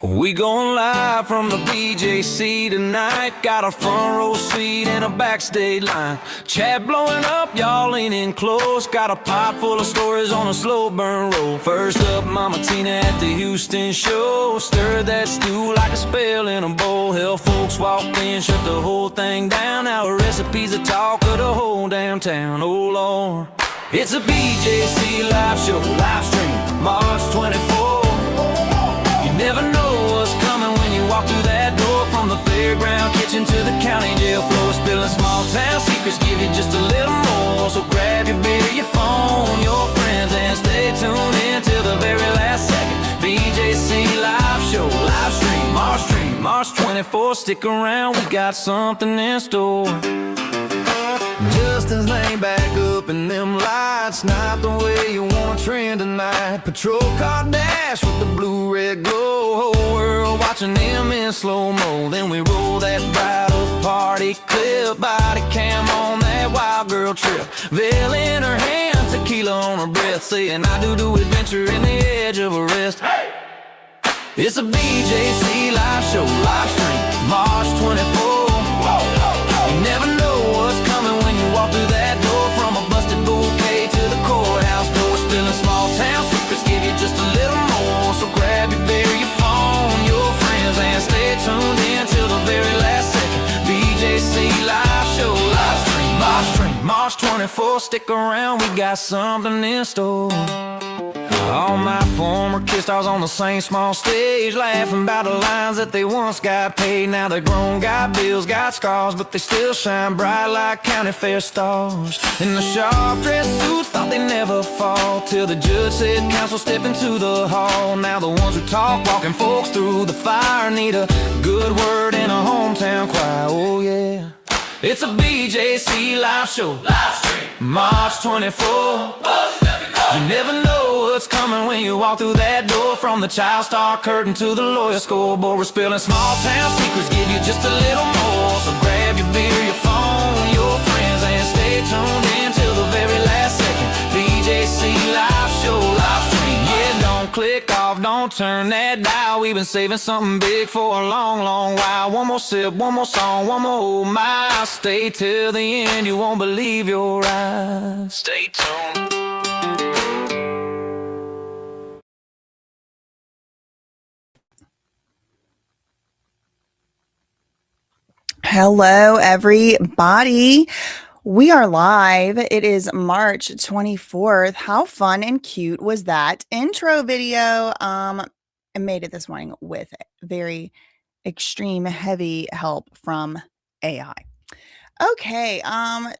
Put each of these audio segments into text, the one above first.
We going live from the BJC tonight. Got a front row seat and a backstage line. Chat blowing up, y'all leaning close. Got a pot full of stories on a slow burn roll. First up, Mama Tina at the Houston show. Stirred that stew like a spell in a bowl. Hell, folks walked in, shut the whole thing down. Now a recipe's the talk of the whole damn town. Oh Lord, it's a BJC Live Show, live stream, March 24. You never know what's coming when you walk through that door. From the fairground kitchen to the county jail floor, spilling small town secrets, give you just a little more. So grab your beer, your phone, your friends, and stay tuned in till the very last second. BJC Live Show, live stream, March 24th. Stick around, we got something in store. Justin's laying back up in them lights, not the way you want to trend tonight. Patrol car dash with the blue-red glow, whole world watching them in slow-mo. Then we roll that bridal party clip, body cam on that wild girl trip. Veil in her hand, tequila on her breath, saying I do adventure in the edge of a rest. Hey! It's a BJC Live Show, live stream, March 24th. You never know what's coming when you walk through that door. From a busted bouquet to the courthouse door, spilling small town secrets, give you just a little more. So grab your beer, your phone, your friends, and stay tuned in till the very last second. BJC Live Show, live stream, March 24th. Stick around, we got something in store. All my former kiss stars on the same small stage, laughing about the lines that they once got paid. Now they're grown, got bills, got scars, but they still shine bright like county fair stars. In the sharp dress suits, thought they never fall, till the judge said counsel step into the hall. Now the ones who talk, walking folks through the fire, need a good word in a hometown choir. Oh yeah, it's a BJC Live Show, live stream, March 24th. You never know what's coming when you walk through that door. From the child star curtain to the lawyer scoreboard, we're spilling small town secrets, give you just a little more. So grab your beer, your phone, your friends, and stay tuned in till the very last second. BJC Live Show, live stream. Yeah, don't click off, don't turn that dial. We've been saving something big for a long, long while. One more sip, one more song, one more mile. Stay till the end, you won't believe your eyes. Stay tuned. Hello, everybody. We are live. It is March 24th. How fun and cute was that intro video? I made it this morning with very extreme heavy help from AI. Okay,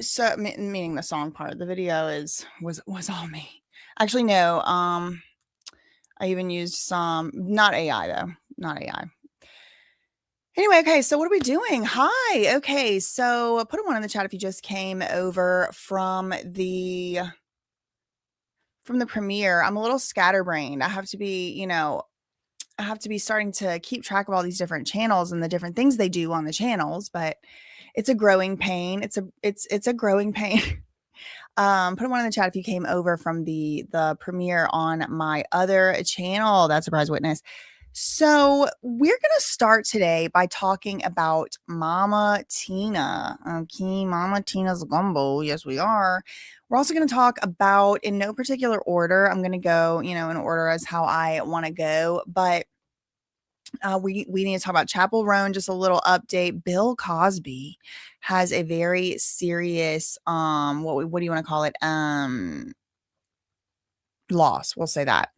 so meaning the song part of the video was all me. Actually, no. I even used some, not AI though, not AI. Anyway, okay, so what are we doing? Hi. Okay, so put a 1 in the chat if you just came over from the premiere. I'm a little scatterbrained. I have to be, I have to be starting to keep track of all these different channels and the different things they do on the channels, but it's a growing pain. It's a growing pain. Put a 1 in the chat if you came over from the premiere on my other channel. That surprise witness. So we're going to start today by talking about Mama Tina. Okay, Mama Tina's Gumbo. Yes, we are. We're also going to talk about, in no particular order, I'm going to go, in order as how I want to go, but we need to talk about Chapel Roan, just a little update. Bill Cosby has a very serious, what do you want to call it? Loss. We'll say that.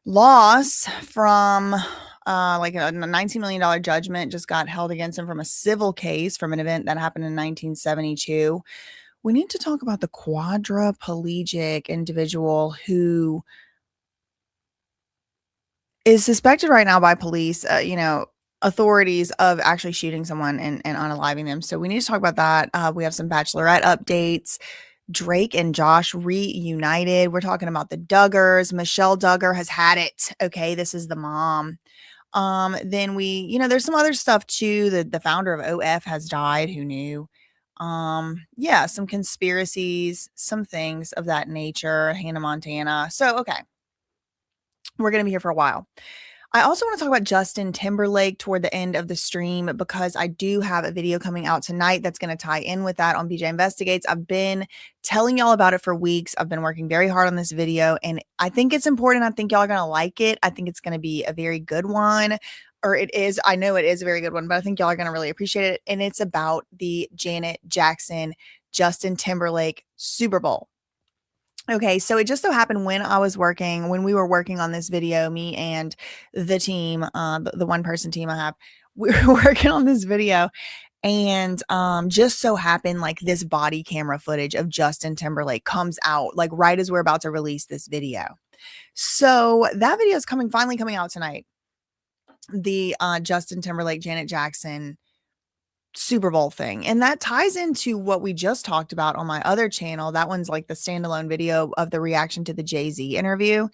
Loss from like a $19 million judgment just got held against him from a civil case from an event that happened in 1972. We need to talk about the quadriplegic individual who is suspected right now by police, authorities of actually shooting someone and unaliving them. So we need to talk about that. We have some Bachelorette updates. Drake and Josh reunited. We're talking about the Duggars. Michelle Duggar has had it. Okay, this is the mom. Then we, there's some other stuff too. The founder of OF has died. Who knew? Yeah, some conspiracies, some things of that nature. Hannah Montana. So, okay. We're going to be here for a while. I also want to talk about Justin Timberlake toward the end of the stream because I do have a video coming out tonight that's going to tie in with that on BJ Investigates. I've been telling y'all about it for weeks. I've been working very hard on this video and I think it's important. I think y'all are going to like it. I think it's going to be a very good one, or it is. I know it is a very good one, but I think y'all are going to really appreciate it. And it's about the Janet Jackson, Justin Timberlake Super Bowl. Okay, so it just so happened when we were working on this video, me and the team, the one person team I have, we were working on this video and just so happened like this body camera footage of Justin Timberlake comes out like right as we're about to release this video. So that video is finally coming out tonight. The Justin Timberlake, Janet Jackson Super Bowl thing. And that ties into what we just talked about on my other channel. That one's like the standalone video of the reaction to the Jay-Z interview.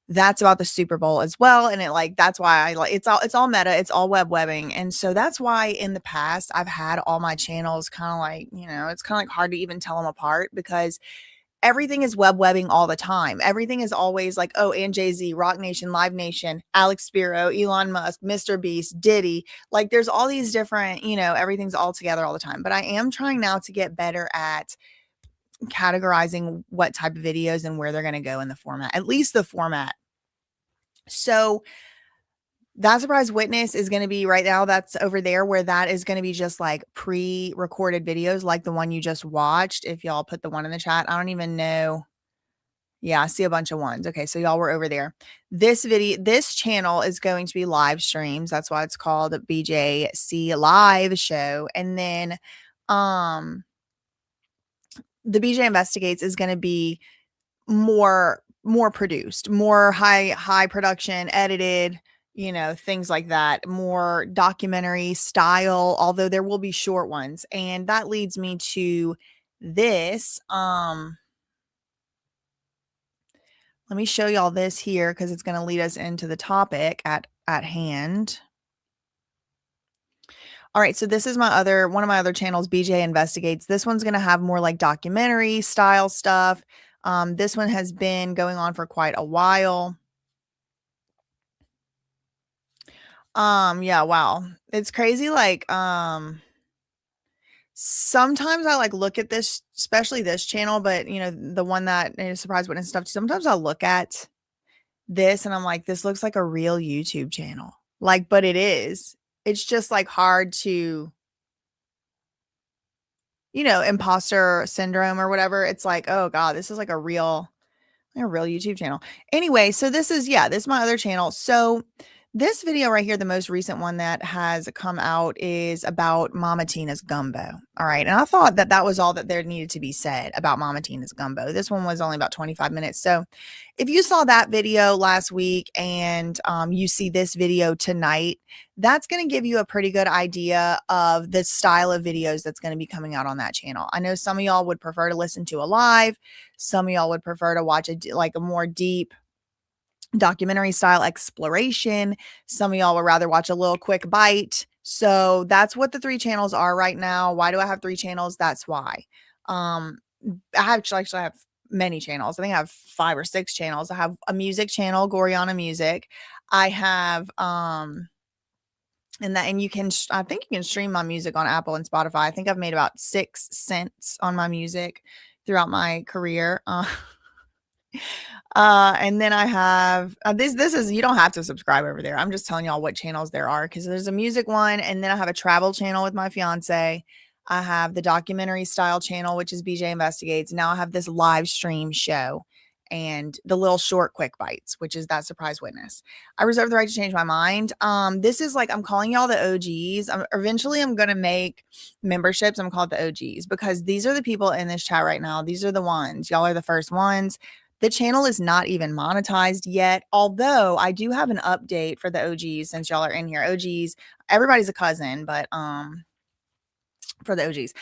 That's about the Super Bowl as well. And that's why I like it's all meta, it's all webbing. And so that's why in the past I've had all my channels kind of like, it's kind of like hard to even tell them apart because everything is webbing all the time. Everything is always like, oh, and Jay-Z, Rock Nation, Live Nation, Alex Spiro, Elon Musk, Mr. Beast, Diddy. Like there's all these different, everything's all together all the time. But I am trying now to get better at categorizing what type of videos and where they're going to go in the format, at least the format. So that surprise witness is going to be right now. That's over there where that is going to be just like pre-recorded videos like the one you just watched. If y'all put the one in the chat, I don't even know. Yeah, I see a bunch of ones. Okay, so y'all were over there. This channel is going to be live streams. That's why it's called BJC Live Show. And then the BJ Investigates is going to be more produced, more high production, edited, things like that, more documentary style, although there will be short ones. And that leads me to this. Let me show y'all this here because it's going to lead us into the topic at hand. All right, so this is one of my other channels, BJ Investigates. This one's going to have more like documentary style stuff. This one has been going on for quite a while. Yeah, wow. It's crazy. Like, sometimes I like look at this, especially this channel, but the one that is surprise witness stuff. Sometimes I'll look at this and I'm like, this looks like a real YouTube channel. Like, but it is. It's just like hard to, imposter syndrome or whatever. It's like, oh God, this is like a real YouTube channel. Anyway, so this is my other channel. So this video right here, the most recent one that has come out is about Mama Tina's Gumbo. All right. And I thought that was all that there needed to be said about Mama Tina's Gumbo. This one was only about 25 minutes. So if you saw that video last week and you see this video tonight, that's going to give you a pretty good idea of the style of videos that's going to be coming out on that channel. I know some of y'all would prefer to listen to a live. Some of y'all would prefer to watch a more deep documentary style exploration. Some of y'all would rather watch a little quick bite. So that's what the 3 channels are right now. Why do I have 3 channels? That's why. I actually have many channels. I think I have 5 or 6 channels. I have a music channel, Goriana Music. I have and you can I think you can stream my music on Apple and Spotify. I think I've made about 6 cents on my music throughout my career. And then I have this is, you don't have to subscribe over there. I'm just telling y'all what channels there are because there's a music one, and then I have a travel channel with my fiance. I have the documentary style channel, which is BJ Investigates. Now I have this live stream show and the little short quick bites, which is that surprise witness. I reserve the right to change my mind. This is like, I'm calling y'all the OGs. Eventually I'm going to make memberships. I'm called the OGs because these are the people in this chat right now. These are the ones. Y'all are the first ones. The channel is not even monetized yet, although I do have an update for the OGs since y'all are in here. OGs, everybody's a cousin, but for the OGs.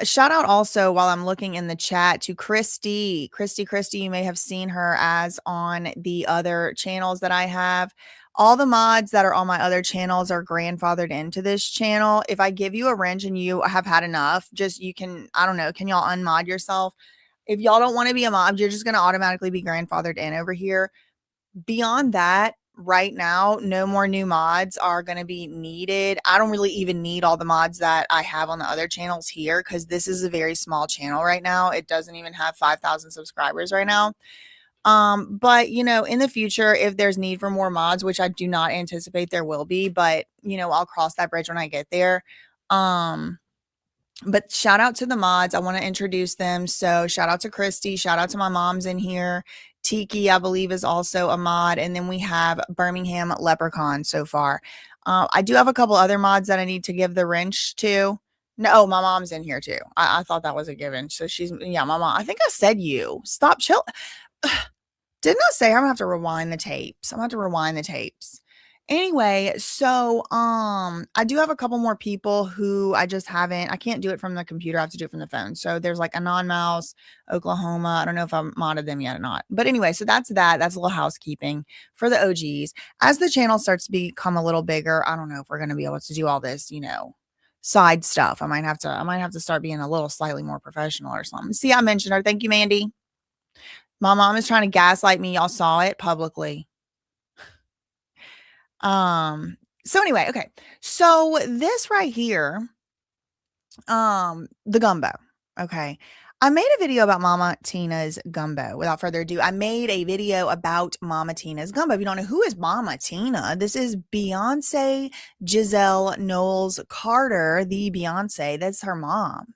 Shout out also while I'm looking in the chat to Christy. Christy, you may have seen her as on the other channels that I have. All the mods that are on my other channels are grandfathered into this channel. If I give you a wrench and you have had enough, you can, I don't know, can y'all unmod yourself? If y'all don't want to be a mod, you're just going to automatically be grandfathered in over here. Beyond that, right now, no more new mods are going to be needed. I don't really even need all the mods that I have on the other channels here because this is a very small channel right now. It doesn't even have 5,000 subscribers right now. But you know, in the future, if there's need for more mods, which I do not anticipate there will be, but you know, I'll cross that bridge when I get there. But shout out to the mods. I want to introduce them. So shout out to Christy. Shout out to my mom's in here. Tiki, I believe, is also a mod. And then we have Birmingham Leprechaun so far. I do have a couple other mods that I need to give the wrench to. No, my mom's in here too. I thought that was a given. So she's, yeah, my mom. I think I said you. Stop chill. Didn't I say I'm gonna have to rewind the tapes? I'm gonna have to rewind the tapes. Anyway, so I do have a couple more people who I can't do it from the computer. I have to do it from the phone. So there's like Anon Mouse, Oklahoma. I don't know if I've modded them yet or not. But anyway, so that's that. That's a little housekeeping for the OGs. As the channel starts to become a little bigger, I don't know if we're gonna be able to do all this, you know, side stuff. I might have to start being a little slightly more professional or something. See, I mentioned her. Thank you, Mandy. My mom is trying to gaslight me. Y'all saw it publicly. So anyway, okay. So this right here, the gumbo. Okay. I made a video about Mama Tina's gumbo. Without further ado, I made a video about Mama Tina's gumbo. If you don't know who is Mama Tina, this is Beyonce Giselle Knowles Carter, the Beyonce. That's her mom.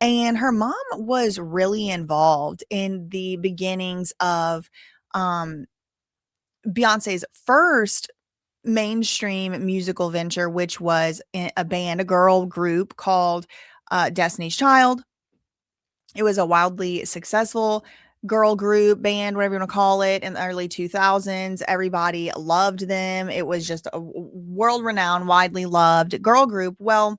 And her mom was really involved in the beginnings of Beyonce's first mainstream musical venture, which was a band, a girl group called Destiny's Child. It was a wildly successful girl group, band, whatever you want to call it, in the early 2000s. Everybody loved them. It was just a world-renowned, widely loved girl group. Well,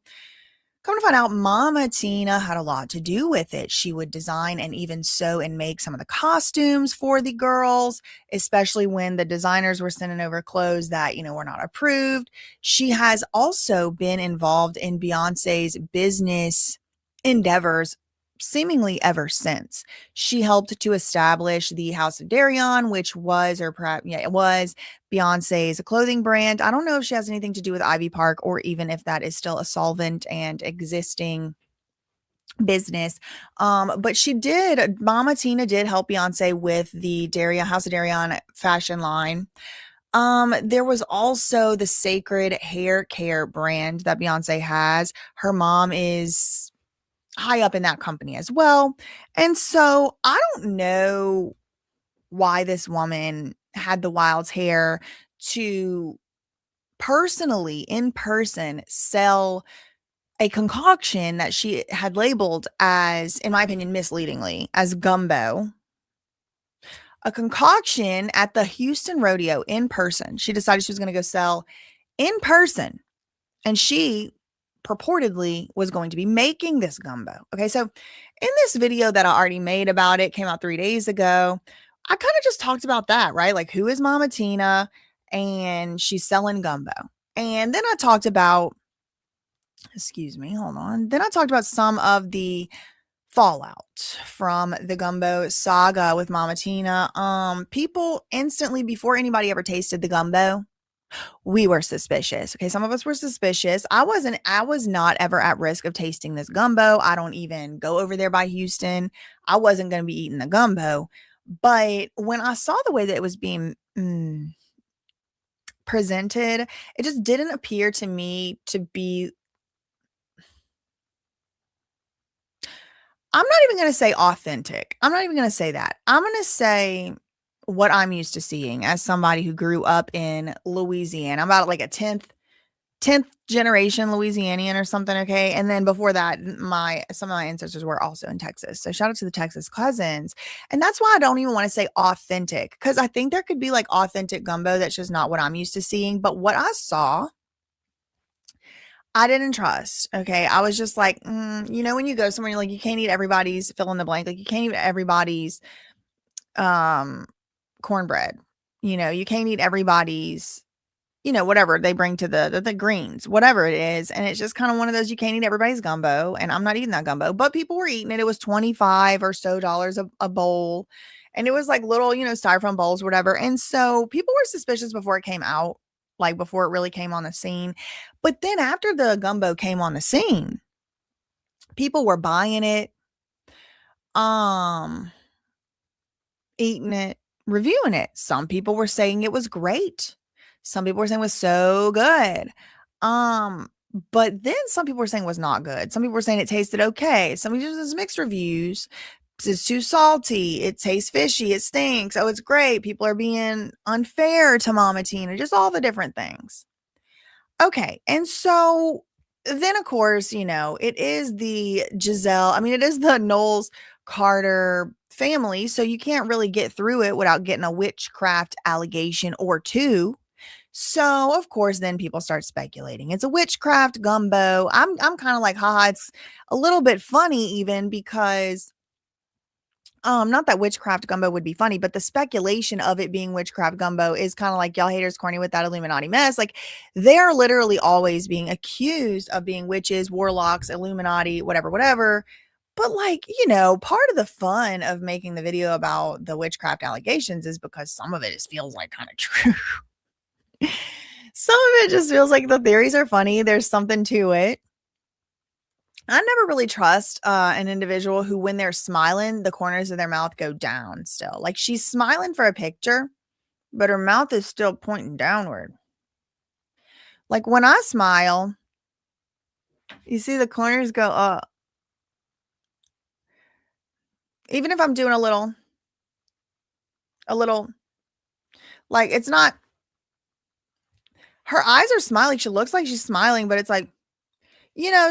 come to find out, Mama Tina had a lot to do with it. She would design and even sew and make some of the costumes for the girls, especially when the designers were sending over clothes that, you know, were not approved. She has also been involved in Beyonce's business endeavors seemingly ever since. She helped to establish the House of Darion, which was, or perhaps, yeah, it was Beyonce's clothing brand. I don't know if she has anything to do with Ivy Park or even if that is still a solvent and existing business. But Mama Tina did help Beyonce with the House of Darion fashion line. There was also the Sacred Hair Care brand that Beyonce has. Her mom is high up in that company as well. And so I don't know why this woman had the wild's hair to personally, in person, sell a concoction that she had labeled as, in my opinion, misleadingly, as gumbo. A concoction at the Houston Rodeo in person. She decided she was going to go sell in person. And she purportedly was going to be making this gumbo. Okay, so in this video that I already made about it, came out 3 days ago, I kind of just talked about that, right? Like, who is Mama Tina? And she's selling gumbo. And then I talked about, Then I talked about some of the fallout from the gumbo saga with Mama Tina. People instantly, before anybody ever tasted the gumbo, we were suspicious. Okay, some of us were suspicious. I was not ever at risk of tasting this gumbo. I don't even go over there by Houston. I wasn't going to be eating the gumbo. But when I saw the way that it was being presented, it just didn't appear to me to be, I'm not even going to say authentic. I'm not even going to say that. I'm going to say what I'm used to seeing as somebody who grew up in Louisiana. I'm about like a 10th generation Louisianian or something. Okay. And then before that, some of my ancestors were also in Texas. So shout out to the Texas cousins. And that's why I don't even want to say authentic, because I think there could be like authentic gumbo that's just not what I'm used to seeing. But what I saw, I didn't trust. Okay. I was just like, you know, when you go somewhere, you're like, you can't eat everybody's fill in the blank. Like, you can't eat everybody's cornbread. You know, you can't eat everybody's, you know, whatever they bring to the greens, whatever it is. And it's just kind of one of those, you can't eat everybody's gumbo. And I'm not eating that gumbo, but people were eating it. It was $25 or so a bowl. And it was like little, styrofoam bowls, whatever. And so people were suspicious before it came out, like before it really came on the scene. But then after the gumbo came on the scene, people were buying it, um, eating it, reviewing it. Some people were saying it was great. Some people were saying it was so good. But then some people were saying it was not good. Some people were saying it tasted okay. Some people just mixed reviews. It's too salty. It tastes fishy. It stinks. Oh, it's great. People are being unfair to Mama Tina. Just all the different things. Okay. And so then, of course, it is the it is the Knowles Carter family. So you can't really get through it without getting a witchcraft allegation or two. So of course, then people start speculating. It's a witchcraft gumbo. I'm kind of like, haha, it's a little bit funny even because not that witchcraft gumbo would be funny, but the speculation of it being witchcraft gumbo is kind of like y'all haters corny with that Illuminati mess. Like they're literally always being accused of being witches, warlocks, Illuminati, whatever. But like, part of the fun of making the video about the witchcraft allegations is because some of it just feels like kind of true. Some of it just feels like the theories are funny. There's something to it. I never really trust an individual who, when they're smiling, the corners of their mouth go down still. Like she's smiling for a picture, but her mouth is still pointing downward. Like when I smile, you see the corners go up. Even if I'm doing a little, like it's not, her eyes are smiling. She looks like she's smiling, but it's like,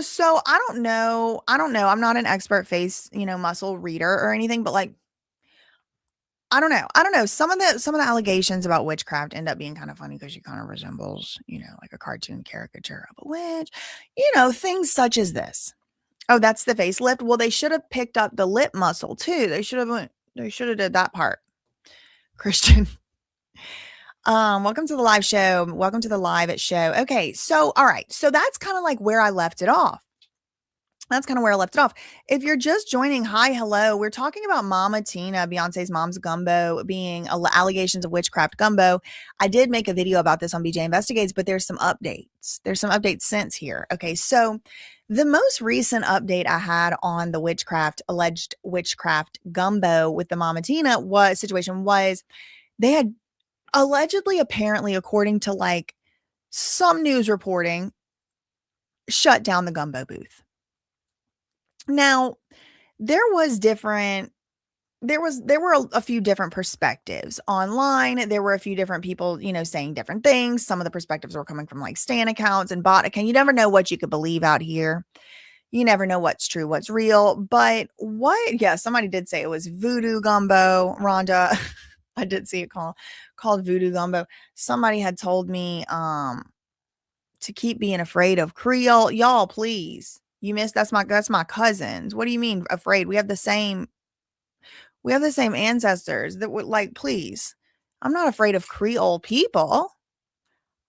so I don't know. I'm not an expert face, muscle reader or anything, but like, I don't know. Some of the allegations about witchcraft end up being kind of funny because she kind of resembles, like a cartoon caricature of a witch, things such as this. Oh, that's the facelift. Well, they should have picked up the lip muscle too. They should have did that part. Christian. Welcome to the live show. Welcome to the live show. Okay. So, all right. So that's kind of like where I left it off. If you're just joining, hi, hello. We're talking about Mama Tina, Beyonce's mom's gumbo being allegations of witchcraft gumbo. I did make a video about this on BJ Investigates, but there's some updates. There's some updates since here. Okay. So the most recent update I had on the alleged witchcraft gumbo with the Mama Tina situation was they had allegedly, apparently, according to like some news reporting, shut down the gumbo booth. Now, there were a few different perspectives online. There were a few different people, saying different things. Some of the perspectives were coming from like Stan accounts and bot accounts. You never know what you could believe out here. You never know what's true, what's real. But somebody did say it was voodoo gumbo, Rhonda. I did see it called voodoo gumbo. Somebody had told me to keep being afraid of Creole. Y'all, please. You missed that's my cousins. What do you mean afraid? We have the same ancestors. That would like, please. I'm not afraid of Creole people.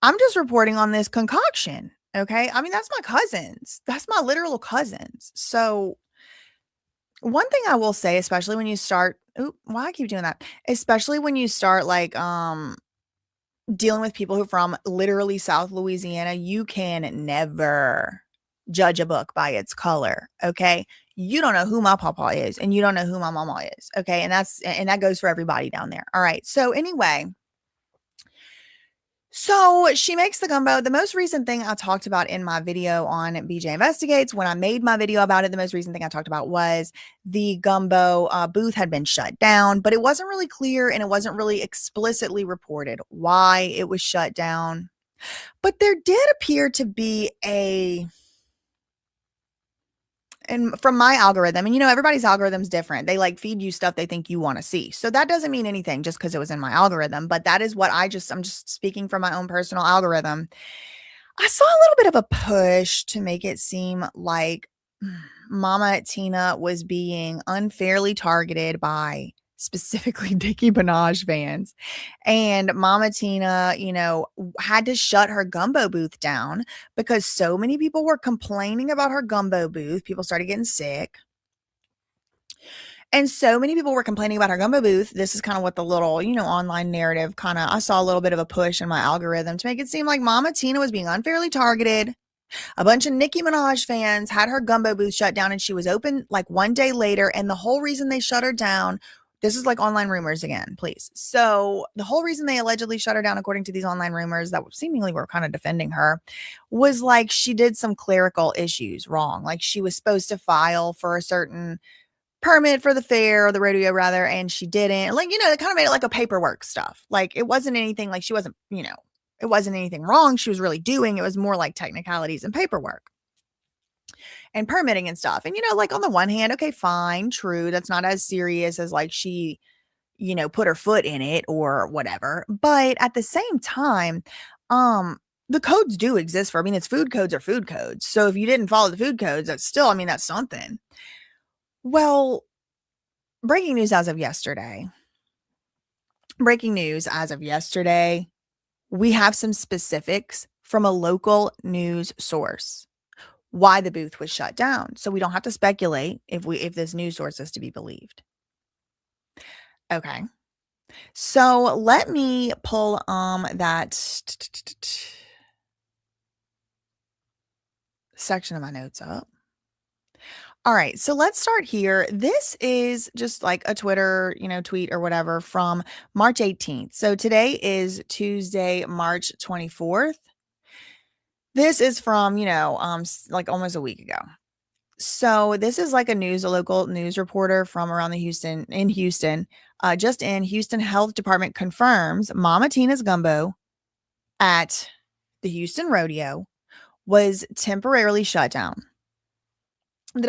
I'm just reporting on this concoction. Okay. I mean, that's my cousins. That's my literal cousins. So one thing I will say, especially when you start, why I keep doing that, especially when you start like dealing with people who are from literally South Louisiana, you can never judge a book by its color. Okay. You don't know who my papa is and you don't know who my mama is. Okay. And that goes for everybody down there. All right. So anyway, so she makes the gumbo. The most recent thing I talked about in my video on BJ Investigates, when I made my video about it, the most recent thing I talked about was the gumbo booth had been shut down, but it wasn't really clear and it wasn't really explicitly reported why it was shut down. But there did appear to be and from my algorithm, and everybody's algorithm's different. They like feed you stuff they think you want to see. So that doesn't mean anything just because it was in my algorithm, but that is what I'm just speaking from my own personal algorithm. I saw a little bit of a push to make it seem like Mama Tina was being unfairly targeted by specifically Nicki Minaj fans. And Mama Tina, had to shut her gumbo booth down because so many people were complaining about her gumbo booth. People started getting sick. And so many people were complaining about her Gumbo booth. This is kind of what the little, online narrative I saw a little bit of a push in my algorithm to make it seem like Mama Tina was being unfairly targeted. A bunch of Nicki Minaj fans had her Gumbo booth shut down, and she was open like one day later. And the whole reason they shut her down, this is like online rumors again, please. So the whole reason they allegedly shut her down, according to these online rumors that seemingly were kind of defending her, was like she did some clerical issues wrong. Like she was supposed to file for a certain permit for the fair, or the rodeo rather, and she didn't. Like, they kind of made it like a paperwork stuff. Like it wasn't anything, like she wasn't, it wasn't anything wrong she was really doing. It was more like technicalities and paperwork and permitting and stuff. And, like on the one hand, okay, fine, true. That's not as serious as like she, put her foot in it or whatever. But at the same time, the codes do exist for, it's food codes are food codes. So if you didn't follow the food codes, that's still, that's something. Well, breaking news as of yesterday, we have some specifics from a local news source why the booth was shut down. So we don't have to speculate if this news source is to be believed. Okay. So let me pull that section of my notes up. All right, so let's start here. This is just like a Twitter, tweet or whatever from March 18th. So today is Tuesday, March 24th. This is from, like almost a week ago. So this is like a local news reporter from around Houston. Just in, Houston Health Department confirms Mama Tina's Gumbo at the Houston Rodeo was temporarily shut down. The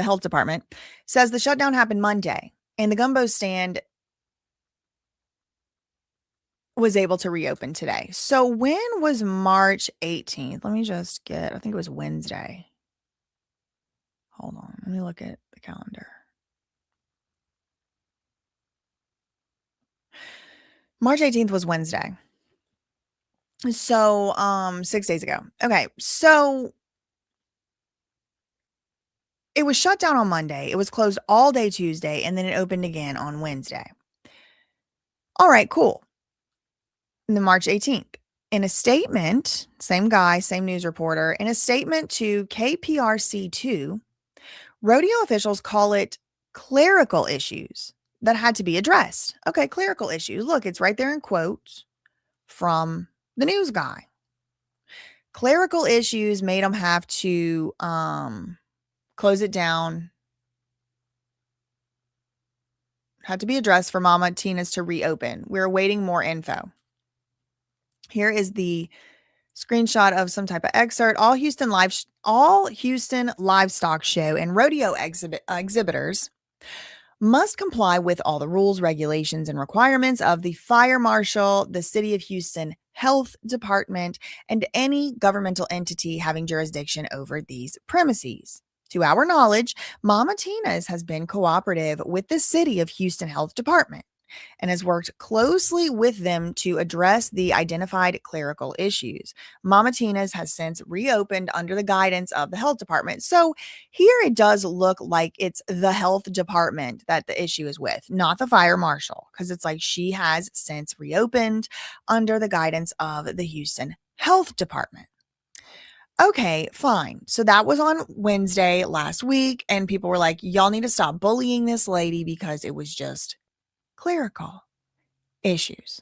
health department says the shutdown happened Monday and the Gumbo stand was able to reopen today. So when was March 18th? Let me just I think it was Wednesday. Hold on. Let me look at the calendar. March 18th was Wednesday. So 6 days ago. Okay. So it was shut down on Monday. It was closed all day Tuesday, and then it opened again on Wednesday. All right, cool. And then March 18th. In a statement, same guy, same news reporter, in a statement to KPRC2, rodeo officials call it clerical issues that had to be addressed. Okay, clerical issues. Look, it's right there in quotes from the news guy. Clerical issues made them have to close it down. Had to be addressed for Mama Tina's to reopen. We're awaiting more info. Here is the screenshot of some type of excerpt. All Houston livestock show and rodeo exhibitors must comply with all the rules, regulations, and requirements of the fire marshal, the City of Houston Health Department, and any governmental entity having jurisdiction over these premises. To our knowledge, Mama Tina's has been cooperative with the City of Houston Health Department and has worked closely with them to address the identified clerical issues. Mama Tina's has since reopened under the guidance of the health department. So here it does look like it's the health department that the issue is with, not the fire marshal, because it's like she has since reopened under the guidance of the Houston Health Department. Okay, fine. So that was on Wednesday last week, and people were like, y'all need to stop bullying this lady because it was just clerical issues.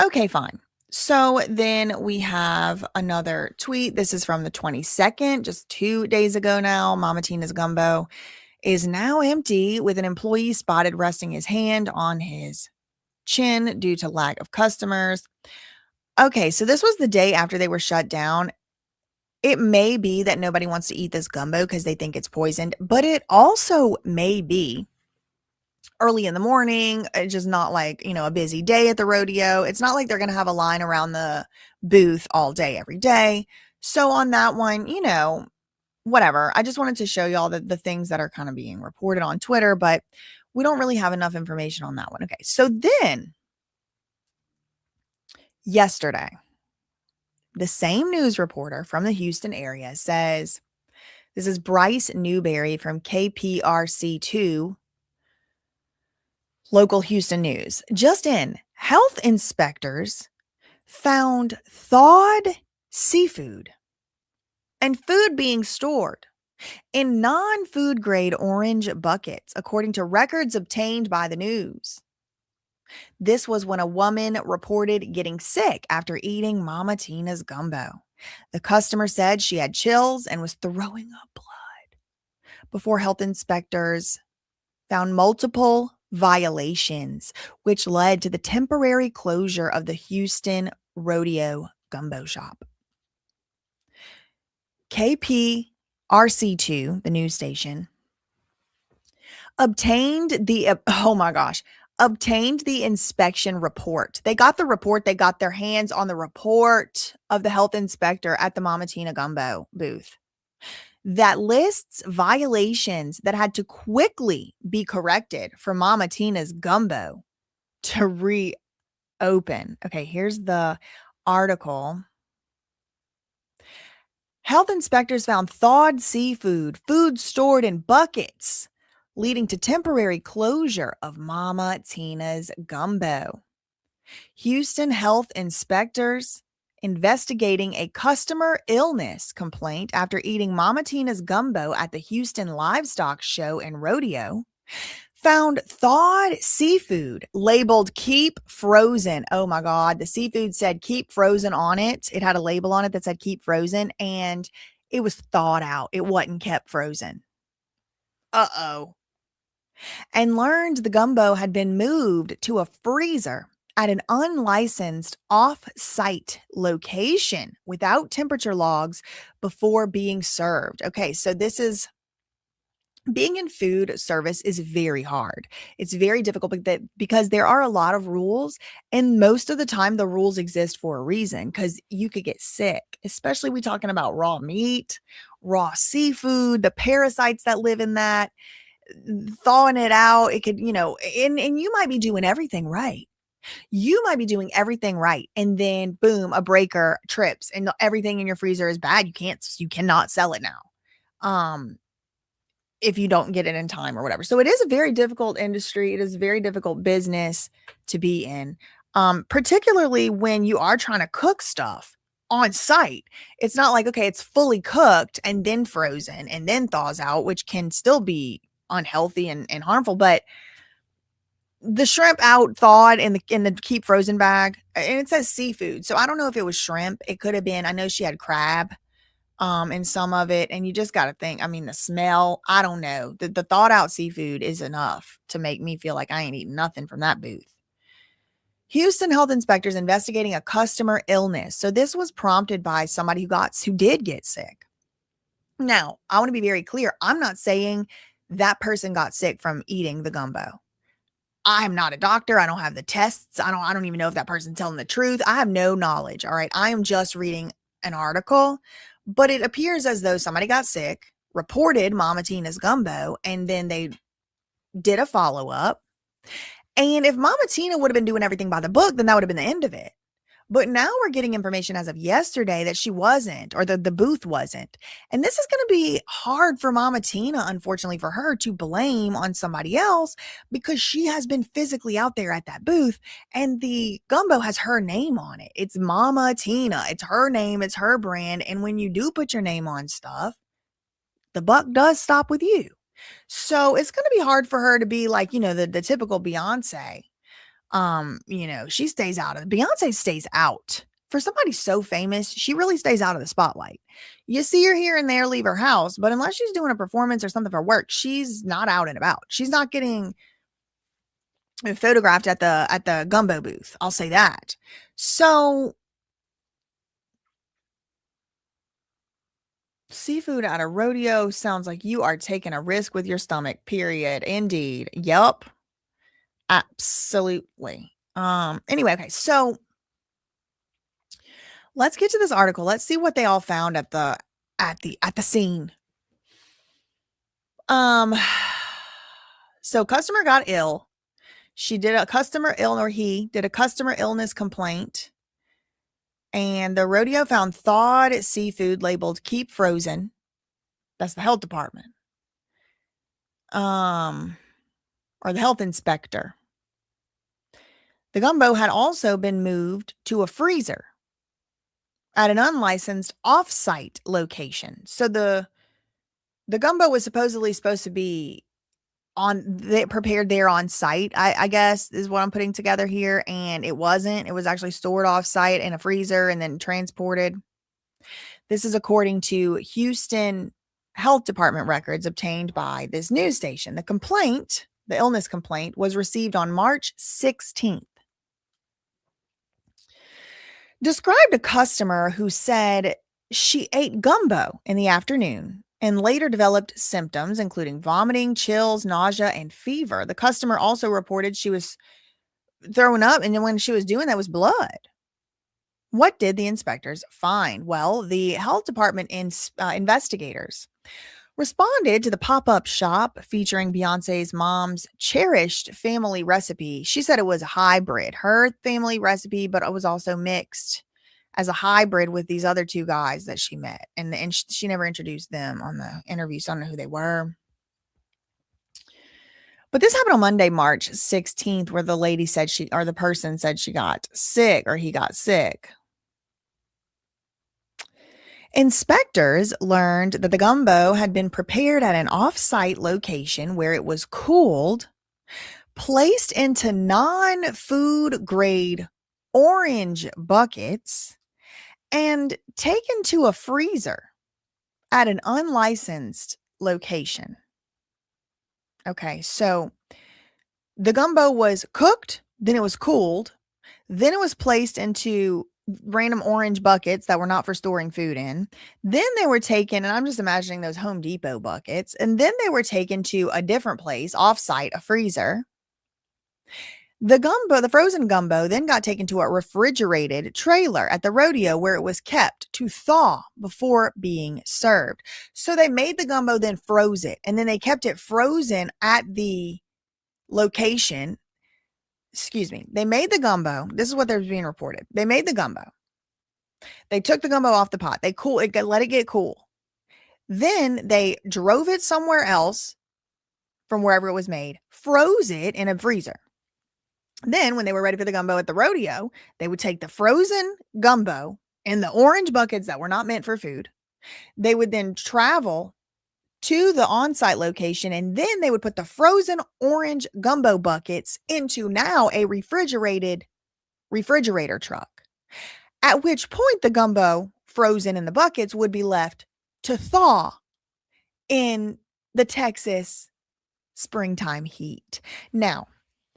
Okay, fine. So then we have another tweet. This is from the 22nd, just 2 days ago now. Mama Tina's Gumbo is now empty, with an employee spotted resting his hand on his chin due to lack of customers. Okay, so this was the day after they were shut down. It may be that nobody wants to eat this gumbo because they think it's poisoned, but it also may be early in the morning. It's just not like, a busy day at the rodeo. It's not like they're going to have a line around the booth all day, every day. So on that one, whatever. I just wanted to show y'all the things that are kind of being reported on Twitter, but we don't really have enough information on that one. Okay. So then yesterday, the same news reporter from the Houston area says This is Bryce Newberry from KPRC2, local Houston news. Just in, health inspectors found thawed seafood and food being stored in non-food grade orange buckets, according to records obtained by the news. This was when a woman reported getting sick after eating Mama Tina's gumbo. The customer said she had chills and was throwing up blood before health inspectors found multiple violations, which led to the temporary closure of the Houston Rodeo Gumbo Shop. KPRC2, the news station, obtained the inspection report. They got the report. They got their hands on the report of the health inspector at the Mama Tina Gumbo booth that lists violations that had to quickly be corrected for Mama Tina's Gumbo to reopen. Okay, here's the article. Health inspectors found thawed seafood, food stored in buckets, leading to temporary closure of Mama Tina's Gumbo. Houston health inspectors investigating a customer illness complaint after eating Mama Tina's Gumbo at the Houston Livestock Show and Rodeo found thawed seafood labeled keep frozen. Oh my God. The seafood said keep frozen on it. It had a label on it that said keep frozen, and it was thawed out. It wasn't kept frozen. Uh-oh. And learned the gumbo had been moved to a freezer at an unlicensed off-site location without temperature logs before being served. Okay, so this is being in food service is very hard. It's very difficult because there are a lot of rules, and most of the time the rules exist for a reason, because you could get sick, especially we talking about raw meat, raw seafood, the parasites that live in that, thawing it out. It could, and you might be doing everything right. You might be doing everything right, and then boom, a breaker trips and everything in your freezer is bad. You cannot sell it now. If you don't get it in time or whatever. So it is a very difficult industry. It is a very difficult business to be in. Particularly when you are trying to cook stuff on site. It's not like, okay, it's fully cooked and then frozen and then thaws out, which can still be unhealthy and harmful, but the shrimp out thawed in the keep frozen bag, and it says seafood. So I don't know if it was shrimp. It could have been, I know she had crab in some of it, and you just got to think, the smell, I don't know. The thawed out seafood is enough to make me feel like I ain't eating nothing from that booth. Houston health inspectors investigating a customer illness. So this was prompted by somebody who did get sick. Now, I want to be very clear. I'm not saying that person got sick from eating the gumbo. I'm not a doctor. I don't have the tests. I don't even know if that person's telling the truth. I have no knowledge. All right. I am just reading an article, but it appears as though somebody got sick, reported Mama Tina's Gumbo, and then they did a follow-up. And if Mama Tina would have been doing everything by the book, then that would have been the end of it. But now we're getting information as of yesterday that she wasn't, or the booth wasn't. And this is going to be hard for Mama Tina, unfortunately for her, to blame on somebody else, because she has been physically out there at that booth and the gumbo has her name on it. It's Mama Tina. It's her name. It's her brand. And when you do put your name on stuff, the buck does stop with you. So it's going to be hard for her to be like, the typical Beyonce. She stays out of Beyonce stays out. For somebody so famous, she really stays out of the spotlight. You see her here and there leave her house, but unless she's doing a performance or something for work, she's not out and about. She's not getting photographed at the gumbo booth. I'll say that. So seafood at a rodeo sounds like you are taking a risk with your stomach, period. Indeed. Yup. Absolutely. Anyway, okay. So let's get to this article. Let's see what they all found at the scene. So customer got ill. He did a customer illness complaint. And the rodeo found thawed seafood labeled keep frozen. That's the health department. Or the health inspector. The gumbo had also been moved to a freezer at an unlicensed off-site location. So the gumbo was supposed to be prepared there on site, I guess is what I'm putting together here. And it wasn't. It was actually stored off site in a freezer and then transported. This is according to Houston Health Department records obtained by this news station. The illness complaint, was received on March 16th. Described a customer who said she ate gumbo in the afternoon and later developed symptoms, including vomiting, chills, nausea, and fever. The customer also reported she was throwing up, and then when she was doing that was blood. What did the inspectors find? Well, the health department investigators responded to the pop-up shop featuring Beyonce's mom's cherished family recipe. She said it was a hybrid, her family recipe, but it was also mixed as a hybrid with these other two guys that she met. And she never introduced them on the interview, so I don't know who they were. But this happened on Monday, March 16th, where the lady said the person said she got sick, or he got sick. Inspectors learned that the gumbo had been prepared at an off-site location where it was cooled, placed into non-food grade orange buckets, and taken to a freezer at an unlicensed location. Okay, so the gumbo was cooked, then it was cooled, then it was placed into random orange buckets that were not for storing food in. Then they were taken, and I'm just imagining those Home Depot buckets, and then they were taken to a different place, off-site, a freezer. The frozen gumbo then got taken to a refrigerated trailer at the rodeo where it was kept to thaw before being served. So they made the gumbo, then froze it, and then they kept it frozen at the location. Excuse me. They made the gumbo. This is what they're being reported. They made the gumbo. They took the gumbo off the pot. They let it get cool. Then they drove it somewhere else from wherever it was made, froze it in a freezer. Then when they were ready for the gumbo at the rodeo, they would take the frozen gumbo in the orange buckets that were not meant for food. They would then travel to the on-site location, and then they would put the frozen orange gumbo buckets into now a refrigerator truck, at which point the gumbo frozen in the buckets would be left to thaw in the Texas springtime heat. Now,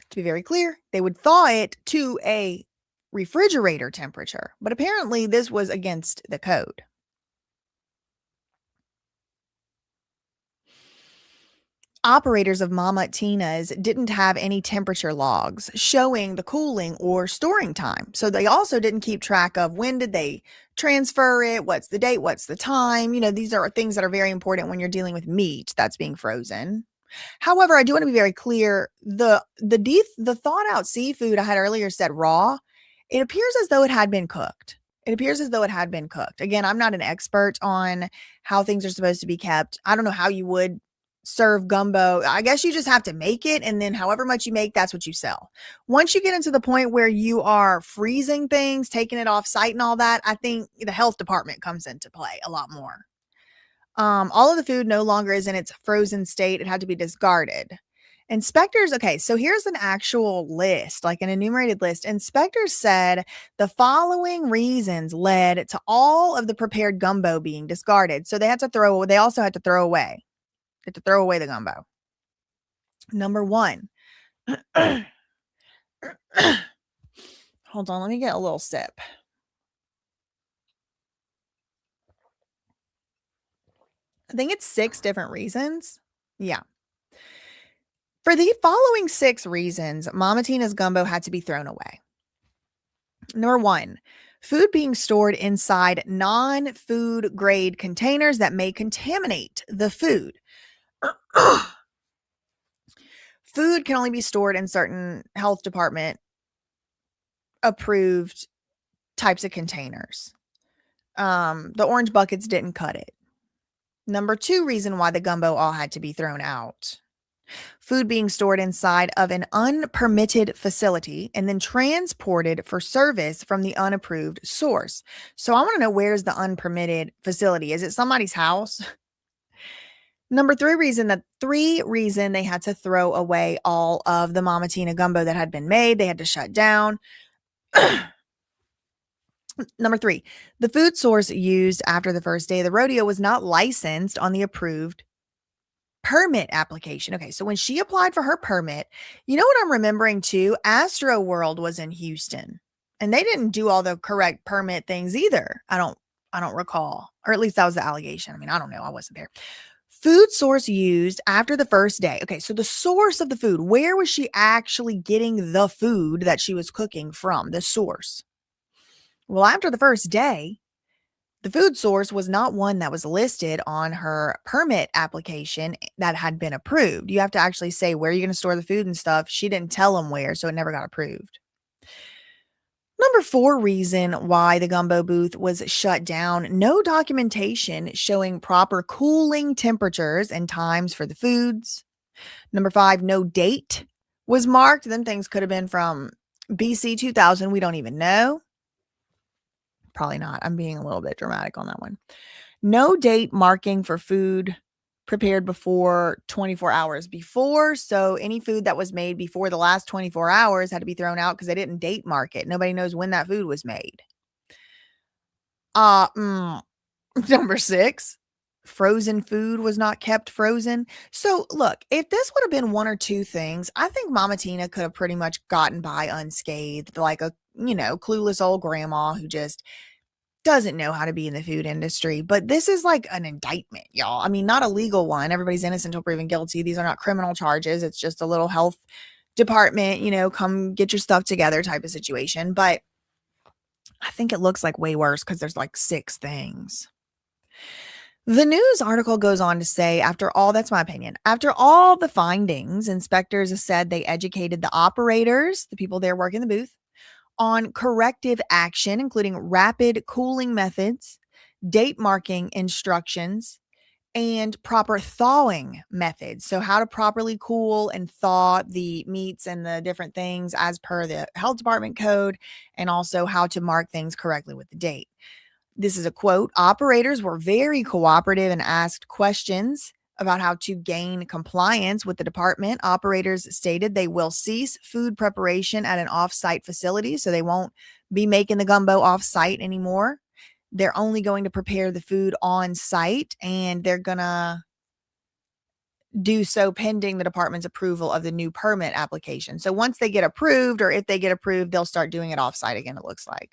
to be very clear, they would thaw it to a refrigerator temperature, but apparently this was against the code. Operators of Mama Tina's didn't have any temperature logs showing the cooling or storing time. So they also didn't keep track of when did they transfer it, what's the date, what's the time. These are things that are very important when you're dealing with meat that's being frozen. However, I do want to be very clear. The thawed out seafood I had earlier said raw. It appears as though it had been cooked. Again, I'm not an expert on how things are supposed to be kept. I don't know how you would serve gumbo. I guess you just have to make it, and then however much you make, that's what you sell. Once you get into the point where you are freezing things, taking it off site and all that, I think the health department comes into play a lot more. All of the food no longer is in its frozen state. It had to be discarded. Inspectors, okay, so here's an actual list, like an enumerated list. Inspectors said the following reasons led to all of the prepared gumbo being discarded. So they also had to throw away. They had to throw away the gumbo. Number one. Hold on, let me get a little sip. I think it's 6 different reasons. Yeah. For the following 6 reasons, Mama Tina's gumbo had to be thrown away. Number 1, food being stored inside non-food grade containers that may contaminate the food. Food can only be stored in certain health department approved types of containers. The orange buckets didn't cut it. Number 2 reason why the gumbo all had to be thrown out. Food being stored inside of an unpermitted facility and then transported for service from the unapproved source. So I want to know, where's the unpermitted facility? Is it somebody's house? Number 3 reason they had to throw away all of the Mama Tina gumbo that had been made. They had to shut down. Number 3, the food source used after the first day of the rodeo was not licensed on the approved permit application. Okay, so when she applied for her permit, you know what I'm remembering too? Astro World was in Houston, and they didn't do all the correct permit things either. I don't recall, or at least that was the allegation. I mean, I don't know. I wasn't there. Food source used after the first day. Okay, so the source of the food, where was she actually getting the food that she was cooking from? The source. Well, after the first day, the food source was not one that was listed on her permit application that had been approved. You have to actually say where you're going to store the food and stuff. She didn't tell them where, so it never got approved. Number 4 reason why the gumbo booth was shut down: no documentation showing proper cooling temperatures and times for the foods. Number 5, no date was marked. Them things could have been from BC 2000. We don't even know. Probably not. I'm being a little bit dramatic on that one. No date marking for food prepared before 24 hours before. So any food that was made before the last 24 hours had to be thrown out because they didn't date mark it. Nobody knows when that food was made. Number 6, frozen food was not kept frozen. So look, if this would have been 1 or 2 things, I think Mama Tina could have pretty much gotten by unscathed, like a, clueless old grandma who just doesn't know how to be in the food industry. But this is like an indictment, y'all. I mean, not a legal one. Everybody's innocent until proven guilty. These are not criminal charges. It's just a little health department, come get your stuff together type of situation. But I think it looks like way worse because there's like 6 things. The news article goes on to say, that's my opinion, after all the findings, inspectors said they educated the operators, the people there working the booth, on corrective action, including rapid cooling methods, date marking instructions, and proper thawing methods. So how to properly cool and thaw the meats and the different things as per the health department code, and also how to mark things correctly with the date. This is a quote: operators were very cooperative and asked questions about how to gain compliance with the department. Operators stated they will cease food preparation at an off-site facility, so they won't be making the gumbo off-site anymore. They're only going to prepare the food on site, and they're going to do so pending the department's approval of the new permit application. So once they get approved, or if they get approved, they'll start doing it off-site again, it looks like.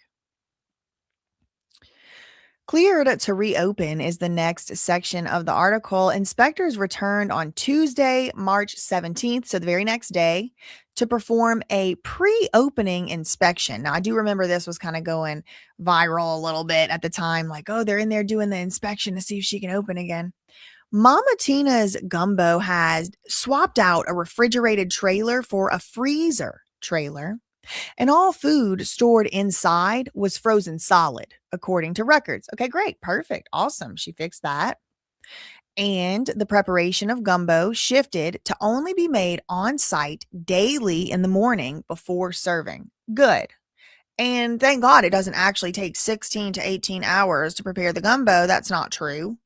Cleared to reopen is the next section of the article. Inspectors returned on Tuesday, March 17th, so the very next day, to perform a pre-opening inspection. Now, I do remember this was kind of going viral a little bit at the time, like, oh, they're in there doing the inspection to see if she can open again. Mama Tina's Gumbo has swapped out a refrigerated trailer for a freezer trailer, and all food stored inside was frozen solid, according to records. Okay, great. Perfect. Awesome. She fixed that. And the preparation of gumbo shifted to only be made on site daily in the morning before serving. Good. And thank God it doesn't actually take 16 to 18 hours to prepare the gumbo. That's not true.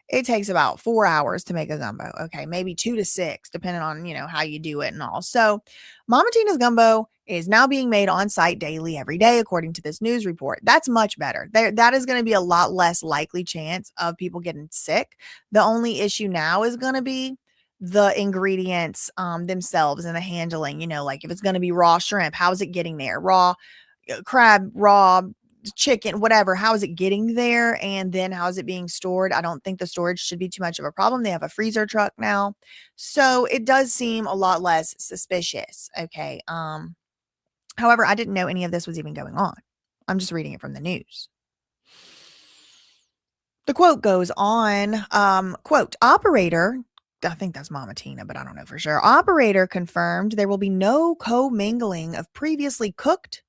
It takes about 4 hours to make a gumbo. Okay, maybe 2 to 6, depending on, how you do it and all. So Mama Tina's Gumbo is now being made on site daily every day, according to this news report. That's much better. That is going to be a lot less likely chance of people getting sick. The only issue now is going to be the ingredients themselves and the handling. Like if it's going to be raw shrimp, how is it getting there? Raw crab, raw chicken, whatever, how is it getting there, and then how is it being stored? I don't think the storage should be too much of a problem. They have a freezer truck now, so it does seem a lot less suspicious. Okay. However, I didn't know any of this was even going on. I'm just reading it from the news. The quote goes on, quote, operator, I think that's Mama Tina, but I don't know for sure. Operator confirmed there will be no co-mingling of previously cooked,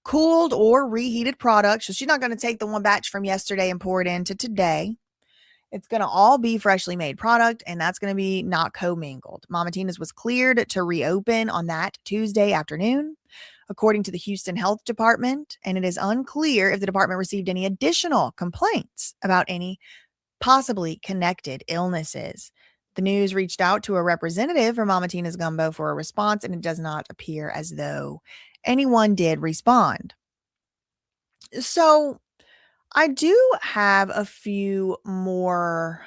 cooled, or reheated products. So she's not going to take the one batch from yesterday and pour it into today. It's going to all be freshly made product, and that's going to be not commingled. Mama Tina's was cleared to reopen on that Tuesday afternoon, according to the Houston Health Department, and it is unclear if the department received any additional complaints about any possibly connected illnesses. The news reached out to a representative from Mama Tina's Gumbo for a response, and it does not appear as though anyone did respond. So I do have a few more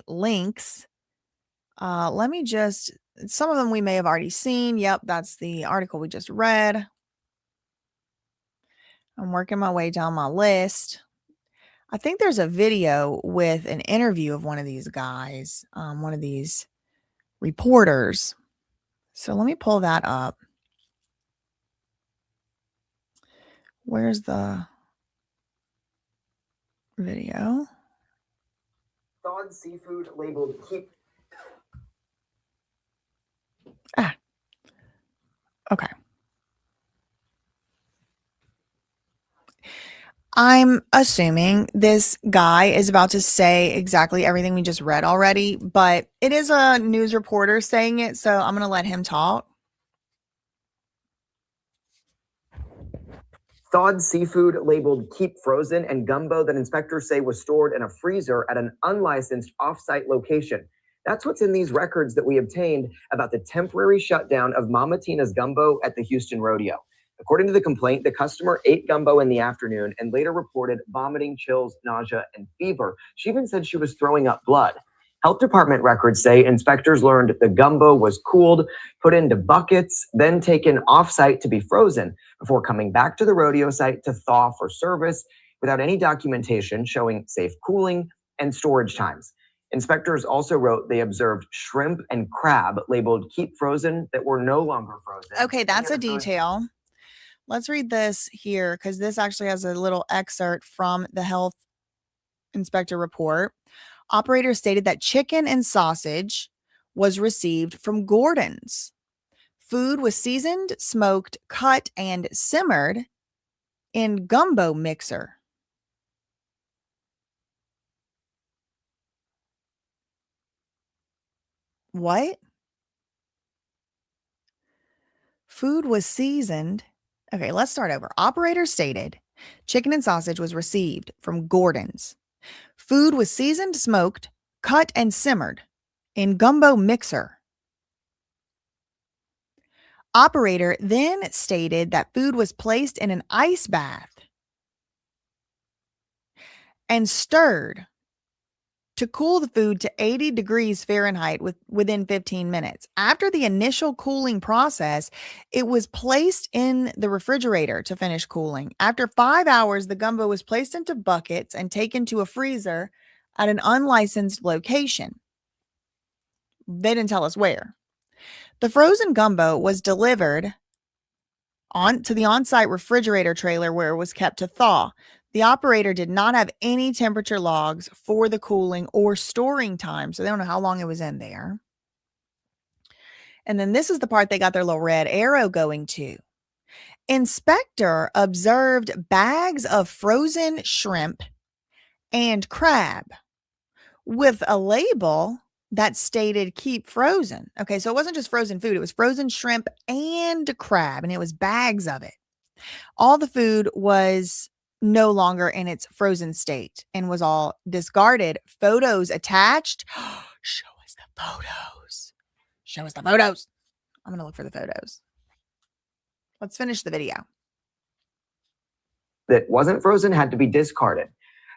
links. Let me just, some of them we may have already seen. Yep, that's the article we just read. I'm working my way down my list. I think there's a video with an interview of one of these guys, one of these reporters. So let me pull that up. Where's the video? Thawed seafood labeled keep. Okay. I'm assuming this guy is about to say exactly everything we just read already, but it is a news reporter saying it, so I'm going to let him talk. Thawed seafood labeled keep frozen and gumbo that inspectors say was stored in a freezer at an unlicensed off-site location. That's what's in these records that we obtained about the temporary shutdown of Mama Tina's Gumbo at the Houston Rodeo. According to the complaint, the customer ate gumbo in the afternoon and later reported vomiting, chills, nausea, and fever. She even said she was throwing up blood. Health department records say inspectors learned the gumbo was cooled, put into buckets, then taken off-site to be frozen before coming back to the rodeo site to thaw for service without any documentation showing safe cooling and storage times. Inspectors also wrote they observed shrimp and crab labeled keep frozen that were no longer frozen. Okay, that's a detail. Let's read this here because this actually has a little excerpt from the health inspector report. Operators stated that chicken and sausage was received from Gordon's. Food was seasoned, smoked, cut, and simmered in gumbo mixer. What? Food was seasoned. Okay, let's start over. Operators stated chicken and sausage was received from Gordon's. Food was seasoned, smoked, cut, and simmered in gumbo mixer. Operator then stated that food was placed in an ice bath and stirred to cool the food to 80 degrees Fahrenheit within 15 minutes. After the initial cooling process, it was placed in the refrigerator to finish cooling. After 5 hours, the gumbo was placed into buckets and taken to a freezer at an unlicensed location. They didn't tell us where. The frozen gumbo was delivered to the on-site refrigerator trailer where it was kept to thaw. The operator did not have any temperature logs for the cooling or storing time, so they don't know how long it was in there. And then this is the part they got their little red arrow going to. Inspector observed bags of frozen shrimp and crab with a label that stated keep frozen. Okay, so it wasn't just frozen food. It was frozen shrimp and crab, and it was bags of it. All the food was no longer in its frozen state and was all discarded. Photos attached. Show us the photos. Show us the photos. I'm going to look for the photos. Let's finish the video. That wasn't frozen had to be discarded.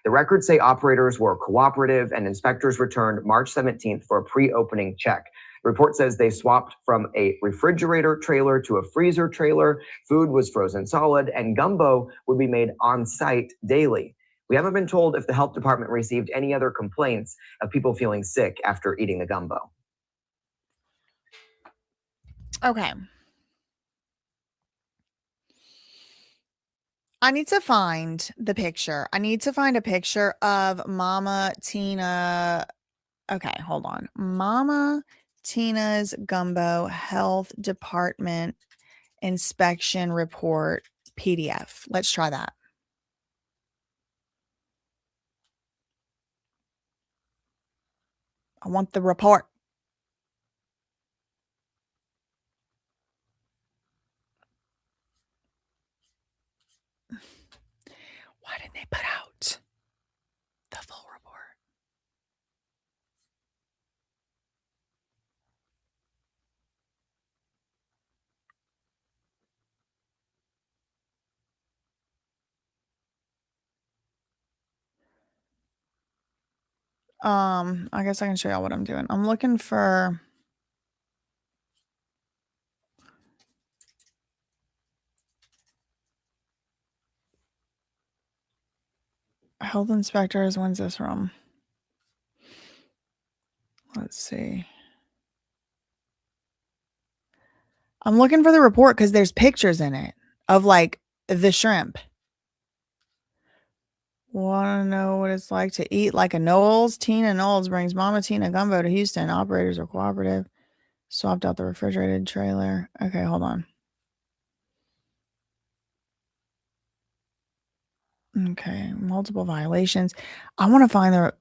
The records say operators were cooperative and inspectors returned March 17th for a pre-opening check. The report says they swapped from a refrigerator trailer to a freezer trailer. Food was frozen solid and gumbo would be made on site daily. We haven't been told if the health department received any other complaints of people feeling sick after eating the gumbo. Okay. I need to find the picture. I need to find a picture of Mama Tina. Okay, hold on. Mama Tina's Gumbo Health Department Inspection Report PDF. Let's try that. I want the report. Why didn't they put out the full report? I guess I can show y'all what I'm doing. I'm looking for health inspectors. When's this from? Let's see. I'm looking for the report because there's pictures in it of like the shrimp. Want to know what it's like to eat like a Knowles? Tina Knowles brings Mama Tina Gumbo to Houston. Operators are cooperative. Swapped out the refrigerated trailer. Okay, hold on. Okay, multiple violations. I want to find the...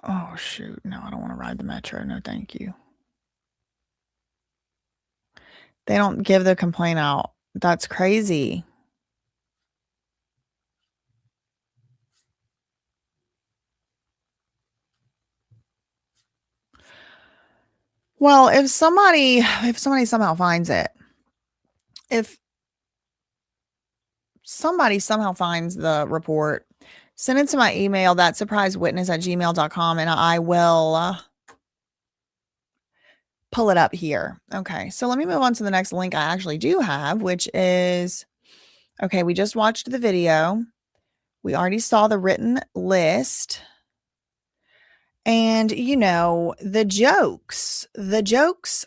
Oh, shoot. No, I don't want to ride the metro. No, thank you. They don't give the complaint out. That's crazy. Well, if somebody somehow finds it, if somebody somehow finds the report, send it to my email, that surprisewitness@gmail.com, and I will pull it up here. Okay, so let me move on to the next link I actually do have, which is, okay, we just watched the video. We already saw the written list. And, you know, the jokes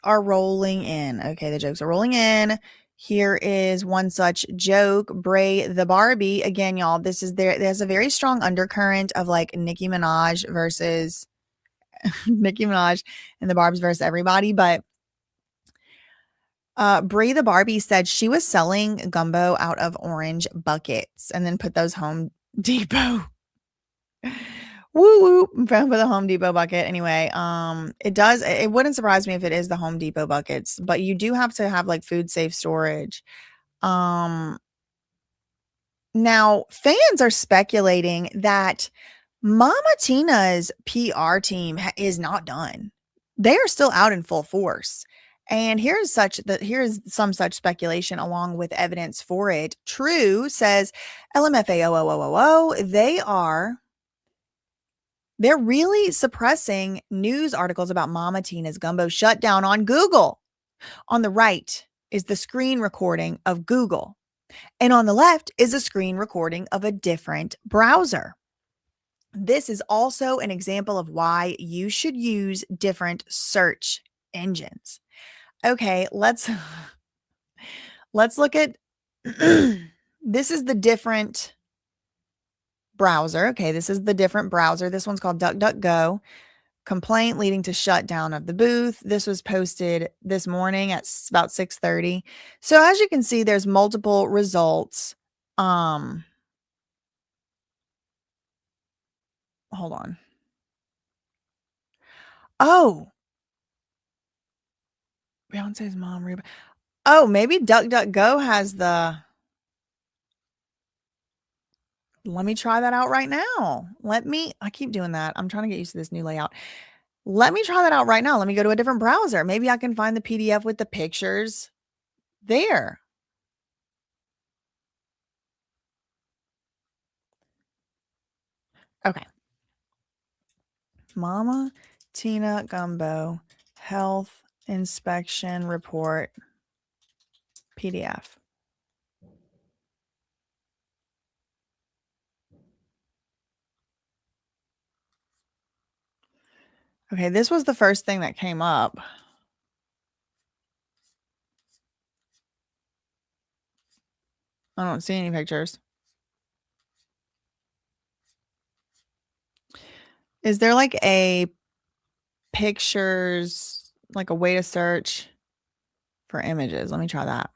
are rolling in. Okay, the jokes are rolling in. Here is one such joke. Bray the Barbie. Again, y'all, there's a very strong undercurrent of like Nicki Minaj versus Nicki Minaj and the Barbs versus everybody. But Bray the Barbie said she was selling gumbo out of orange buckets and then put those Home Depot. Woo woo for the Home Depot bucket. Anyway, it wouldn't surprise me if it is the Home Depot buckets, but you do have to have like food safe storage. Now fans are speculating that Mama Tina's PR team is not done. They are still out in full force. And here's some such speculation along with evidence for it. True says LMFAO, they're really suppressing news articles about Mama Tina's Gumbo shutdown on Google. On the right is the screen recording of Google. And on the left is a screen recording of a different browser. This is also an example of why you should use different search engines. Okay, let's look at this is the different browser. Okay, this is the different browser. This one's called DuckDuckGo. Complaint leading to shutdown of the booth. This was posted this morning at about 6:30. So as you can see, there's multiple results. Hold on. Oh, Beyonce's mom. Oh, maybe DuckDuckGo has the... Let me try that out right now. I keep doing that. I'm trying to get used to this new layout. Let me try that out right now. Let me go to a different browser. Maybe I can find the PDF with the pictures there. Okay. Mama Tina Gumbo health inspection report PDF. Okay, this was the first thing that came up. I don't see any pictures. Is there like a pictures, like a way to search for images? Let me try that.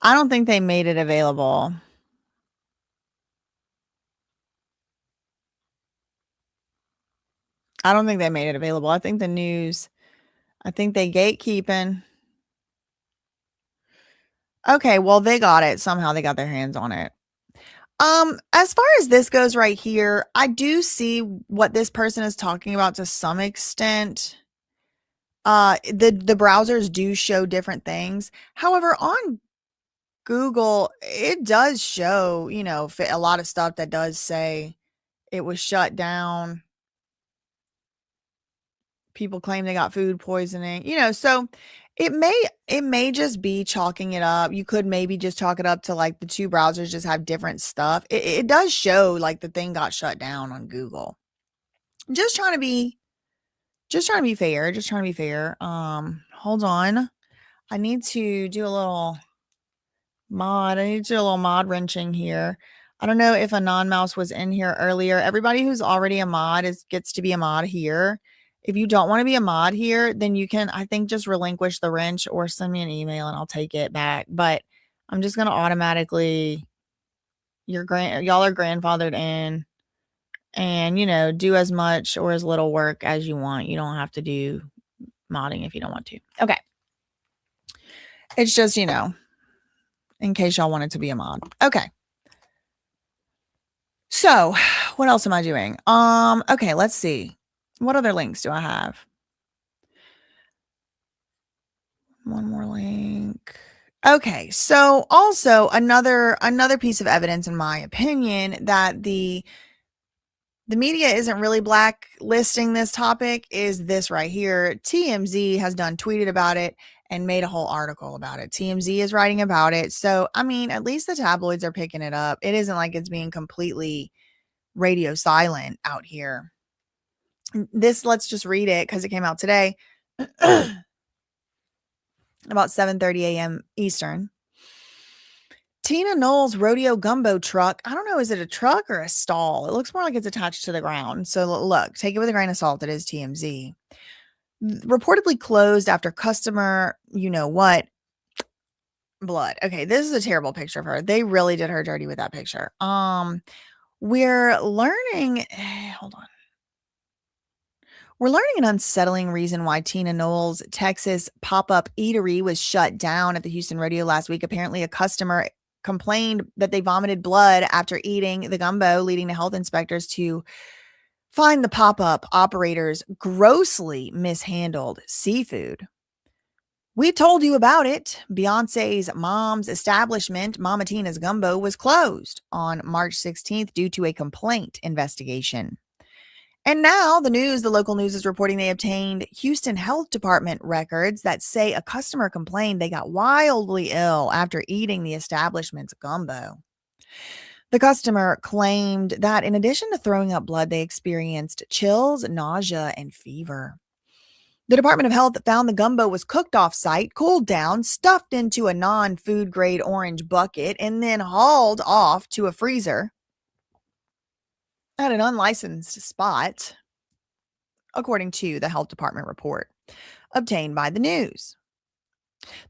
I don't think they made it available. I don't think they made it available. I think the news, I think they gatekeeping. Okay, well, they got it. Somehow they got their hands on it. As far as this goes right here, I do see what this person is talking about to some extent. The browsers do show different things. However, on Google, it does show, you know, a lot of stuff that does say it was shut down. People claim they got food poisoning, you know, so it may just be chalking it up. You could maybe just chalk it up to like the two browsers just have different stuff. It does show like the thing got shut down on Google. Just trying to be fair. Hold on. I need to do a little mod wrenching here. I don't know if a non-mouse was in here earlier. Everybody who's already a mod gets to be a mod here. If you don't want to be a mod here, then you can, I think, just relinquish the wrench or send me an email and I'll take it back. But I'm just going to automatically, y'all are grandfathered in, and, you know, do as much or as little work as you want. You don't have to do modding if you don't want to. Okay. It's just, you know, in case y'all wanted to be a mod. Okay. So what else am I doing? Okay, let's see. What other links do I have? One more link. Okay, so also another piece of evidence, in my opinion, that the media isn't really blacklisting this topic is this right here. TMZ has tweeted about it and made a whole article about it. TMZ is writing about it. So, I mean, at least the tabloids are picking it up. It isn't like it's being completely radio silent out here. This, let's just read it because it came out today. About 7:30 a.m. Eastern. Tina Knowles' rodeo gumbo truck. I don't know, is it a truck or a stall? It looks more like it's attached to the ground. So look, take it with a grain of salt. It is TMZ. Reportedly closed after customer, you know what, blood. Okay, this is a terrible picture of her. They really did her dirty with that picture. We're learning, hold on. We're learning an unsettling reason why Tina Knowles' Texas pop-up eatery was shut down at the Houston Rodeo last week. Apparently, a customer complained that they vomited blood after eating the gumbo, leading to health inspectors to find the pop-up operators grossly mishandled seafood. We told you about it. Beyonce's mom's establishment, Mama Tina's Gumbo, was closed on March 16th due to a complaint investigation. And now the local news is reporting they obtained Houston Health Department records that say a customer complained they got wildly ill after eating the establishment's gumbo. The customer claimed that in addition to throwing up blood, they experienced chills, nausea, and fever. The Department of Health found the gumbo was cooked off-site, cooled down, stuffed into a non-food grade orange bucket, and then hauled off to a freezer at an unlicensed spot, according to the health department report obtained by the news.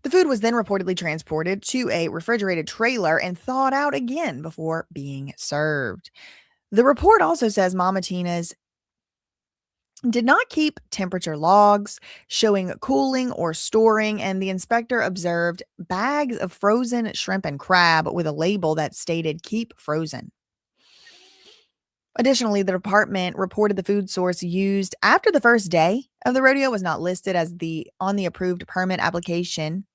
The food was then reportedly transported to a refrigerated trailer and thawed out again before being served. The report also says Mama Tina's did not keep temperature logs showing cooling or storing, and the inspector observed bags of frozen shrimp and crab with a label that stated "keep frozen." Additionally, the department reported the food source used after the first day of the rodeo was not listed as on the approved permit application,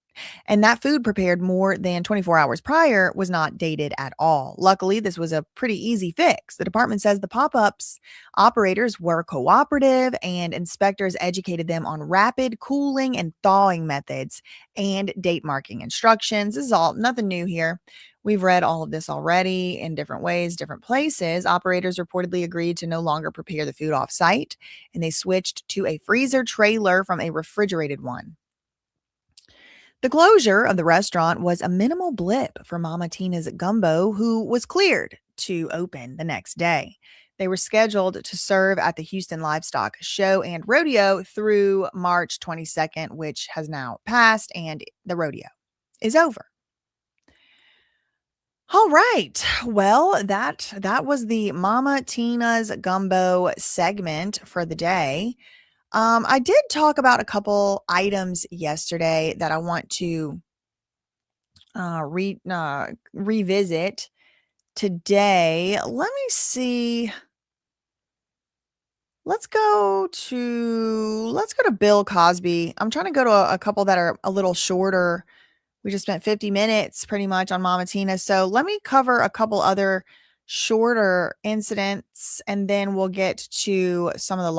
and that food prepared more than 24 hours prior was not dated at all. Luckily, this was a pretty easy fix. The department says the pop-ups operators were cooperative and inspectors educated them on rapid cooling and thawing methods and date marking instructions. This is all nothing new here. We've read all of this already in different ways, different places. Operators reportedly agreed to no longer prepare the food off-site, and they switched to a freezer trailer from a refrigerated one. The closure of the restaurant was a minimal blip for Mama Tina's Gumbo, who was cleared to open the next day. They were scheduled to serve at the Houston Livestock Show and Rodeo through March 22nd, which has now passed, and the rodeo is over. All right. Well, that was the Mama Tina's Gumbo segment for the day. I did talk about a couple items yesterday that I want to revisit today. Let me see. Let's go to Bill Cosby. I'm trying to go to a couple that are a little shorter. We just spent 50 minutes pretty much on Mama Tina. So let me cover a couple other shorter incidents, and then we'll get to another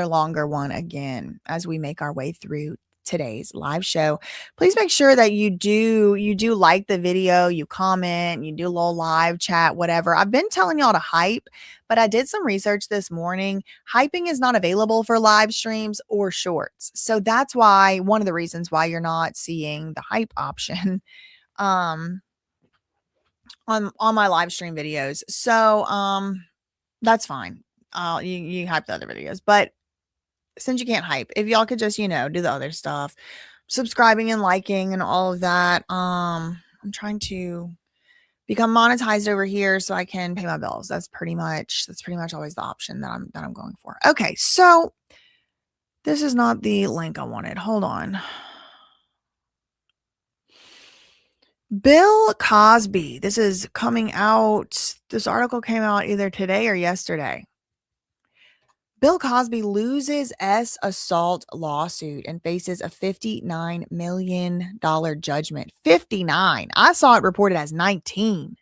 longer one again as we make our way through today's live show. Please make sure that you do like the video, you comment, you do a little live chat, whatever. I've been telling y'all to hype, but I did some research this morning. Hyping is not available for live streams or shorts. So that's why one of the reasons why you're not seeing the hype option on my live stream videos. So that's fine. You hype the other videos, but since you can't hype, if y'all could just, do the other stuff, subscribing and liking and all of that. I'm trying to become monetized over here so I can pay my bills. That's pretty much always the option that I'm going for. Okay, so this is not the link I wanted. Hold on. Bill Cosby. This is coming out. This article came out either today or yesterday. Bill Cosby loses assault lawsuit and faces a $59 million judgment. 59. I saw it reported as 19.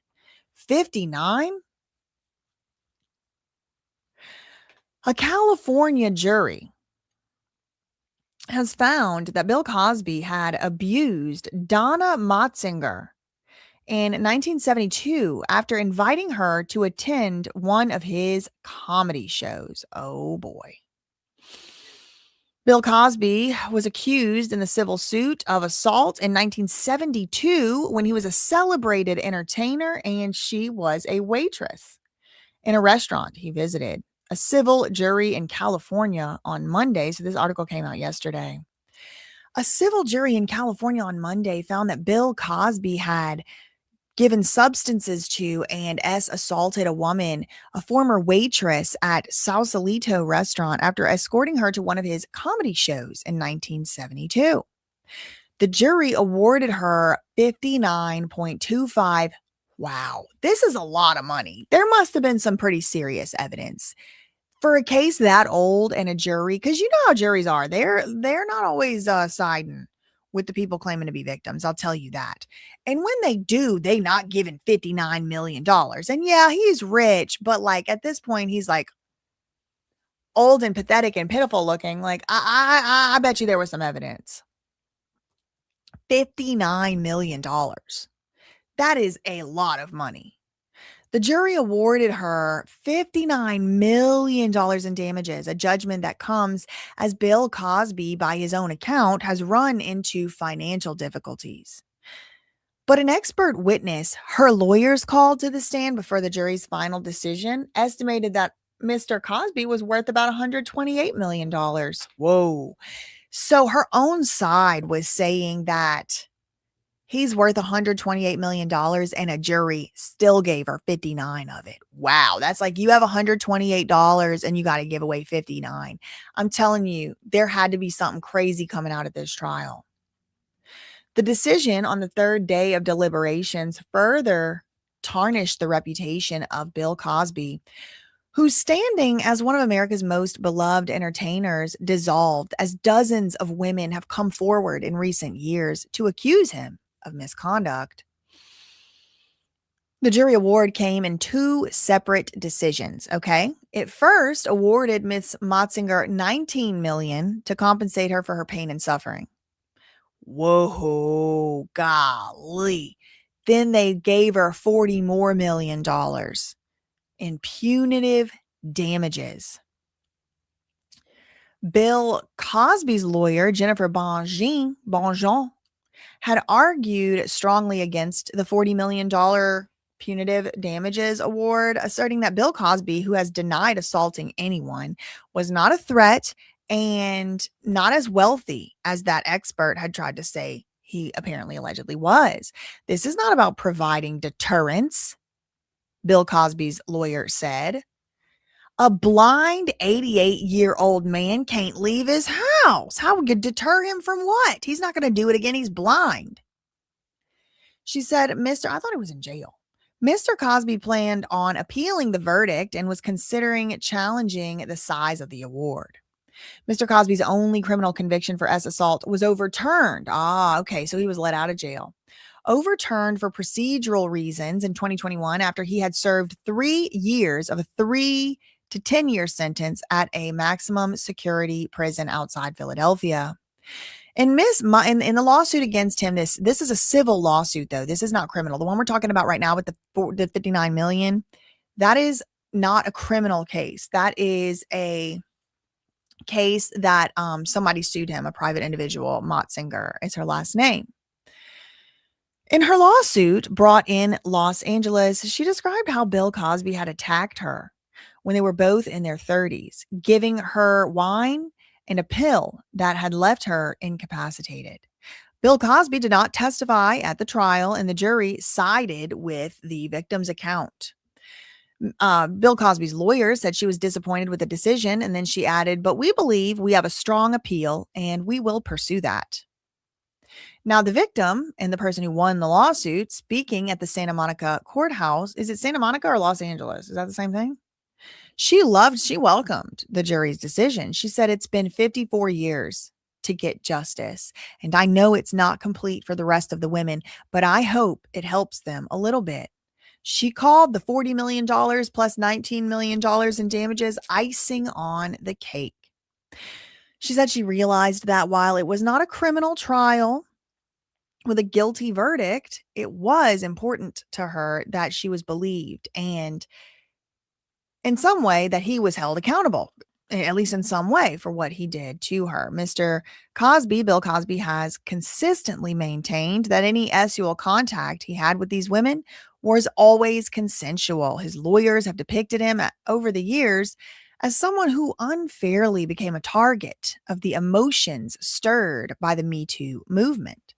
59? A California jury has found that Bill Cosby had abused Donna Motzinger in 1972 after inviting her to attend one of his comedy shows. Oh boy. Bill Cosby was accused in the civil suit of assault in 1972 when he was a celebrated entertainer and she was a waitress in a restaurant he visited. A civil jury in California on Monday, so this article came out yesterday. A civil jury in California on Monday found that Bill Cosby had given substances to and assaulted a woman, a former waitress at Sausalito restaurant, after escorting her to one of his comedy shows in 1972. The jury awarded her $59.25. Wow, this is a lot of money. There must have been some pretty serious evidence for a case that old and a jury, because you know how juries are. They're not always siding with the people claiming to be victims. I'll tell you that. And when they do, they not giving $59 million. And yeah, he's rich, but like at this point, he's like old and pathetic and pitiful looking. Like I bet you there was some evidence. $59 million. That is a lot of money. The jury awarded her $59 million in damages, a judgment that comes as Bill Cosby, by his own account, has run into financial difficulties. But an expert witness her lawyers called to the stand before the jury's final decision estimated that Mr. Cosby was worth about $128 million. Whoa. So her own side was saying that he's worth $128 million and a jury still gave her 59 of it. Wow. That's like you have $128 and you got to give away 59. I'm telling you, there had to be something crazy coming out of this trial. The decision on the third day of deliberations further tarnished the reputation of Bill Cosby, whose standing as one of America's most beloved entertainers dissolved as dozens of women have come forward in recent years to accuse him of misconduct. The jury award came in two separate decisions, okay? It first awarded Miss Motzinger $19 million to compensate her for her pain and suffering. Whoa, golly. Then they gave her $40 more million in punitive damages. Bill Cosby's lawyer, Jennifer Bonjean, had argued strongly against the $40 million punitive damages award, asserting that Bill Cosby, who has denied assaulting anyone, was not a threat and not as wealthy as that expert had tried to say He apparently allegedly was. This is not about providing deterrence, Bill Cosby's lawyer said. A blind 88-year-old man can't leave his house. How would you deter him from what? He's not going to do it again. He's blind. She said, I thought he was in jail. Mr. Cosby planned on appealing the verdict and was considering challenging the size of the award. Mr. Cosby's only criminal conviction for assault was overturned. Okay, so he was let out of jail. Overturned for procedural reasons in 2021 after he had served 3 years of a 3 to 10-year sentence at a maximum security prison outside Philadelphia. In the lawsuit against him, this is a civil lawsuit, though. This is not criminal. The one we're talking about right now with the $59 million, that is not a criminal case. That is a case that somebody sued him, a private individual. Motzinger is her last name. In her lawsuit brought in Los Angeles, she described how Bill Cosby had attacked her when they were both in their 30s, giving her wine and a pill that had left her incapacitated. Bill Cosby did not testify at the trial, and the jury sided with the victim's account. Bill Cosby's lawyer said she was disappointed with the decision, and then she added, "But we believe we have a strong appeal, and we will pursue that." Now, the victim and the person who won the lawsuit, speaking at the Santa Monica courthouse, is it Santa Monica or Los Angeles? Is that the same thing? She welcomed the jury's decision. She said, "It's been 54 years to get justice, and I know it's not complete for the rest of the women, but I hope it helps them a little bit." She called the $40 million plus $19 million in damages icing on the cake. She said she realized that while it was not a criminal trial with a guilty verdict, it was important to her that she was believed and in some way that he was held accountable, at least in some way, for what he did to her. Mr. Cosby, Bill Cosby, has consistently maintained that any sexual contact he had with these women was always consensual. His lawyers have depicted him over the years as someone who unfairly became a target of the emotions stirred by the Me Too movement.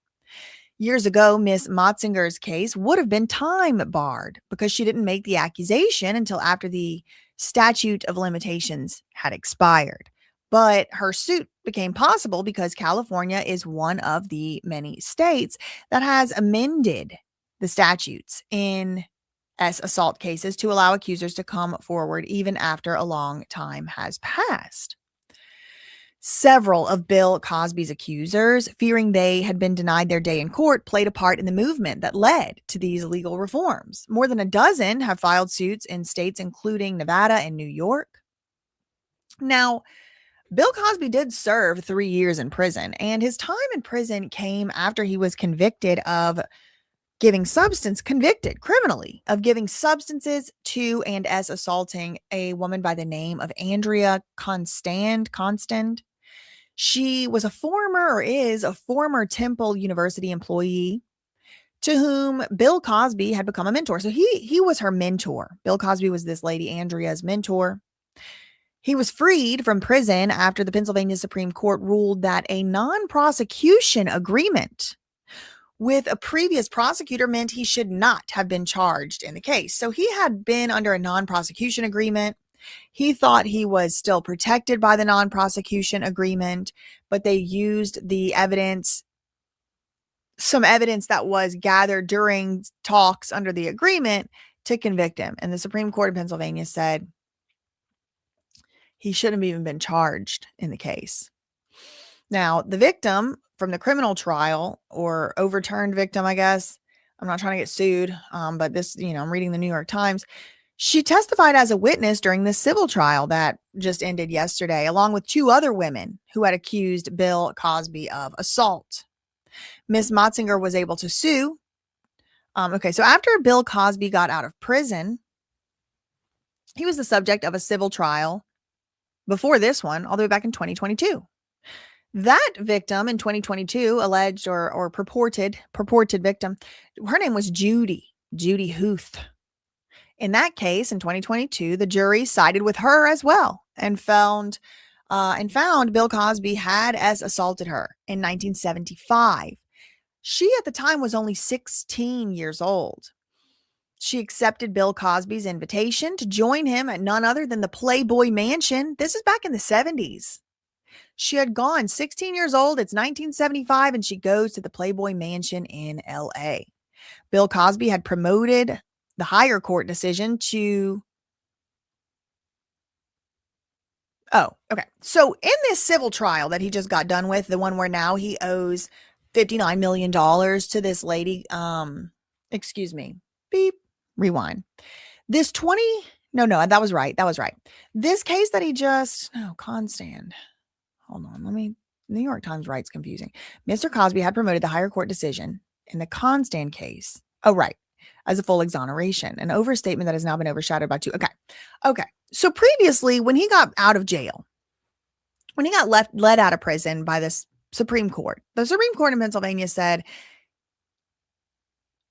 Years ago, Miss Motzinger's case would have been time barred because she didn't make the accusation until after the statute of limitations had expired. But her suit became possible because California is one of the many states that has amended the statutes in assault cases to allow accusers to come forward even after a long time has passed. Several of Bill Cosby's accusers, fearing they had been denied their day in court, played a part in the movement that led to these legal reforms. More than a dozen have filed suits in states including Nevada and New York. Now, Bill Cosby did serve 3 years in prison, and his time in prison came after he was convicted criminally of giving substances to and as assaulting a woman by the name of Andrea Constand. She was is a former Temple University employee to whom Bill Cosby had become a mentor. So he was her mentor. Bill Cosby was this lady Andrea's mentor. He was freed from prison after the Pennsylvania Supreme Court ruled that a non-prosecution agreement with a previous prosecutor meant he should not have been charged in the case. So he had been under a non-prosecution agreement. He thought he was still protected by the non-prosecution agreement, but they used some evidence that was gathered during talks under the agreement to convict him. And the Supreme Court of Pennsylvania said he shouldn't have even been charged in the case. Now, the victim from the criminal trial, or overturned victim, I guess, I'm not trying to get sued, but this, I'm reading the New York Times. She testified as a witness during the civil trial that just ended yesterday, along with 2 other women who had accused Bill Cosby of assault. Miss Motzinger was able to sue. So after Bill Cosby got out of prison, he was the subject of a civil trial before this one, all the way back in 2022. That victim in 2022, alleged or purported victim, her name was Judy Huth. In that case, in 2022, the jury sided with her as well and found Bill Cosby had assaulted her in 1975. She at the time was only 16 years old. She accepted Bill Cosby's invitation to join him at none other than the Playboy Mansion. This is back in the 70s. She had gone 16 years old. It's 1975, and she goes to the Playboy Mansion in LA. Bill Cosby had promoted the higher court decision to. Oh, okay. So in this civil trial that he just got done with, the one where now he owes $59 million to this lady, excuse me, beep, rewind. This no, that was right. This case that he just, no, Constand. Hold on, New York Times writes confusing. Mr. Cosby had promoted the higher court decision in the Constand case. Oh, right. As a full exoneration, an overstatement that has now been overshadowed by two. Okay. So previously, when he got out of jail, when he got let out of prison by the Supreme Court, the Supreme Court in Pennsylvania said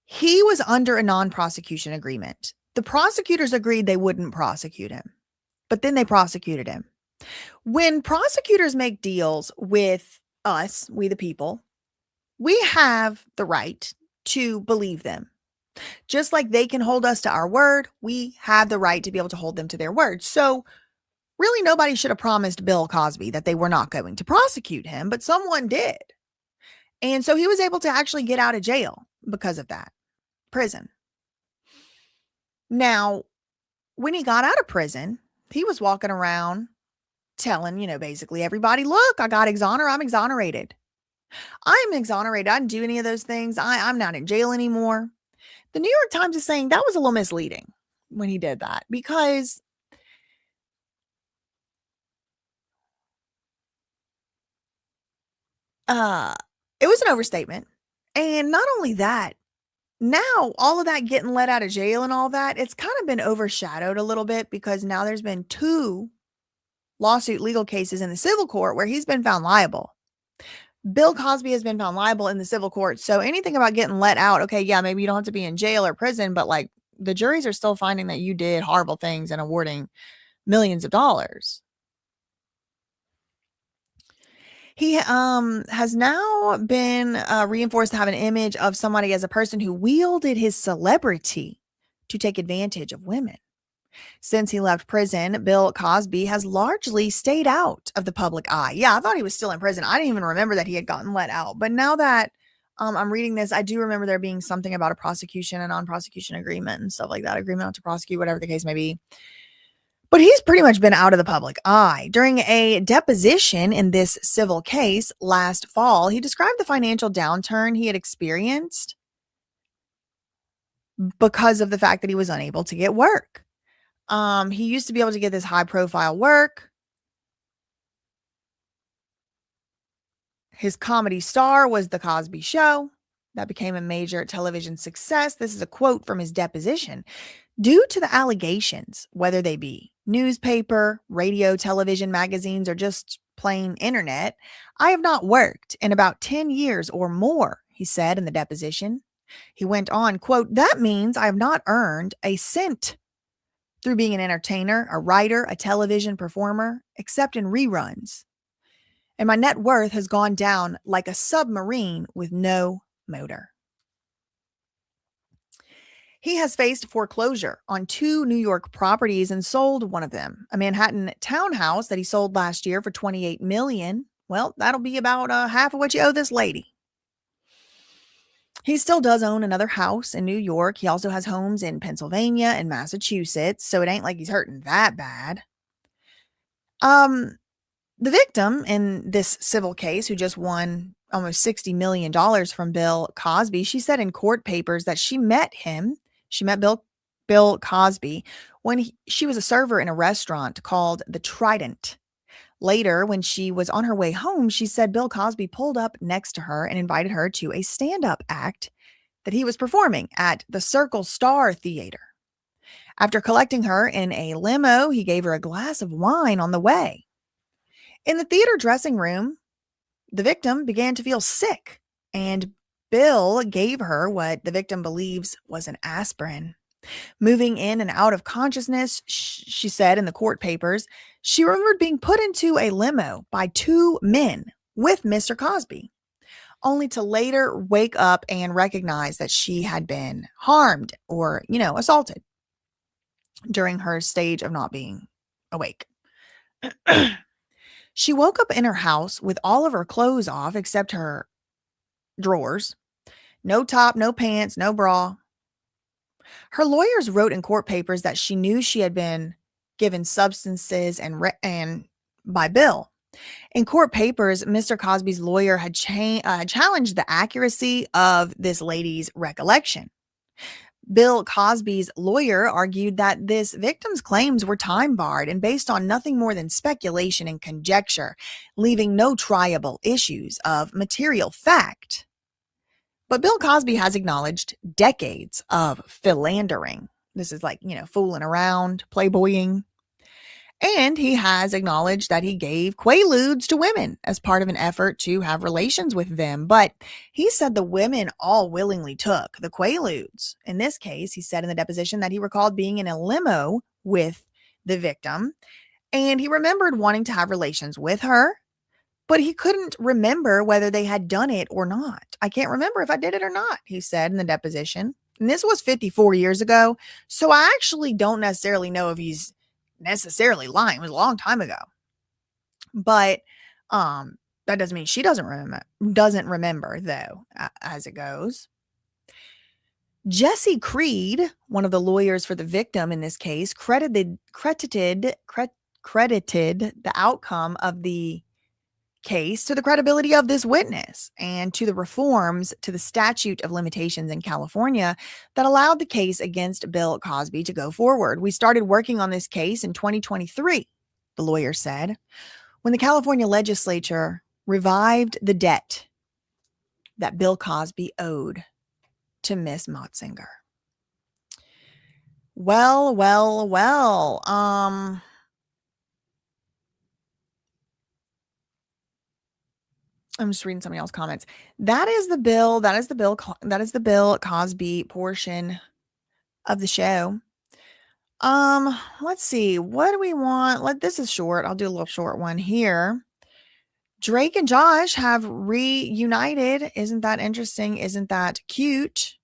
he was under a non-prosecution agreement. The prosecutors agreed they wouldn't prosecute him, but then they prosecuted him. When prosecutors make deals with us, we the people, we have the right to believe them. Just like they can hold us to our word, we have the right to be able to hold them to their word. So really nobody should have promised Bill Cosby that they were not going to prosecute him, but someone did. And so he was able to actually get out of jail because of that. Prison. Now, when he got out of prison, he was walking around telling, basically everybody, look, I got I'm exonerated. I'm exonerated. I didn't do any of those things. I'm not in jail anymore. The New York Times is saying that was a little misleading when he did that because it was an overstatement. And not only that, now all of that getting let out of jail and all that, it's kind of been overshadowed a little bit because now there's been 2 lawsuit legal cases in the civil court where he's been found liable. Bill Cosby has been found liable in the civil court. So anything about getting let out, okay, yeah, maybe you don't have to be in jail or prison, but like the juries are still finding that you did horrible things and awarding millions of dollars. He has now been reinforced to have an image of somebody as a person who wielded his celebrity to take advantage of women. Since he left prison, Bill Cosby has largely stayed out of the public eye. Yeah, I thought he was still in prison. I didn't even remember that he had gotten let out. But now that I'm reading this, I do remember there being something about a prosecution and non-prosecution agreement and stuff like that. Agreement not to prosecute, whatever the case may be. But he's pretty much been out of the public eye. During a deposition in this civil case last fall, he described the financial downturn he had experienced because of the fact that he was unable to get work. He used to be able to get this high profile work. His comedy star was The Cosby Show. That became a major television success. This is a quote from his deposition. Due to the allegations, whether they be newspaper, radio, television, magazines, or just plain internet, I have not worked in about 10 years or more, he said in the deposition. He went on, quote, that means I have not earned a cent through being an entertainer, a writer, a television performer, except in reruns. And my net worth has gone down like a submarine with no motor. He has faced foreclosure on 2 New York properties and sold one of them, a Manhattan townhouse that he sold last year for $28 million. Well, that'll be about half of what you owe this lady. He still does own another house in New York. He also has homes in Pennsylvania and Massachusetts, so it ain't like he's hurting that bad. The victim in this civil case, who just won almost $60 million from Bill Cosby, she said in court papers that she met Bill Cosby when she was a server in a restaurant called the Trident. Later, when she was on her way home, she said Bill Cosby pulled up next to her and invited her to a stand-up act that he was performing at the Circle Star Theater. After collecting her in a limo, he gave her a glass of wine on the way. In the theater dressing room, the victim began to feel sick, and Bill gave her what the victim believes was an aspirin. Moving in and out of consciousness, she said in the court papers, she remembered being put into a limo by 2 men with Mr. Cosby. only to later wake up and recognize that she had been harmed or, assaulted during her stage of not being awake. She woke up in her house with all of her clothes off except her drawers. No top, no pants, no bra. Her lawyers wrote in court papers that she knew she had been given substances and by Bill. In court papers, Mr. Cosby's lawyer had challenged the accuracy of this lady's recollection. Bill Cosby's lawyer argued that this victim's claims were time barred and based on nothing more than speculation and conjecture, leaving no triable issues of material fact. But Bill Cosby has acknowledged decades of philandering. This is like, fooling around, playboying. And he has acknowledged that he gave quaaludes to women as part of an effort to have relations with them. But he said the women all willingly took the quaaludes. In this case, he said in the deposition that he recalled being in a limo with the victim and he remembered wanting to have relations with her, but he couldn't remember whether they had done it or not. I can't remember if I did it or not, he said in the deposition. And this was 54 years ago. So I actually don't necessarily know if he's necessarily lying. It was a long time ago. But that doesn't mean she doesn't remember though, as it goes. Jesse Creed, one of the lawyers for the victim in this case, credited the outcome of the case to the credibility of this witness and to the reforms to the statute of limitations in California that allowed the case against Bill Cosby to go forward. We started working on this case in 2023, the lawyer said, when the California legislature revived the debt that Bill Cosby owed to Miss Motzinger. Well. I'm just reading somebody else's comments. That is the Bill Cosby portion of the show. Let's see. What do we want? This is short. I'll do a little short one here. Drake and Josh have reunited. Isn't that interesting? Isn't that cute?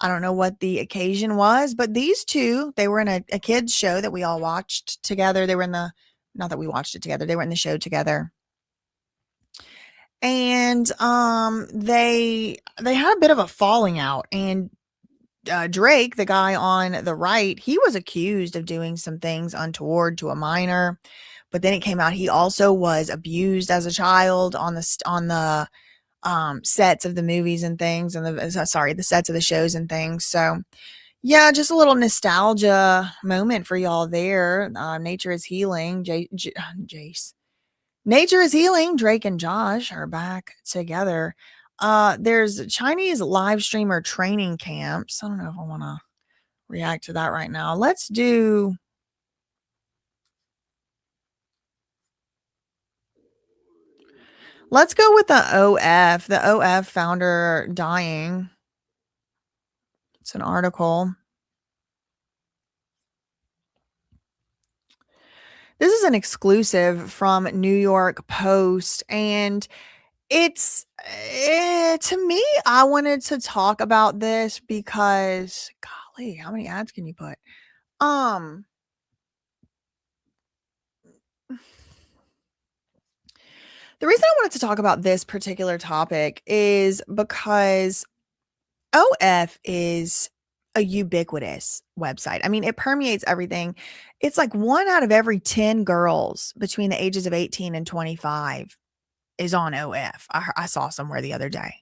I don't know what the occasion was, but these two, they were in a kids show that we all watched together. They were not that we watched it together. They were in the show together. And they had a bit of a falling out, and Drake, the guy on the right, he was accused of doing some things untoward to a minor, but then it came out he also was abused as a child on the sets of the movies and things, and the sets of the shows and things. So yeah, just a little nostalgia moment for y'all there. Nature is healing. Jace. Nature is healing. Drake and Josh are back together. There's Chinese live streamer training camps. I don't know if I want to react to that right now. Let's go with the OF founder dying. It's an article. This is an exclusive from New York Post, and it's to me, I wanted to talk about this because, golly, how many ads can you put? The reason I wanted to talk about this particular topic is because OF is a ubiquitous website. I mean, it permeates everything. It's like 1 out of every 10 girls between the ages of 18 and 25 is on OF. I saw somewhere the other day.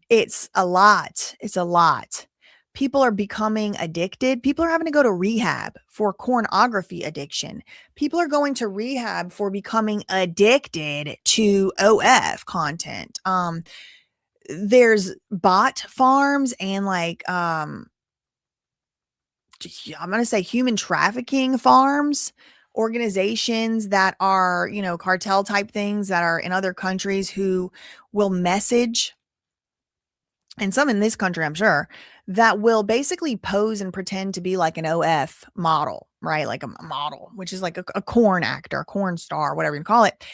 It's a lot. It's a lot. People are becoming addicted. People are having to go to rehab for pornography addiction. People are going to rehab for becoming addicted to OF content. There's bot farms and I'm going to say human trafficking farms, organizations that are, cartel type things that are in other countries who will message, and some in this country, I'm sure, that will basically pose and pretend to be like an OF model, right? Like a model, which is like a corn actor, a corn star, whatever you call it.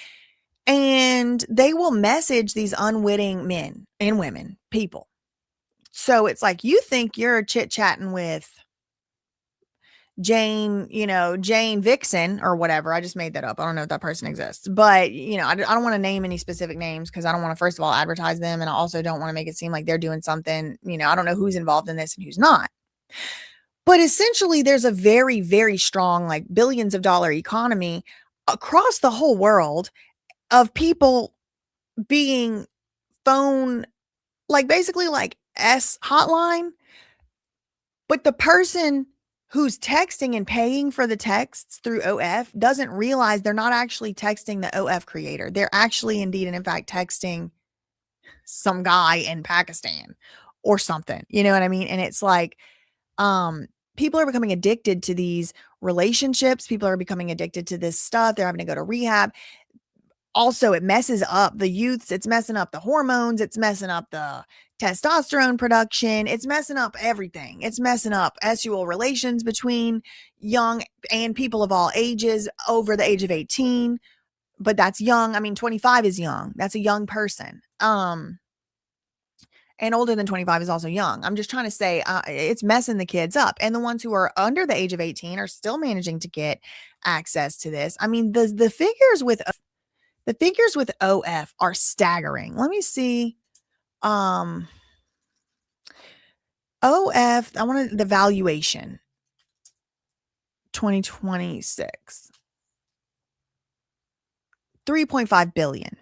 And they will message these unwitting men and women, people. So it's like, you think you're chit-chatting with Jane, Jane Vixen or whatever. I just made that up. I don't know if that person exists. But, I don't want to name any specific names because I don't want to, first of all, advertise them. And I also don't want to make it seem like they're doing something, I don't know who's involved in this and who's not. But essentially, there's a very, very strong, like billions of dollar economy across the whole world of people being phone, like basically like S hotline. But the person who's texting and paying for the texts through OF doesn't realize they're not actually texting the OF creator. They're actually indeed and in fact texting some guy in Pakistan or something. You know what I mean? And it's like, people are becoming addicted to these relationships. People are becoming addicted to this stuff. They're having to go to rehab. Also, it messes up the youths. It's messing up the hormones. It's messing up the testosterone production. It's messing up everything. It's messing up sexual relations between young and people of all ages over the age of 18. But that's young. I mean, 25 is young. That's a young person. And older than 25 is also young. I'm just trying to say it's messing the kids up. And the ones who are under the age of 18 are still managing to get access to this. I mean, the figures with OF are staggering. Let me see. OF, I wanted the valuation. 2026. 3.5 billion.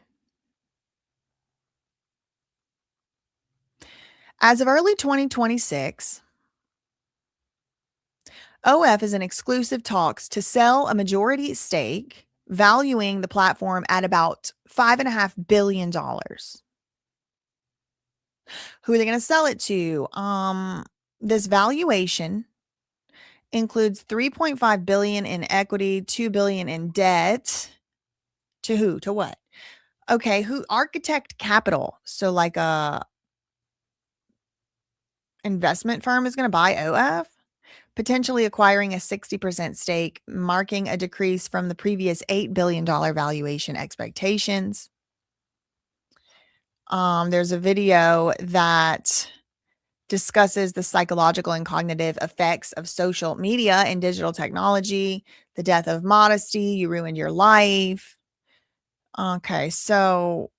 As of early 2026, OF is in exclusive talks to sell a majority stake, valuing the platform at about $5.5 billion. Who are they going to sell it to? This valuation includes $3.5 billion in equity, $2 billion in debt. To who? To what? Okay, who? Architect Capital. So like a investment firm is going to buy OF, potentially acquiring a 60% stake, marking a decrease from the previous $8 billion valuation expectations. There's a video that discusses the psychological and cognitive effects of social media and digital technology, the death of modesty, you ruined your life. Okay, so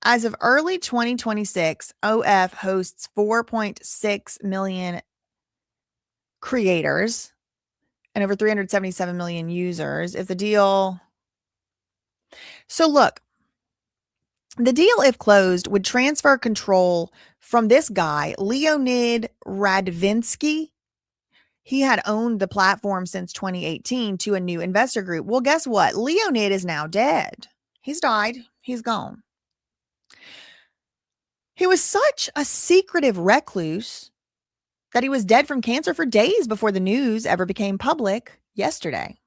as of early 2026, OF hosts 4.6 million creators and over 377 million users. So look, the deal, if closed, would transfer control from this guy, Leonid Radvinsky. He had owned the platform since 2018 to a new investor group. Well, guess what? Leonid is now dead. He's died. He's gone. He was such a secretive recluse that he was dead from cancer for days before the news ever became public yesterday.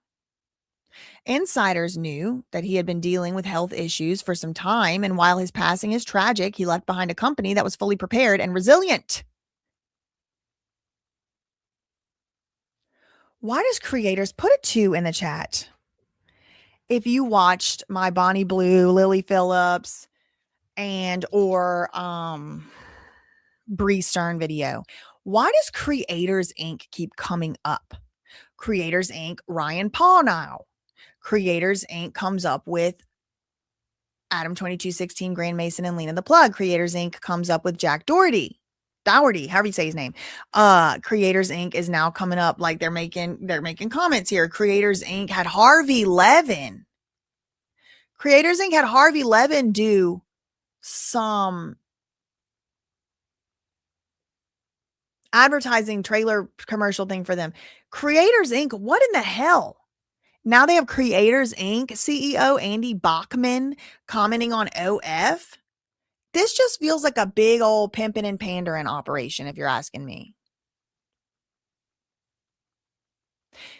Insiders knew that he had been dealing with health issues for some time, and while his passing is tragic, he left behind a company that was fully prepared and resilient. Why does creators put a 2 in the chat? If you watched my Bonnie Blue, Lily Phillips, or Bree Stern video, why does Creators Inc. keep coming up? Creators Inc. Ryan Paul now. Creators Inc. comes up with Adam 2216, Grand Mason, and Lena the Plug. Creators Inc. comes up with Jack Doherty, however you say his name. Creators Inc. is now coming up, like they're making comments here. Creators Inc. had Harvey Levin. Creators Inc. had Harvey Levin do some advertising trailer commercial thing for them. Creators Inc. What in the hell? Now they have Creators Inc. CEO Andy Bachman commenting on OF. This just feels like a big old pimping and pandering operation, if you're asking me.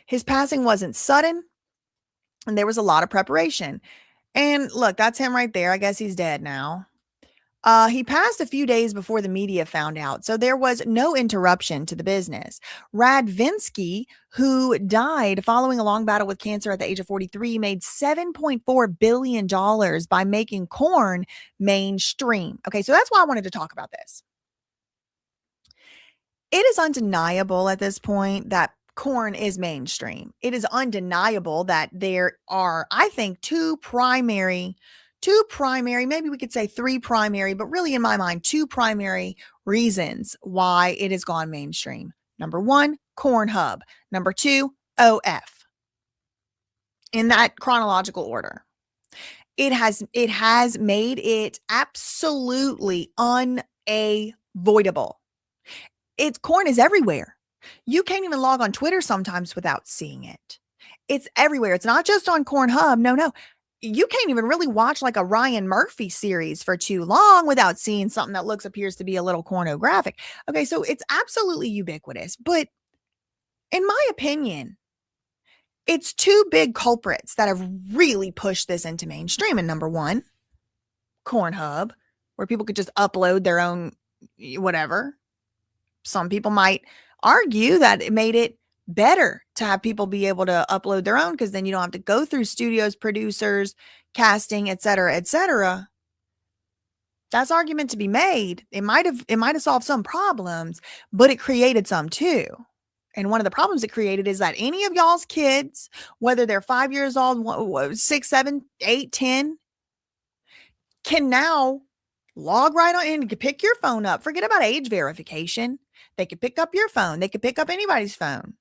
His passing wasn't sudden, and there was a lot of preparation. And look, that's him right there. I guess he's dead now. He passed a few days before the media found out, so there was no interruption to the business. Radvinsky, who died following a long battle with cancer at the age of 43, made $7.4 billion by making corn mainstream. Okay, so that's why I wanted to talk about this. It is undeniable at this point that corn is mainstream. It is undeniable that there are, I think, two primary, maybe we could say three primary, but really in my mind, two primary reasons why it has gone mainstream. Number one, Cornhub. Number two, OF. In that chronological order. It has made it absolutely unavoidable. Corn is everywhere. You can't even log on Twitter sometimes without seeing it. It's everywhere. It's not just on Cornhub. No. You can't even really watch like a Ryan Murphy series for too long without seeing something that appears to be a little pornographic. Okay, so it's absolutely ubiquitous. But in my opinion, it's two big culprits that have really pushed this into mainstream. And number one, Cornhub, where people could just upload their own whatever. Some people might argue that it made it better to have people be able to upload their own, because then you don't have to go through studios, producers, casting, etc. That's argument to be made. It might have solved some problems, but it created some too. And one of the problems it created is that any of y'all's kids, whether they're 5 years old, 6, 7, 8, 10, can now log right on in and pick your phone up. Forget about age verification. They could pick up your phone. They could pick up anybody's phone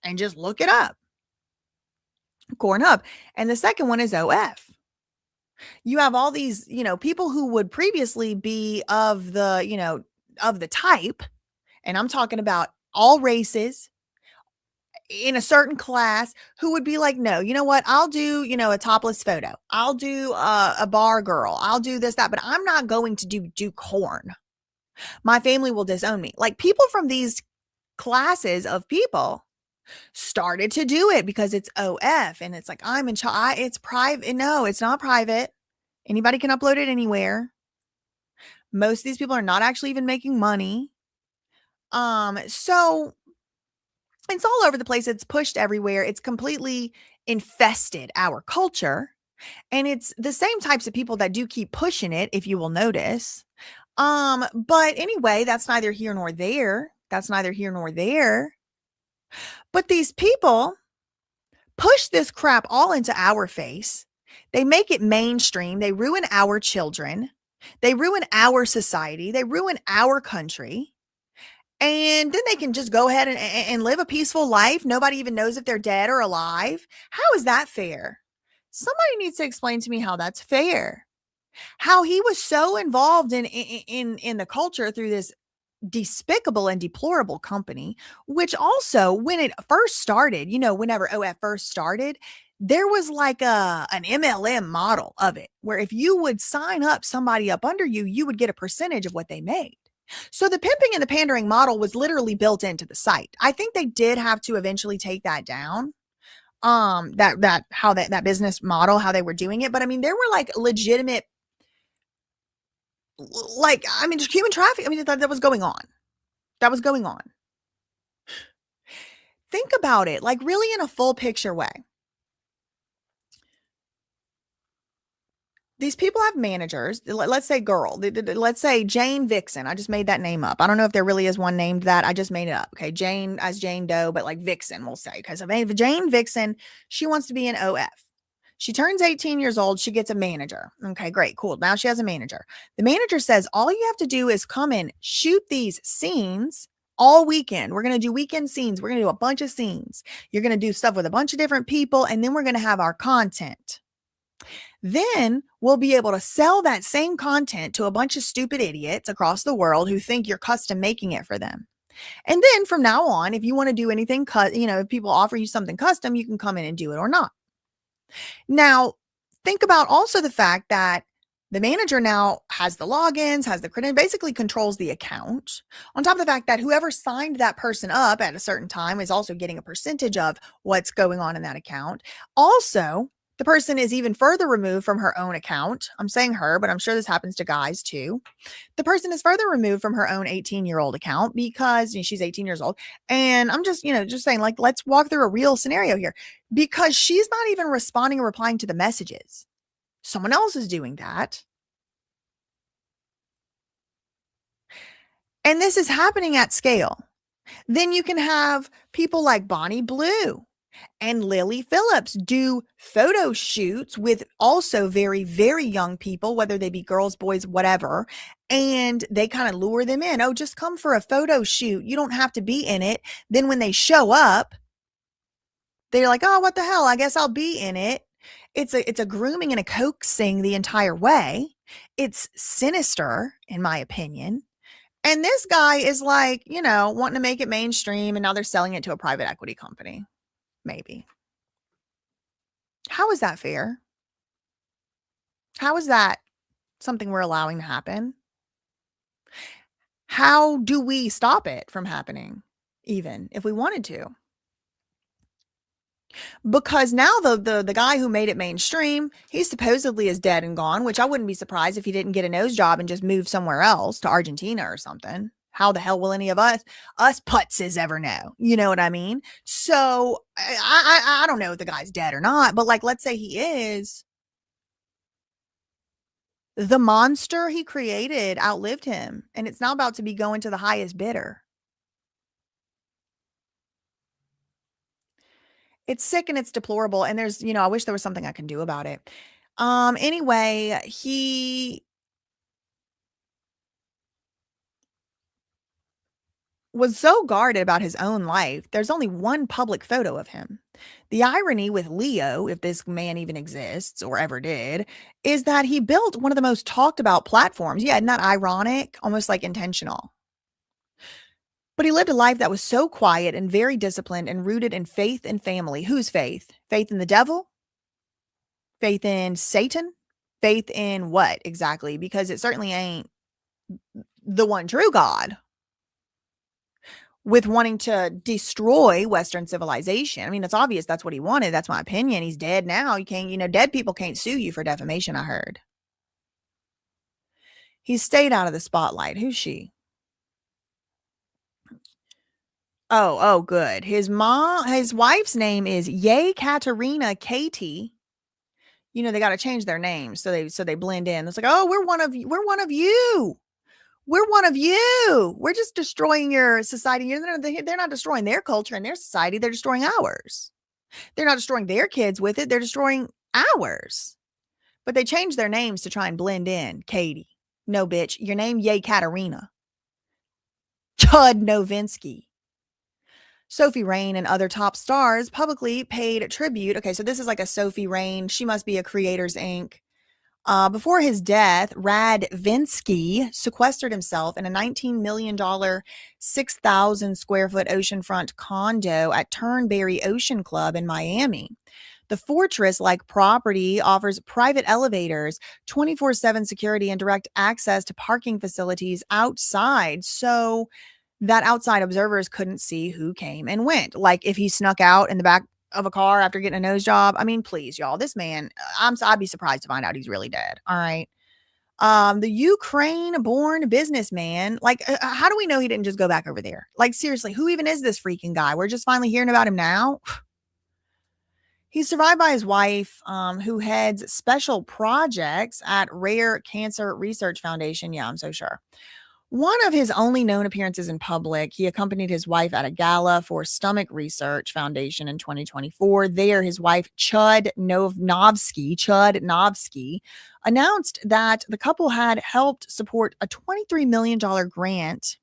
and just look it up. Cornhub. And the second one is OF. You have all these, people who would previously be of the type, and I'm talking about all races in a certain class, who would be like, no, you know what? I'll do, a topless photo. I'll do a bar girl. I'll do this, that, but I'm not going to do corn. My family will disown me. Like, people from these classes of people started to do it because it's OF, and it's like, I'm in charge. It's private. No, it's not private. Anybody can upload it anywhere. Most of these people are not actually even making money. So it's all over the place. It's pushed everywhere. It's completely infested our culture. And it's the same types of people that do keep pushing it, if you will notice. But anyway, that's neither here nor there. But these people push this crap all into our face. They make it mainstream. They ruin our children. They ruin our society. They ruin our country. And then they can just go ahead and live a peaceful life. Nobody even knows if they're dead or alive. How is that fair? Somebody needs to explain to me how that's fair. How he was so involved in the culture through this despicable and deplorable company, which also, when it first started, whenever OF first started, there was like an MLM model of it, where if you would sign up somebody up under you, you would get a percentage of what they made. So the pimping and the pandering model was literally built into the site. I think they did have to eventually take that down. That business model, how they were doing it. But I mean, there were like legitimate, just human trafficking. I mean, that was going on. Think about it, like really in a full picture way. These people have managers. Let's say let's say Jane Vixen. I just made that name up. I don't know if there really is one named that. I just made it up. Okay. Jane as Jane Doe, but like Vixen, we'll say. Because if Jane Vixen, she wants to be an OF. She turns 18 years old. She gets a manager. Okay, great. Cool. Now she has a manager. The manager says, all you have to do is come in, shoot these scenes all weekend. We're going to do weekend scenes. We're going to do a bunch of scenes. You're going to do stuff with a bunch of different people. And then we're going to have our content. Then we'll be able to sell that same content to a bunch of stupid idiots across the world who think you're custom making it for them. And then from now on, if you want to do anything, if people offer you something custom, you can come in and do it or not. Now, think about also the fact that the manager now has the logins, has the credit, basically controls the account. On top of the fact that whoever signed that person up at a certain time is also getting a percentage of what's going on in that account. Also, The person is even further removed from her own account. I'm saying her, but I'm sure this happens to guys too. The person is further removed from her own 18-year-old account because she's 18 years old. And I'm just, just saying, like, let's walk through a real scenario here, because she's not even responding or replying to the messages. Someone else is doing that. And this is happening at scale. Then you can have people like Bonnie Blue and Lily Phillips do photo shoots with also very, very young people, whether they be girls, boys, whatever. And they kind of lure them in. Oh, just come for a photo shoot. You don't have to be in it. Then when they show up, they're like, oh, what the hell? I guess I'll be in it. It's a grooming and a coaxing the entire way. It's sinister, in my opinion. And this guy is like, wanting to make it mainstream, and now they're selling it to a private equity company. Maybe. How is that fair? How is that something we're allowing to happen? How do we stop it from happening, even if we wanted to? Because now the guy who made it mainstream, he supposedly is dead and gone, which I wouldn't be surprised if he didn't get a nose job and just move somewhere else to Argentina or something. How the hell will any of us putzes ever know? You know what I mean? So I don't know if the guy's dead or not, but like, let's say he is. The monster he created outlived him, and it's now about to be going to the highest bidder. It's sick and it's deplorable. And there's, I wish there was something I can do about it. Anyway, he was so guarded about his own life. There's only one public photo of him. The irony with Leo, if this man even exists or ever did, is that he built one of the most talked about platforms. Yeah, not ironic, almost like intentional. But he lived a life that was so quiet and very disciplined and rooted in faith and family. Whose faith? Faith in the devil? Faith in Satan? Faith in what exactly? Because it certainly ain't the one true God. With wanting to destroy Western civilization. I mean, it's obvious that's what he wanted. That's my opinion. He's dead now. You can't, dead people can't sue you for defamation, I heard. He stayed out of the spotlight. Who's she? Oh, good. His wife's name is Katerina Katie. They got to change their names so they blend in. It's like, oh, we're one of you. We're one of you. We're one of you. We're just destroying your society. They're not destroying their culture and their society. They're destroying ours. They're not destroying their kids with it. They're destroying ours. But they changed their names to try and blend in. Katie. No, bitch. Your name, Katerina. Chud Novinsky. Sophie Rain and other top stars publicly paid tribute. Okay, so this is like a Sophie Rain. She must be a Creators Inc. Before his death, Radvinsky sequestered himself in a $19 million, 6,000 square foot oceanfront condo at Turnberry Ocean Club in Miami. The fortress-like property offers private elevators, 24/7 security, and direct access to parking facilities outside, so that outside observers couldn't see who came and went. Like if he snuck out in the back of a car after getting a nose job. I mean, please, y'all, this man, I'd be surprised to find out he's really dead. All right. The Ukraine-born businessman, like, how do we know he didn't just go back over there? Like, seriously, who even is this freaking guy? We're just finally hearing about him now. He's survived by his wife, who heads special projects at Rare Cancer Research Foundation. Yeah, I'm so sure. One of his only known appearances in public, he accompanied his wife at a gala for Stomach Research Foundation in 2024. There, his wife, Chud Novsky, announced that the couple had helped support a $23 million grant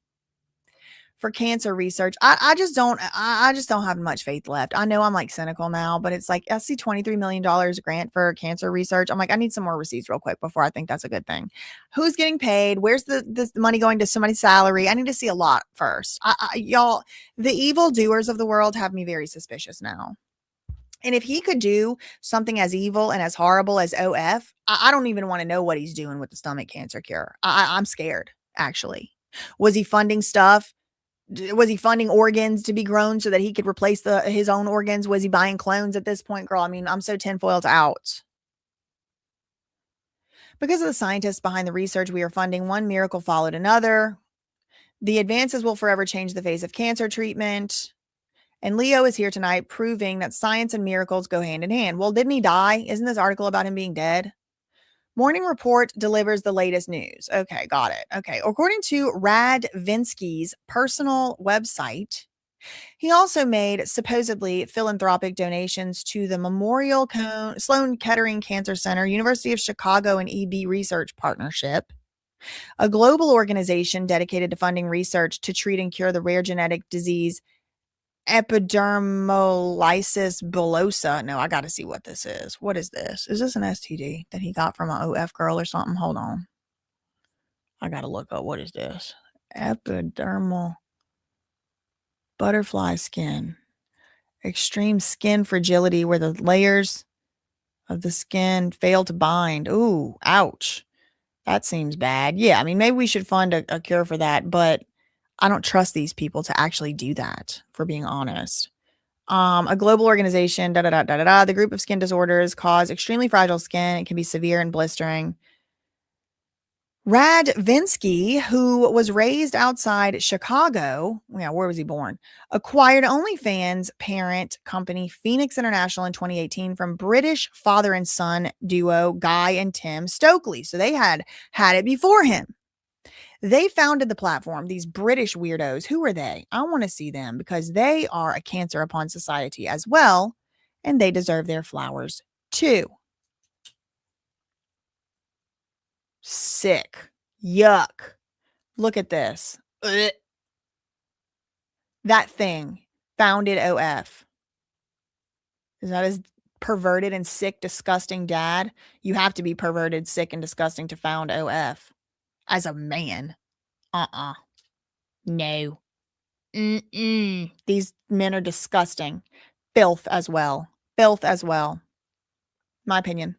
for cancer research. I just don't have much faith left. I know I'm like cynical now, but it's like, I see $23 million grant for cancer research. I'm like, I need some more receipts real quick before I think that's a good thing. Who's getting paid? Where's the money going to somebody's salary? I need to see a lot first. Y'all, the evil doers of the world have me very suspicious now. And if he could do something as evil and as horrible as OF, I don't even want to know what he's doing with the stomach cancer cure. I'm scared, actually. Was he funding stuff Was he funding organs to be grown so that he could replace his own organs? Was he buying clones at this point, girl? I mean, I'm so tinfoiled out. Because of the scientists behind the research we are funding, one miracle followed another. The advances will forever change the face of cancer treatment. And Leo is here tonight proving that science and miracles go hand in hand. Well, didn't he die? Isn't this article about him being dead? Morning Report delivers the latest news. Okay, got it. Okay, according to Radvinsky's personal website, he also made supposedly philanthropic donations to the Memorial Sloan Kettering Cancer Center, University of Chicago, and EB Research Partnership, a global organization dedicated to funding research to treat and cure the rare genetic disease epidermolysis bullosa. No, I got to see what this is. What is this? Is this an STD that he got from an OF girl or something? Hold on. I got to look up. What is this? Epidermal butterfly skin. Extreme skin fragility where the layers of the skin fail to bind. Ooh, ouch. That seems bad. Yeah, I mean, maybe we should fund a cure for that, but I don't trust these people to actually do that, for being honest. A global organization, the group of skin disorders cause extremely fragile skin. It can be severe and blistering. Radvinsky, who was raised outside Chicago, where was he born? Acquired OnlyFans parent company Phoenix International in 2018 from British father and son duo Guy and Tim Stokely. So they had it before him. They founded the platform, these British weirdos. Who are they? I want to see them because they are a cancer upon society as well, and they deserve their flowers too. Sick. Yuck. Look at this. Ugh. That thing founded OF. Is that his perverted and sick, disgusting dad? You have to be perverted, sick, and disgusting to found OF. As a man. No. These men are disgusting. Filth as well. My opinion.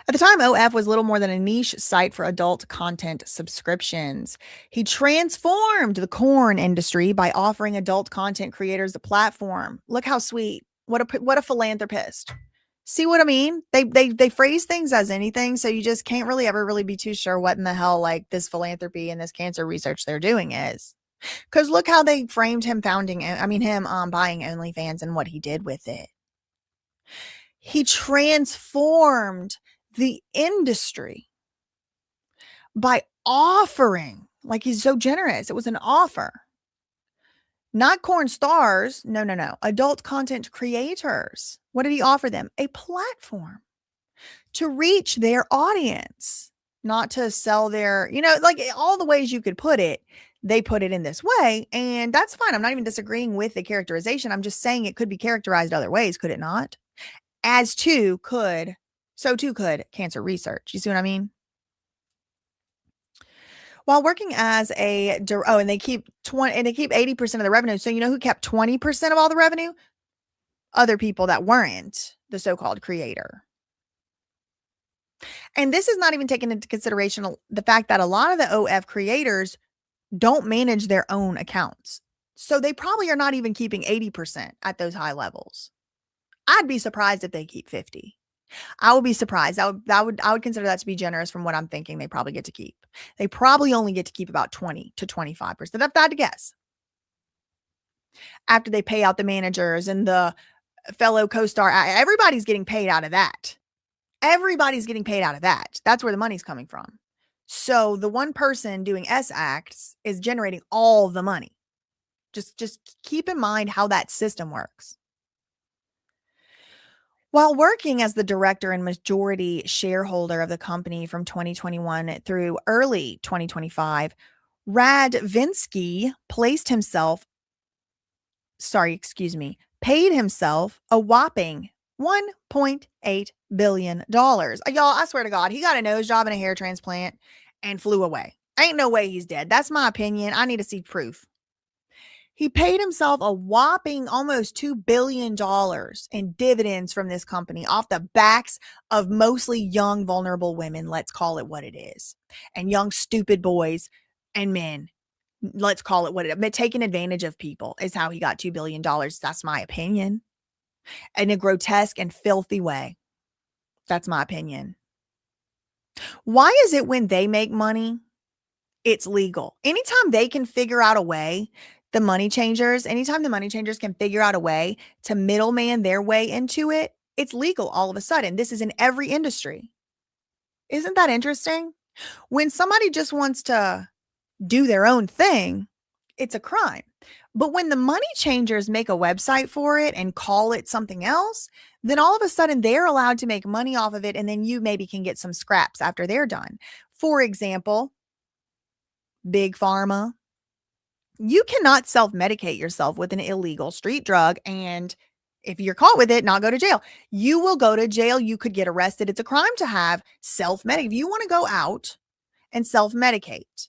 At the time, OF was little more than a niche site for adult content subscriptions. He transformed the corn industry by offering adult content creators a platform. Look how sweet. What a philanthropist. See what I mean? They phrase things as anything, so you just can't ever be too sure what in the hell like this philanthropy and this cancer research they're doing is. Because look how they framed him buying OnlyFans and what he did with it. He transformed the industry by offering, like he's so generous. It was an offer. Not corn stars. No. Adult content creators. What did he offer them? A platform to reach their audience, not to sell their, like all the ways you could put it. They put it in this way, and that's fine. I'm not even disagreeing with the characterization. I'm just saying it could be characterized other ways, could it not? So too could cancer research. You see what I mean? While working as and they keep 80% of the revenue. So you know who kept 20% of all the revenue? Other people that weren't the so-called creator. And this is not even taken into consideration the fact that a lot of the OF creators don't manage their own accounts. So they probably are not even keeping 80% at those high levels. I'd be surprised if they keep 50. I would be surprised. I would consider that to be generous from what I'm thinking they probably get to keep. They probably only get to keep about 20 to 25%. If I had to guess. After they pay out the managers and the fellow co-star, everybody's getting paid out of that. Everybody's getting paid out of that. That's where the money's coming from. So the one person doing S acts is generating all the money. Just keep in mind how that system works. While working as the director and majority shareholder of the company from 2021 through early 2025, Radvinsky paid himself a whopping $1.8 billion. Y'all, I swear to God, he got a nose job and a hair transplant and flew away. Ain't no way he's dead. That's my opinion. I need to see proof. He paid himself a whopping almost $2 billion in dividends from this company off the backs of mostly young, vulnerable women. Let's call it what it is. And young, stupid boys and men Let's call it what it is. Taking advantage of people is how he got $2 billion. That's my opinion. In a grotesque and filthy way. That's my opinion. Why is it when they make money, it's legal? Anytime they can figure out a way, anytime the money changers can figure out a way to middleman their way into it, it's legal all of a sudden. This is in every industry. Isn't that interesting? When somebody just wants to do their own thing, it's a crime. But when the money changers make a website for it and call it something else, then all of a sudden they're allowed to make money off of it. And then you maybe can get some scraps after they're done. For example, Big Pharma. You cannot self-medicate yourself with an illegal street drug. And if you're caught with it, not go to jail. You will go to jail. You could get arrested. It's a crime to have self-medicate. If you want to go out and self-medicate,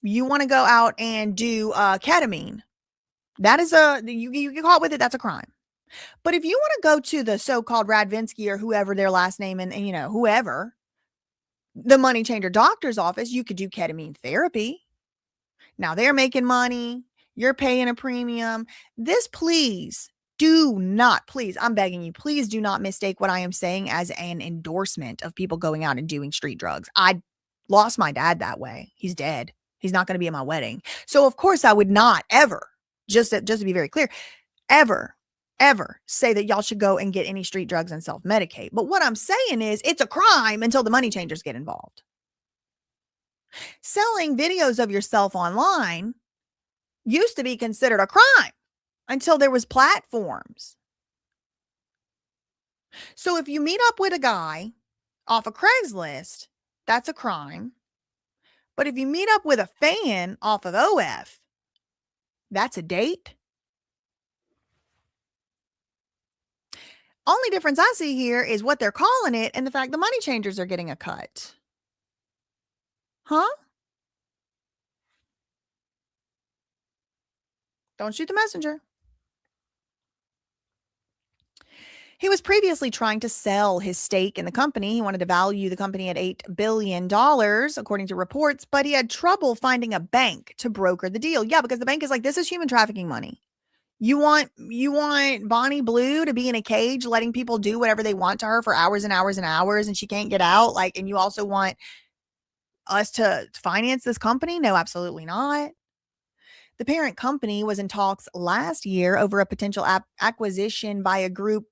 you want to go out and do ketamine, that is you get caught with it. That's a crime. But if you want to go to the so-called Radvinsky or whoever their last name and whoever, the money changer doctor's office, you could do ketamine therapy. Now they're making money. You're paying a premium. Please, I'm begging you, please do not mistake what I am saying as an endorsement of people going out and doing street drugs. I lost my dad that way. He's dead. He's not going to be at my wedding. So of course I would not ever, just to be very clear, ever say that y'all should go and get any street drugs and self-medicate. But what I'm saying is it's a crime until the money changers get involved. Selling videos of yourself online used to be considered a crime until there was platforms. So if you meet up with a guy off of Craigslist, that's a crime. But if you meet up with a fan off of OF, that's a date. Only difference I see here is what they're calling it and the fact the money changers are getting a cut. Huh? Don't shoot the messenger. He was previously trying to sell his stake in the company. He wanted to value the company at $8 billion, according to reports, but he had trouble finding a bank to broker the deal. Yeah, because the bank is like, this is human trafficking money. You want Bonnie Blue to be in a cage letting people do whatever they want to her for hours and hours and hours and she can't get out? And you also want us to finance this company? No, absolutely not. The parent company was in talks last year over a potential acquisition by a group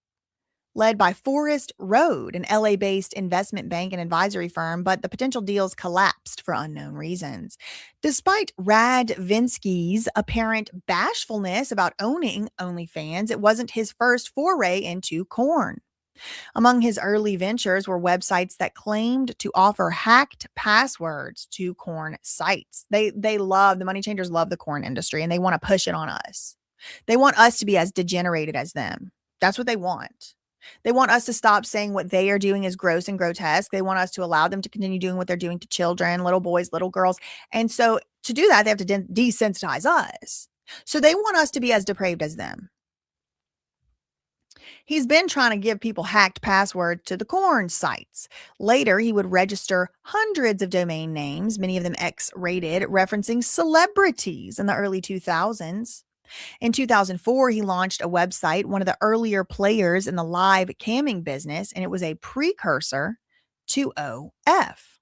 led by Forest Road, an LA-based investment bank and advisory firm, but the potential deals collapsed for unknown reasons. Despite Radvinsky's apparent bashfulness about owning OnlyFans, it wasn't his first foray into porn. Among his early ventures were websites that claimed to offer hacked passwords to porn sites. The money changers love the porn industry and they want to push it on us. They want us to be as degenerated as them. That's what they want. They want us to stop saying what they are doing is gross and grotesque. They want us to allow them to continue doing what they're doing to children, little boys, little girls. And so to do that, they have to desensitize us. So they want us to be as depraved as them. He's been trying to give people hacked passwords to the porn sites. Later, he would register hundreds of domain names, many of them X-rated, referencing celebrities in the early 2000s. In 2004, he launched a website, one of the earlier players in the live camming business, and it was a precursor to OF.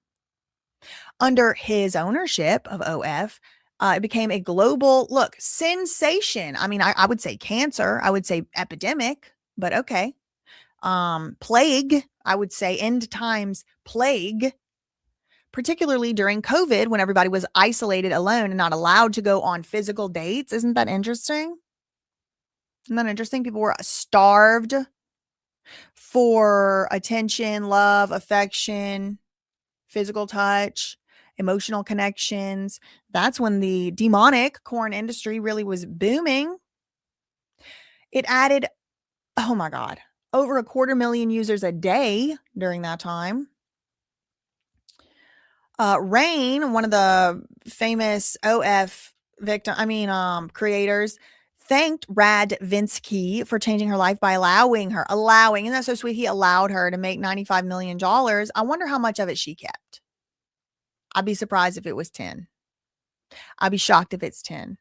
Under his ownership of OF, it became a global, sensation. I mean, I would say cancer. I would say epidemic, but okay. Plague, I would say end times plague. Particularly during COVID when everybody was isolated alone and not allowed to go on physical dates. Isn't that interesting? Isn't that interesting? People were starved for attention, love, affection, physical touch, emotional connections. That's when the demonic porn industry really was booming. It added, oh my God, over 250,000 users a day during that time. Rain, one of the famous OF creators, thanked Radvinsky for changing her life by allowing, and that's so sweet. He allowed her to make $95 million. I wonder how much of it she kept. I'd be surprised if it was 10. I'd be shocked if it's 10.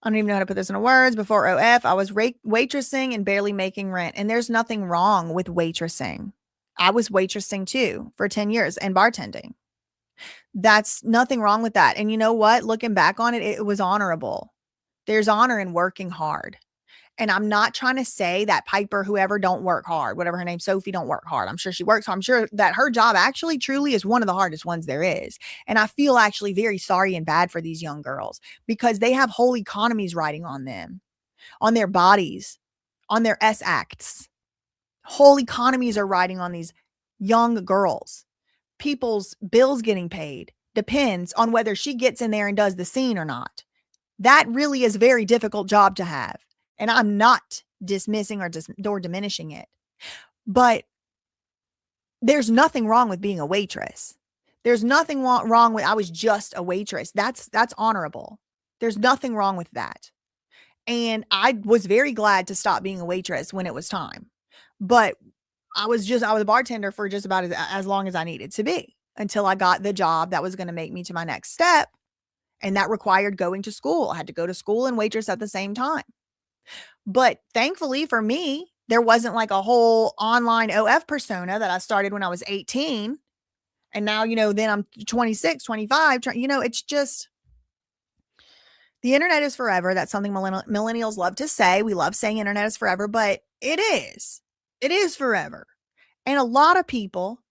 I don't even know how to put this into words. Before OF, I was waitressing and barely making rent. And there's nothing wrong with waitressing. I was waitressing too for 10 years and bartending. That's nothing wrong with that. And you know what? Looking back on it, it was honorable. There's honor in working hard. And I'm not trying to say that Piper, whoever, don't work hard, whatever her name, Sophie, don't work hard. I'm sure she works hard. I'm sure that her job actually truly is one of the hardest ones there is. And I feel actually very sorry and bad for these young girls because they have whole economies riding on them, on their bodies, on their S acts. Whole economies are riding on these young girls. People's bills getting paid depends on whether she gets in there and does the scene or not. That really is a very difficult job to have. And I'm not dismissing or diminishing it. But there's nothing wrong with being a waitress. There's nothing wrong with I was just a waitress. That's honorable. There's nothing wrong with that. And I was very glad to stop being a waitress when it was time. But I was a bartender for just about as long as I needed to be until I got the job that was going to make me to my next step. And that required going to school. I had to go to school and waitress at the same time. But thankfully for me, there wasn't like a whole online OF persona that I started when I was 18. And now, then I'm 26, 25, it's just, the internet is forever. That's something millennials love to say. We love saying internet is forever, but it is forever. And a lot of people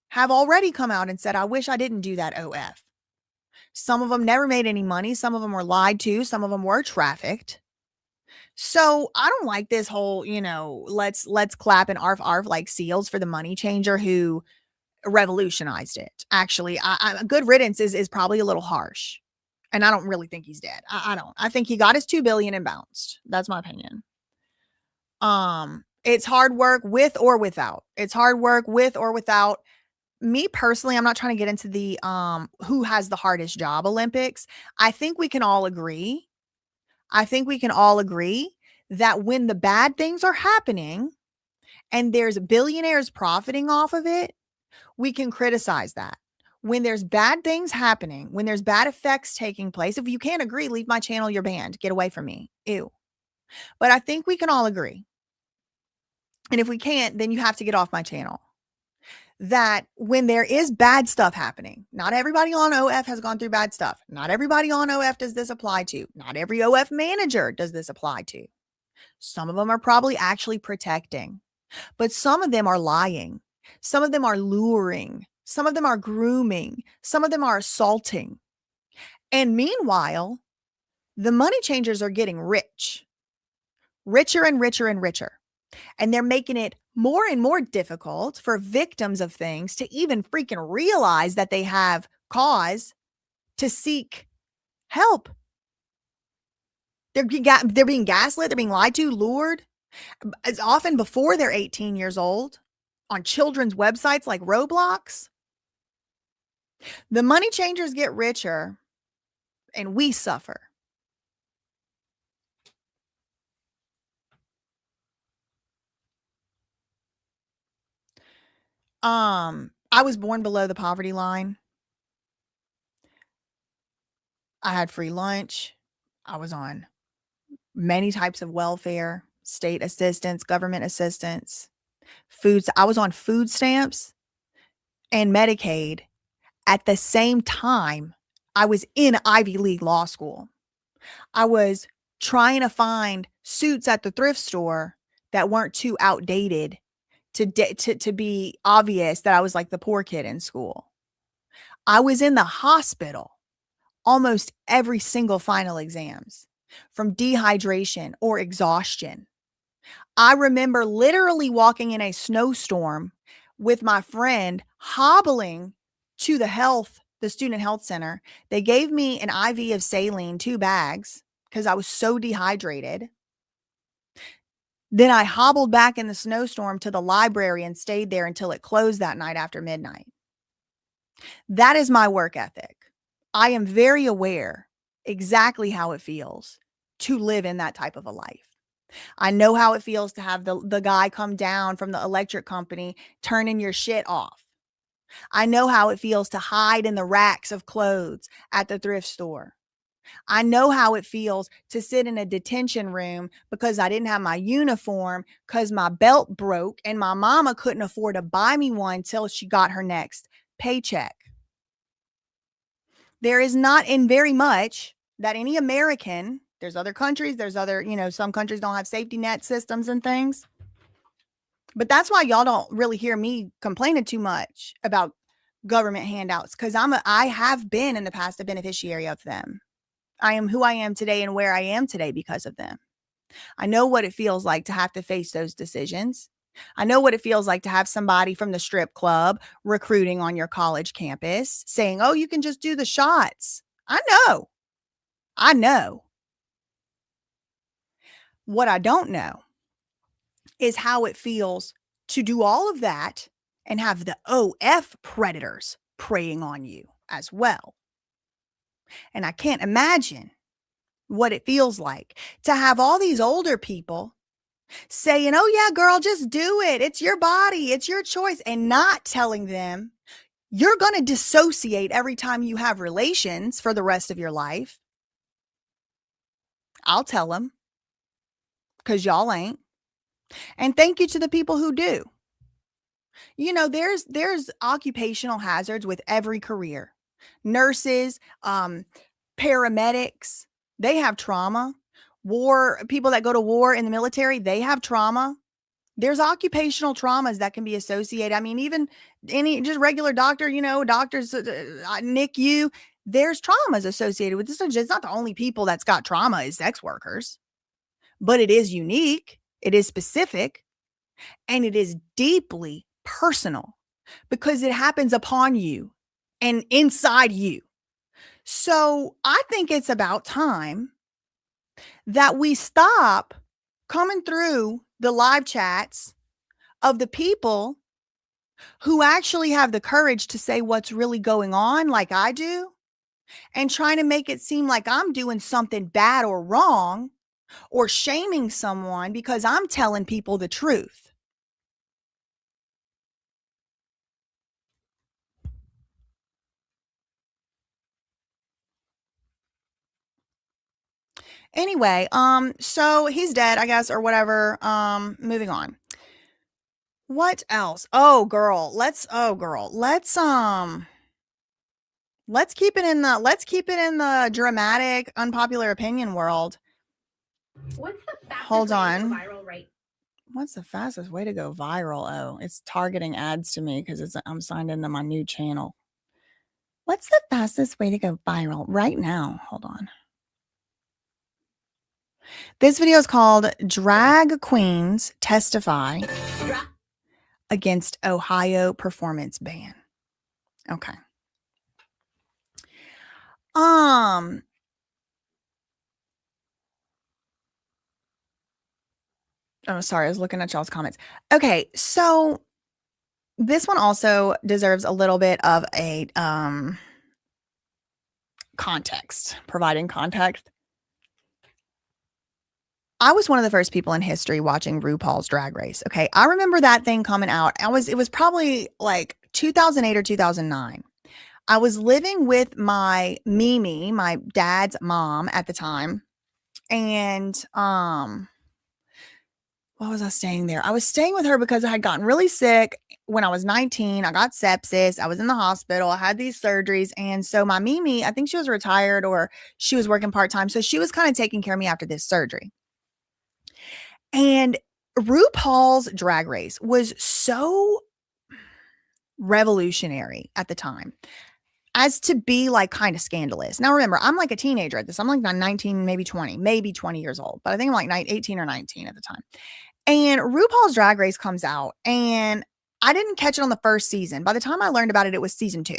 have already come out and said, I wish I didn't do that OF. Some of them never made any money. Some of them were lied to. Some of them were trafficked. So I don't like this whole, let's clap and arf like seals for the money changer who revolutionized it. Actually, a good riddance is probably a little harsh. And I don't really think he's dead. I don't. I think he got his $2 billion and bounced. That's my opinion. It's hard work with or without. It's hard work with or without. Me personally, I'm not trying to get into the who has the hardest job Olympics. I think we can all agree that when the bad things are happening and there's billionaires profiting off of it, we can criticize that. When there's bad things happening, when there's bad effects taking place, if you can't agree, leave my channel, you're banned. Get away from me. Ew. But I think we can all agree. And if we can't, then you have to get off my channel. That when there is bad stuff happening, not everybody on OF has gone through bad stuff. Not everybody on OF does this apply to. Not every OF manager does this apply to. Some of them are probably actually protecting, but some of them are lying. Some of them are luring. Some of them are grooming. Some of them are assaulting. And meanwhile, the money changers are getting rich, richer and richer and richer. And they're making it more and more difficult for victims of things to even freaking realize that they have cause to seek help. They're being gaslit. They're being lied to, lured, as often before they're 18 years old on children's websites like Roblox. The money changers get richer and we suffer. I was born below the poverty line. I had free lunch. I was on many types of welfare, state assistance, government assistance, foods. I was on food stamps and Medicaid at the same time I was in Ivy League law school. I was trying to find suits at the thrift store that weren't too outdated to be obvious that I was like the poor kid in school. I was in the hospital almost every single final exams from dehydration or exhaustion. I remember literally walking in a snowstorm with my friend hobbling to the student health center. They gave me an IV of saline, 2 bags, because I was so dehydrated. Then I hobbled back in the snowstorm to the library and stayed there until it closed that night after midnight. That is my work ethic. I am very aware exactly how it feels to live in that type of a life. I know how it feels to have the guy come down from the electric company turning your shit off. I know how it feels to hide in the racks of clothes at the thrift store. I know how it feels to sit in a detention room because I didn't have my uniform because my belt broke and my mama couldn't afford to buy me one till she got her next paycheck. There is not in very much that any American, there's other countries, some countries don't have safety net systems and things. But that's why y'all don't really hear me complaining too much about government handouts, because I have been in the past a beneficiary of them. I am who I am today and where I am today because of them. I know what it feels like to have to face those decisions. I know what it feels like to have somebody from the strip club recruiting on your college campus saying, oh, you can just do the shots. I know. What I don't know is how it feels to do all of that and have the OF predators preying on you as well. And I can't imagine what it feels like to have all these older people saying, oh yeah, girl, just do it. It's your body. It's your choice. And not telling them you're going to dissociate every time you have relations for the rest of your life. I'll tell them, because y'all ain't. And thank you to the people who do. You know, there's occupational hazards with every career. Nurses, paramedics, they have trauma. People that go to war in the military, they have trauma. There's occupational traumas that can be associated. I mean, even just regular doctor, doctors, NICU, there's traumas associated with this. It's not the only people that's got trauma is sex workers, but it is unique. It is specific, and it is deeply personal because it happens upon you and inside you. So I think it's about time that we stop coming through the live chats of the people who actually have the courage to say what's really going on, like I do, and trying to make it seem like I'm doing something bad or wrong or shaming someone because I'm telling people the truth. Anyway, so he's dead, I guess, or whatever. Moving on. What else? Let's keep it in the dramatic, unpopular opinion world. What's the fastest Hold way to on. go viral right? What's the fastest way to go viral? Oh, it's targeting ads to me because I'm signed into my new channel. What's the fastest way to go viral right now? Hold on. This video is called Drag Queens Testify Against Ohio Performance Ban. Okay. Oh, sorry. I was looking at y'all's comments. Okay. So this one also deserves a little bit of a providing context. I was one of the first people in history watching RuPaul's Drag Race. Okay. I remember that thing coming out. It was probably like 2008 or 2009. I was living with my Mimi, my dad's mom at the time. And, what was I staying there? I was staying with her because I had gotten really sick when I was 19. I got sepsis. I was in the hospital. I had these surgeries. And so my Mimi, I think she was retired or she was working part-time. So she was kind of taking care of me after this surgery. And RuPaul's Drag Race was so revolutionary at the time as to be like kind of scandalous. Now remember, I'm like a teenager at this. I'm like 19, maybe 20 years old, but I think I'm like 18 or 19 at the time. And RuPaul's Drag Race comes out and I didn't catch it on the first season. By the time I learned about it, it was season 2.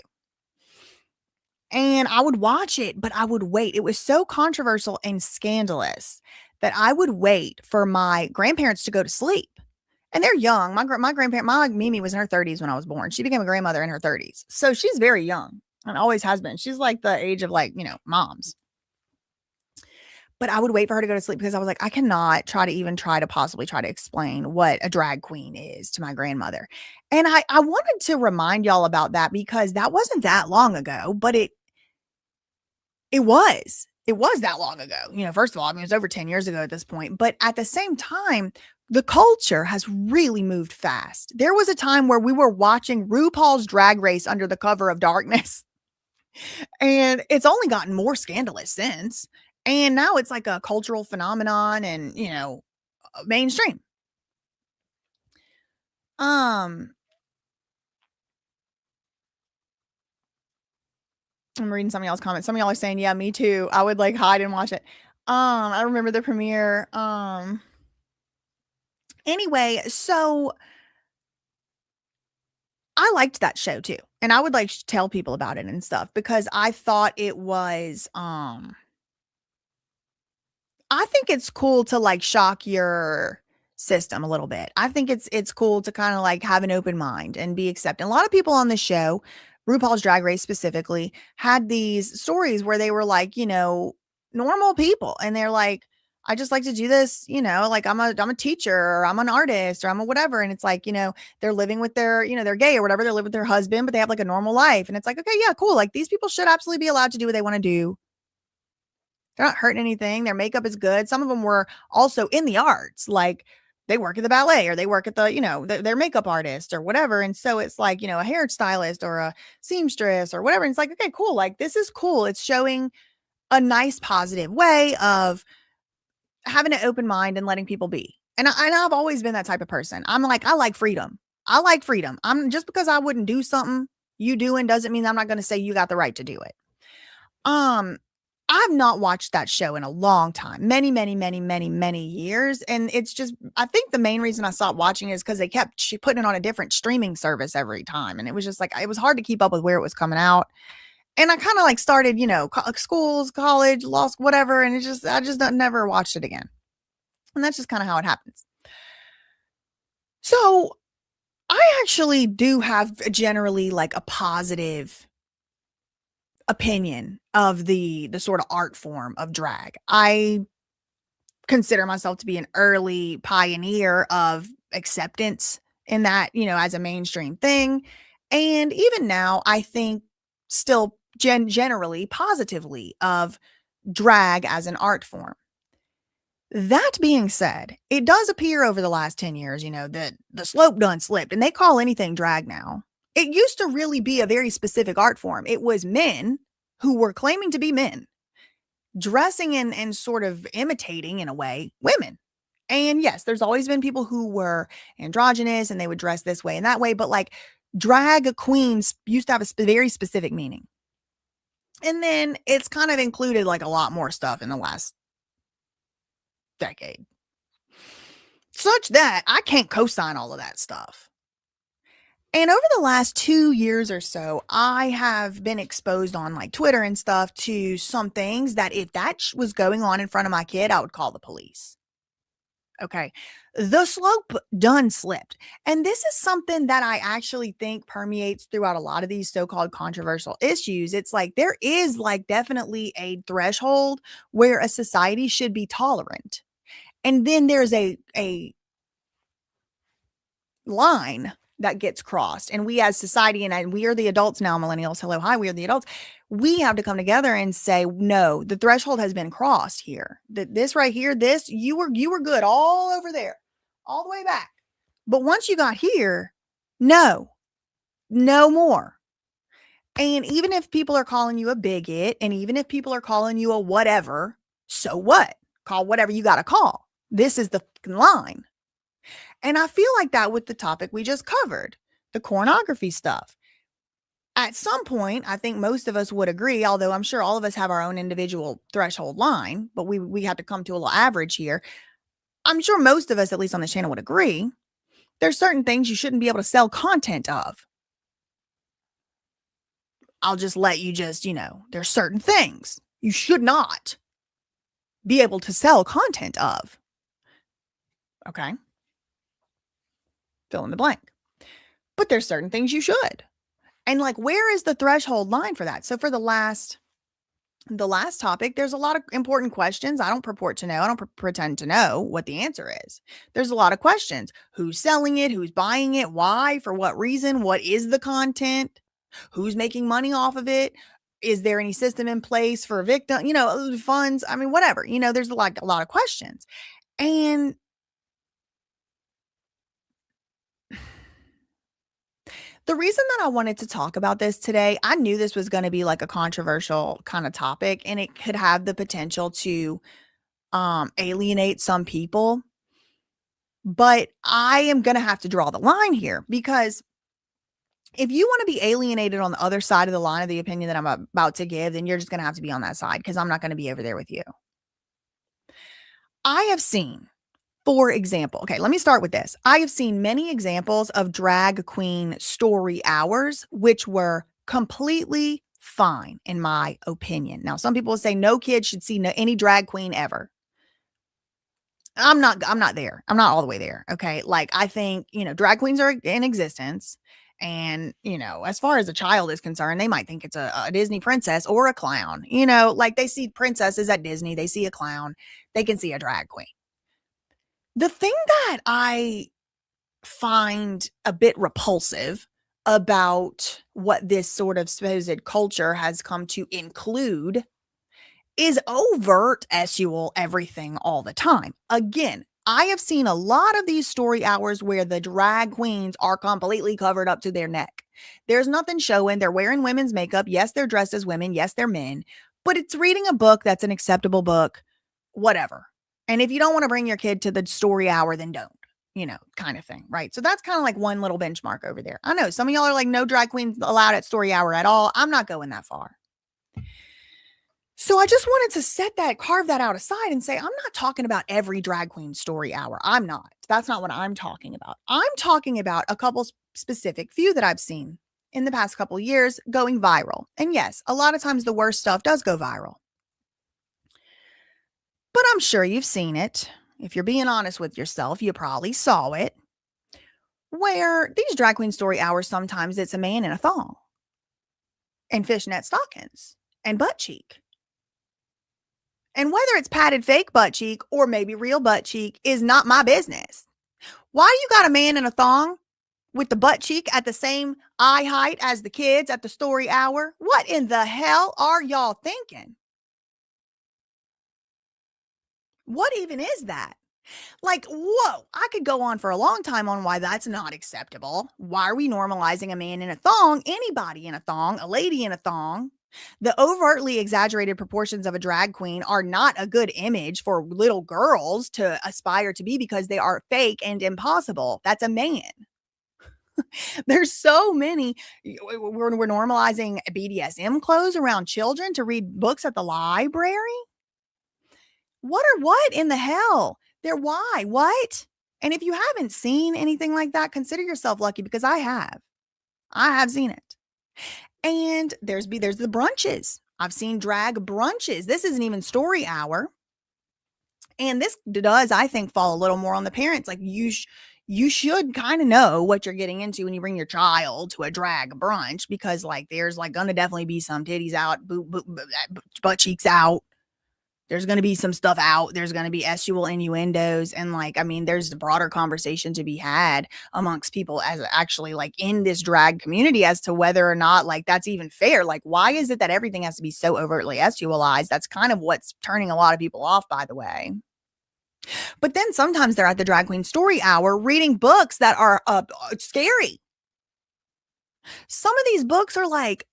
And I would watch it, but I would wait. It was so controversial and scandalous that I would wait for my grandparents to go to sleep. And they're young. My Mimi was in her 30s when I was born. She became a grandmother in her 30s. So she's very young and always has been. She's like the age of moms. but I would wait for her to go to sleep because I was like, I cannot try to possibly try to explain what a drag queen is to my grandmother. And I wanted to remind y'all about that because that wasn't that long ago, but it was that long ago. You know, first of all, I mean, it was over 10 years ago at this point, but at the same time, the culture has really moved fast. There was a time where we were watching RuPaul's Drag Race under the cover of darkness, and it's only gotten more scandalous since. And now it's like a cultural phenomenon and, you know, mainstream. I'm reading some of y'all's comments. Some of y'all are saying, yeah, me too. I would like hide and watch it. I remember the premiere. Anyway, so I liked that show too. And I would like tell people about it and stuff because I thought it was, I think it's cool to like shock your system a little bit. I think it's cool to kind of like have an open mind and be accepting. A lot of people on the show, RuPaul's Drag Race specifically, had these stories where they were like, you know, normal people, and they're like, I just like to do this, you know, like I'm a teacher or I'm an artist or I'm a whatever. And it's like, you know, they're living with their, you know, they're gay or whatever. They live with their husband, but they have like a normal life. And it's like, okay, yeah, cool. Like these people should absolutely be allowed to do what they want to do. They're not hurting anything. Their makeup is good. Some of them were also in the arts, like they work at the ballet or they work at the, you know, their makeup artist or whatever. And so it's like, you know, a hairstylist or a seamstress or whatever. And it's like, okay, cool. Like this is cool. It's showing a nice positive way of having an open mind and letting people be. And I've always been that type of person. I'm like, I like freedom. I like freedom. I'm just because I wouldn't do something you doing doesn't mean I'm not going to say you got the right to do it. I've not watched that show in a long time, many years. And it's just, I think the main reason I stopped watching is because they kept putting it on a different streaming service every time. And it was just like, it was hard to keep up with where it was coming out. And I kind of like started, you know, schools, college, law school, whatever. And I just never watched it again. And that's just kind of how it happens. So I actually do have generally like a positive opinion of the sort of art form of drag. I consider myself to be an early pioneer of acceptance in that, you know, as a mainstream thing. And even now, I think still generally positively of drag as an art form. That being said, it does appear over the last 10 years, you know, that the slope done slipped and they call anything drag now. It used to really be a very specific art form. It was men who were claiming to be men dressing and sort of imitating in a way women. And yes, there's always been people who were androgynous and they would dress this way and that way. But like drag queens used to have a very specific meaning. And then it's kind of included like a lot more stuff in the last decade, such that I can't co-sign all of that stuff. And over the last 2 years or so, I have been exposed on like Twitter and stuff to some things that if that was going on in front of my kid, I would call the police. Okay. The slope done slipped. And this is something that I actually think permeates throughout a lot of these so-called controversial issues. It's like there is like definitely a threshold where a society should be tolerant. And then there's a line that gets crossed. And we as society, and we are the adults now, millennials, hello, hi, we are the adults. We have to come together and say, no, the threshold has been crossed here. This right here, this, you were good all over there, all the way back. But once you got here, no more. And even if people are calling you a bigot, and even if people are calling you a whatever, so what? Call whatever you got to call. This is the line. And I feel like that with the topic we just covered, the pornography stuff. At some point, I think most of us would agree, although I'm sure all of us have our own individual threshold line, but we have to come to a little average here. I'm sure most of us, at least on this channel, would agree. There's certain things you shouldn't be able to sell content of. I'll just let you there's certain things you should not be able to sell content of. Okay. Fill in the blank. But there's certain things you should. And like, where is the threshold line for that? So for the last the last topic, there's a lot of important questions. I don't purport to know. I don't pretend to know what the answer is. There's a lot of questions. Who's selling it? Who's buying it? Why? For what reason? What is the content? Who's making money off of it? Is there any system in place for victim, funds? I mean, whatever, there's a lot of questions. And the reason that I wanted to talk about this today, I knew this was going to be like a controversial kind of topic, and it could have the potential to alienate some people. But I am going to have to draw the line here, because if you want to be alienated on the other side of the line of the opinion that I'm about to give, then you're just going to have to be on that side, because I'm not going to be over there with you. I have seen, for example, okay, let me start with this. I have seen many examples of drag queen story hours, which were completely fine, in my opinion. Now, some people say no kid should see any drag queen ever. I'm not there. I'm not all the way there. Okay. Like, I think, drag queens are in existence. And, as far as a child is concerned, they might think it's a Disney princess or a clown. Like, they see princesses at Disney, they see a clown, they can see a drag queen. The thing that I find a bit repulsive about what this sort of supposed culture has come to include is overt sexual everything all the time. Again, I have seen a lot of these story hours where the drag queens are completely covered up to their neck. There's nothing showing. They're wearing women's makeup. Yes, they're dressed as women. Yes, they're men. But it's reading a book that's an acceptable book, whatever. And if you don't want to bring your kid to the story hour, then don't, kind of thing, right? So that's kind of like one little benchmark over there. I know some of y'all are like, no drag queens allowed at story hour at all. I'm not going that far. So I just wanted to carve that out aside and say, I'm not talking about every drag queen story hour. I'm not. That's not what I'm talking about. I'm talking about a couple specific few that I've seen in the past couple years going viral. And yes, a lot of times the worst stuff does go viral. But I'm sure you've seen it. If you're being honest with yourself, you probably saw it. Where these drag queen story hours, sometimes it's a man in a thong and fishnet stockings and butt cheek. And whether it's padded fake butt cheek or maybe real butt cheek is not my business. Why you got a man in a thong with the butt cheek at the same eye height as the kids at the story hour? What in the hell are y'all thinking? What even is that? Like, whoa, I could go on for a long time on why that's not acceptable. Why are we normalizing a man in a thong, anybody in a thong, a lady in a thong? The overtly exaggerated proportions of a drag queen are not a good image for little girls to aspire to be because they are fake and impossible. That's a man. There's so many. We're normalizing BDSM clothes around children to read books at the library. What in the hell? Why? What? And if you haven't seen anything like that, consider yourself lucky, because I have seen it. And there's the brunches. I've seen drag brunches. This isn't even story hour. And this does, I think, fall a little more on the parents. Like, you should kind of know what you're getting into when you bring your child to a drag brunch, because like there's like going to definitely be some titties out, butt cheeks out. There's going to be some stuff out. There's going to be sexual innuendos. And like, I mean, there's a broader conversation to be had amongst people as actually like in this drag community as to whether or not like that's even fair. Like, why is it that everything has to be so overtly sexualized? That's kind of what's turning a lot of people off, by the way. But then sometimes they're at the drag queen story hour reading books that are scary. Some of these books are like,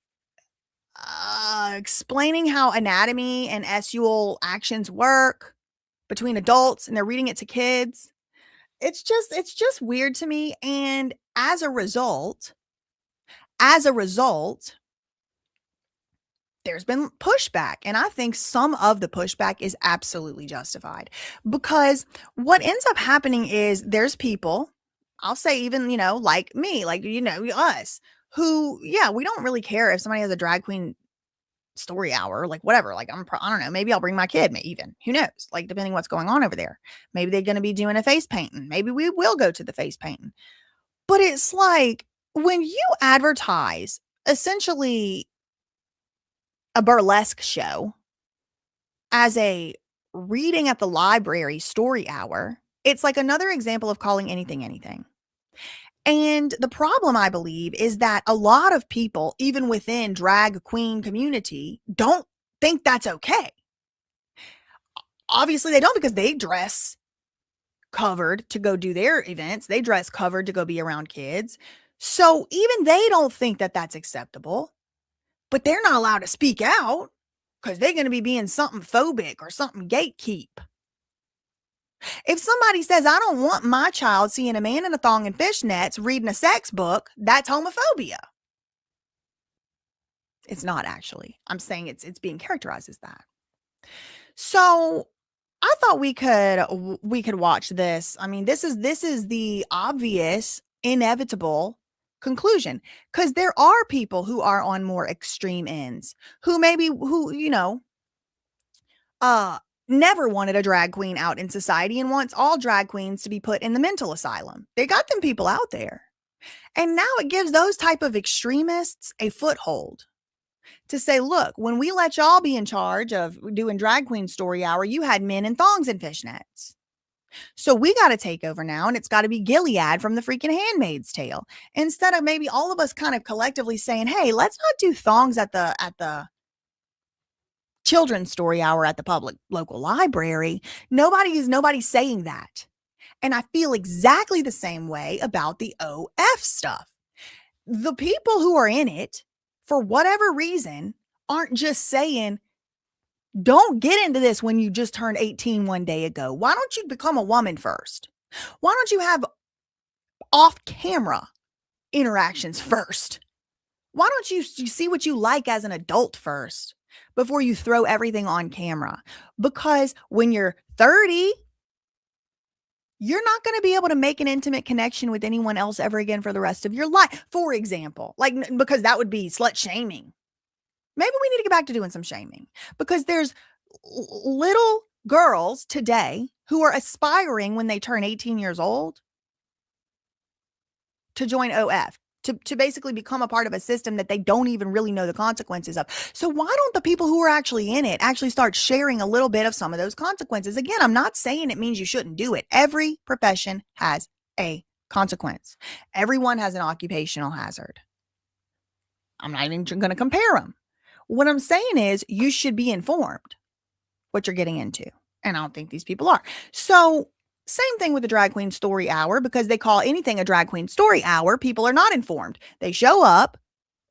explaining how anatomy and sexual actions work between adults, and they're reading it to kids. It's just weird to me. And as a result, there's been pushback. And I think some of the pushback is absolutely justified, because what ends up happening is there's people, I'll say even, like me, like, us, who, yeah, we don't really care if somebody has a drag queen story hour, like whatever, like I don't know, maybe I'll bring my kid, even, who knows, like depending what's going on over there. Maybe they're going to be doing a face painting. Maybe we will go to the face painting. But it's like, when you advertise essentially a burlesque show, as a reading at the library story hour, it's like another example of calling anything anything. And the problem, I believe, is that a lot of people, even within drag queen community, don't think that's okay. Obviously, they don't, because they dress covered to go do their events. They dress covered to go be around kids. So even they don't think that that's acceptable, but they're not allowed to speak out because they're going to be being something phobic or something gatekeep. If somebody says, I don't want my child seeing a man in a thong and fishnets reading a sex book, that's homophobia. It's not actually. I'm saying it's being characterized as that. So I thought we could watch this. I mean, this is the obvious, inevitable conclusion, because there are people who are on more extreme ends who never wanted a drag queen out in society and wants all drag queens to be put in the mental asylum. They got them people out there. And now it gives those type of extremists a foothold to say, look, when we let y'all be in charge of doing drag queen story hour, you had men in thongs and fishnets. So we got to take over now, and it's got to be Gilead from the freaking Handmaid's Tale. Instead of maybe all of us kind of collectively saying, hey, let's not do thongs at the children's story hour at the public local library. Nobody's saying that. And I feel exactly the same way about the OF stuff. The people who are in it, for whatever reason, aren't just saying, don't get into this when you just turned 18 one day ago. Why don't you become a woman first? Why don't you have off-camera interactions first? Why don't you see what you like as an adult first before you throw everything on camera? Because when you're 30, you're not going to be able to make an intimate connection with anyone else ever again for the rest of your life. For example, because that would be slut shaming. Maybe we need to get back to doing some shaming, because there's little girls today who are aspiring when they turn 18 years old to join OF, to basically become a part of a system that they don't even really know the consequences of. So why don't the people who are actually in it actually start sharing a little bit of some of those consequences? Again, I'm not saying it means you shouldn't do it. Every profession has a consequence. Everyone has an occupational hazard. I'm not even going to compare them. What I'm saying is you should be informed what you're getting into. And I don't think these people are. So same thing with the drag queen story hour, because they call anything a drag queen story hour. People are not informed. They show up.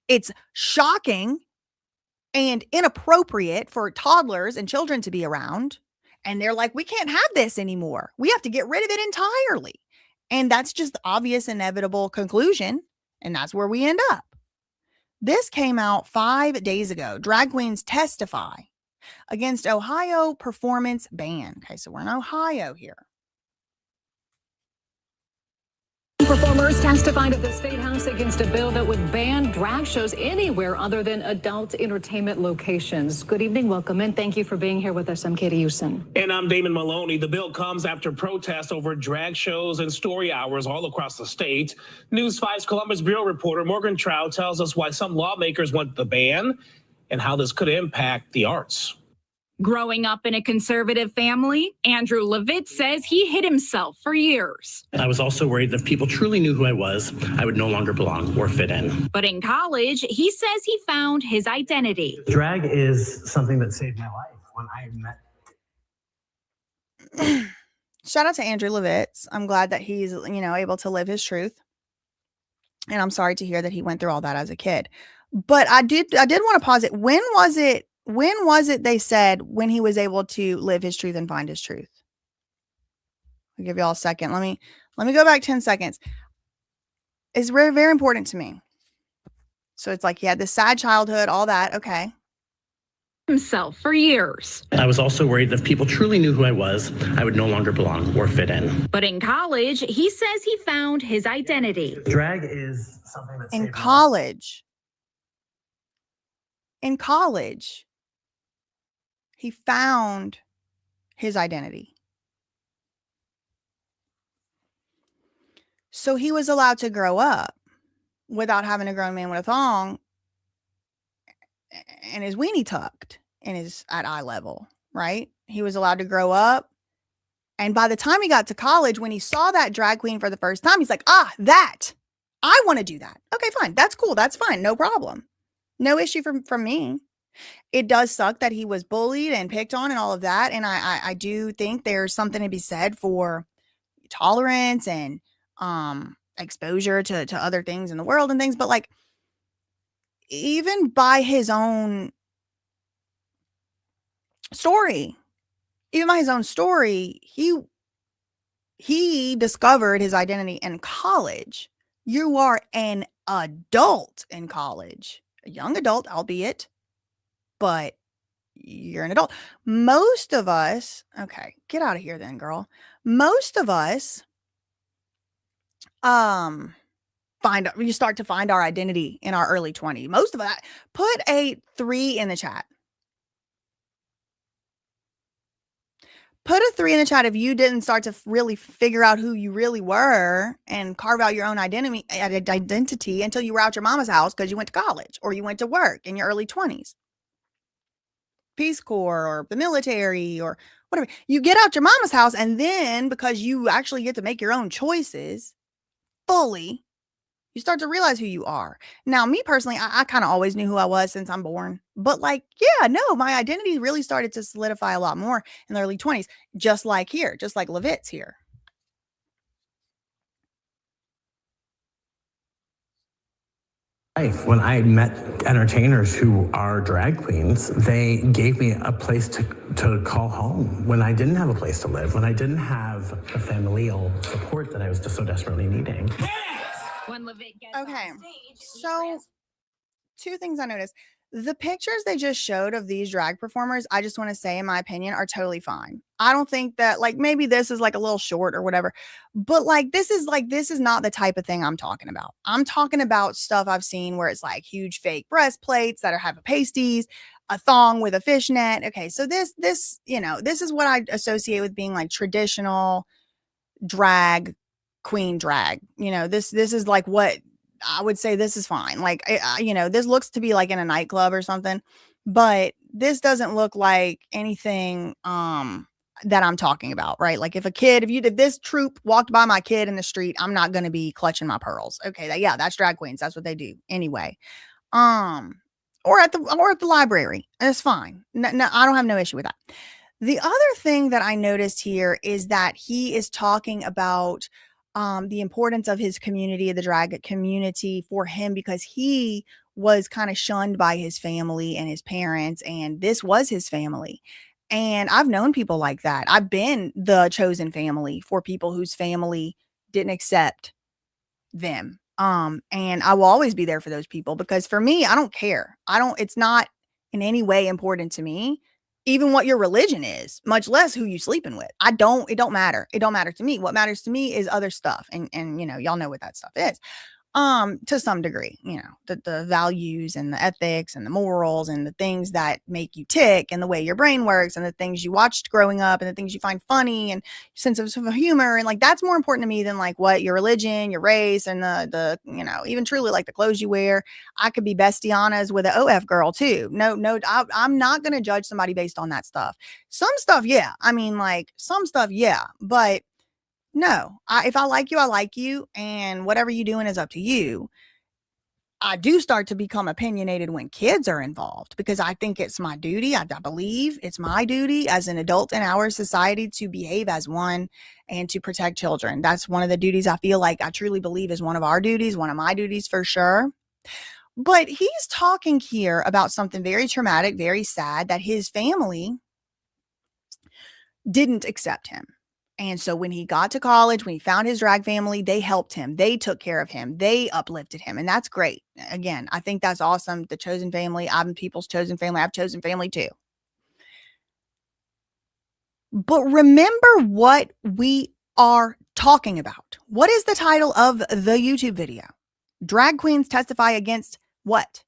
It's shocking and inappropriate for toddlers and children to be around. And they're like, we can't have this anymore. We have to get rid of it entirely. And that's just the obvious, inevitable conclusion. And that's where we end up. This came out 5 days ago. Drag queens testify against Ohio performance ban. Okay, so we're in Ohio here. Performers testified at the State House against a bill that would ban drag shows anywhere other than adult entertainment locations. Good evening, welcome in. Thank you for being here with us. I'm Katie Houston. And I'm Damon Maloney. The bill comes after protests over drag shows and story hours all across the state. News 5's Columbus Bureau reporter Morgan Trout tells us why some lawmakers want the ban and how this could impact the arts. Growing up in a conservative family, Andrew Levitt says he hid himself for years. I was also worried that if people truly knew who I was, I would no longer belong or fit in. But in college, he says he found his identity. Drag is something that saved my life when I met. Shout out to Andrew Levitt. I'm glad that he's, able to live his truth. And I'm sorry to hear that he went through all that as a kid. But I did want to pause it. When was it they said when he was able to live his truth and find his truth? I'll give you all a second. Let me go back 10 seconds. It's very, very important to me. So it's like he had this sad childhood, all that. Okay. Himself for years. I was also worried that if people truly knew who I was, I would no longer belong or fit in. But in college, he says he found his identity. Drag is something that in college. In college, he found his identity. So he was allowed to grow up without having a grown man with a thong and his weenie tucked and is at eye level. right? He was allowed to grow up. And by the time he got to college, when he saw that drag queen for the first time, he's like, I want to do that. Okay, fine. That's cool. That's fine. No problem. No issue from me. It does suck that he was bullied and picked on and all of that. And I do think there's something to be said for tolerance and exposure to other things in the world and things. But like, even by his own story, he discovered his identity in college. You are an adult in college, a young adult, albeit, but you're an adult. Most of us, okay, get out of here then, girl. Most of us, you start to find our identity in our early 20s. Most of that. Put a 3 in the chat. Put a 3 in the chat if you didn't start to really figure out who you really were and carve out your own identity until you were out your mama's house because you went to college or you went to work in your early 20s. Peace Corps or the military or whatever. You get out your mama's house, and then because you actually get to make your own choices fully, you start to realize who you are. Now, me personally, I kind of always knew who I was since I'm born. But like, yeah, no, my identity really started to solidify a lot more in the early 20s, just like here, just like Levit's here. When I met entertainers who are drag queens, they gave me a place to call home when I didn't have a place to live, when I didn't have the familial support that I was just so desperately needing. Okay, so 2 things I noticed. The pictures they just showed of these drag performers, I just want to say, in my opinion, are totally fine. I don't think that, like, maybe this is like a little short or whatever, but like, this is not the type of thing I'm talking about. I'm talking about stuff I've seen where it's like huge fake breastplates that have a pasties, a thong with a fishnet. Okay, so this is what I associate with being like traditional drag queen drag. This is like what I would say. This is fine. Like, this looks to be like in a nightclub or something, but this doesn't look like anything that I'm talking about, right? Like if this troupe walked by my kid in the street, I'm not going to be clutching my pearls. Okay. That's drag queens. That's what they do anyway. Or at the library. It's fine. No, I don't have no issue with that. The other thing that I noticed here is that he is talking about the importance of his community, the drag community, for him, because he was kind of shunned by his family and his parents, and this was his family. And I've known people like that. I've been the chosen family for people whose family didn't accept them. And I will always be there for those people, because for me, I don't care. It's not in any way important to me, even what your religion is, much less who you sleeping with. It don't matter. It don't matter to me. What matters to me is other stuff. And y'all know what that stuff is. To some degree, the values and the ethics and the morals and the things that make you tick and the way your brain works and the things you watched growing up and the things you find funny and sense of humor. And like, that's more important to me than like what your religion, your race, and the even truly like the clothes you wear. I could be bestianas with an OF girl too. No, I'm not going to judge somebody based on that stuff. Some stuff, yeah. I mean, like some stuff, yeah. But no, if I like you, and whatever you're doing is up to you. I do start to become opinionated when kids are involved, because I think it's my duty. I believe it's my duty as an adult in our society to behave as one and to protect children. That's one of the duties I feel like I truly believe is one of our duties, one of my duties for sure. But he's talking here about something very traumatic, very sad, that his family didn't accept him. And so when he got to college, when he found his drag family, they helped him. They took care of him. They uplifted him. And that's great. Again, I think that's awesome. The chosen family. I'm people's chosen family. I've chosen family too. But remember what we are talking about. What is the title of the YouTube video? Drag queens testify against what?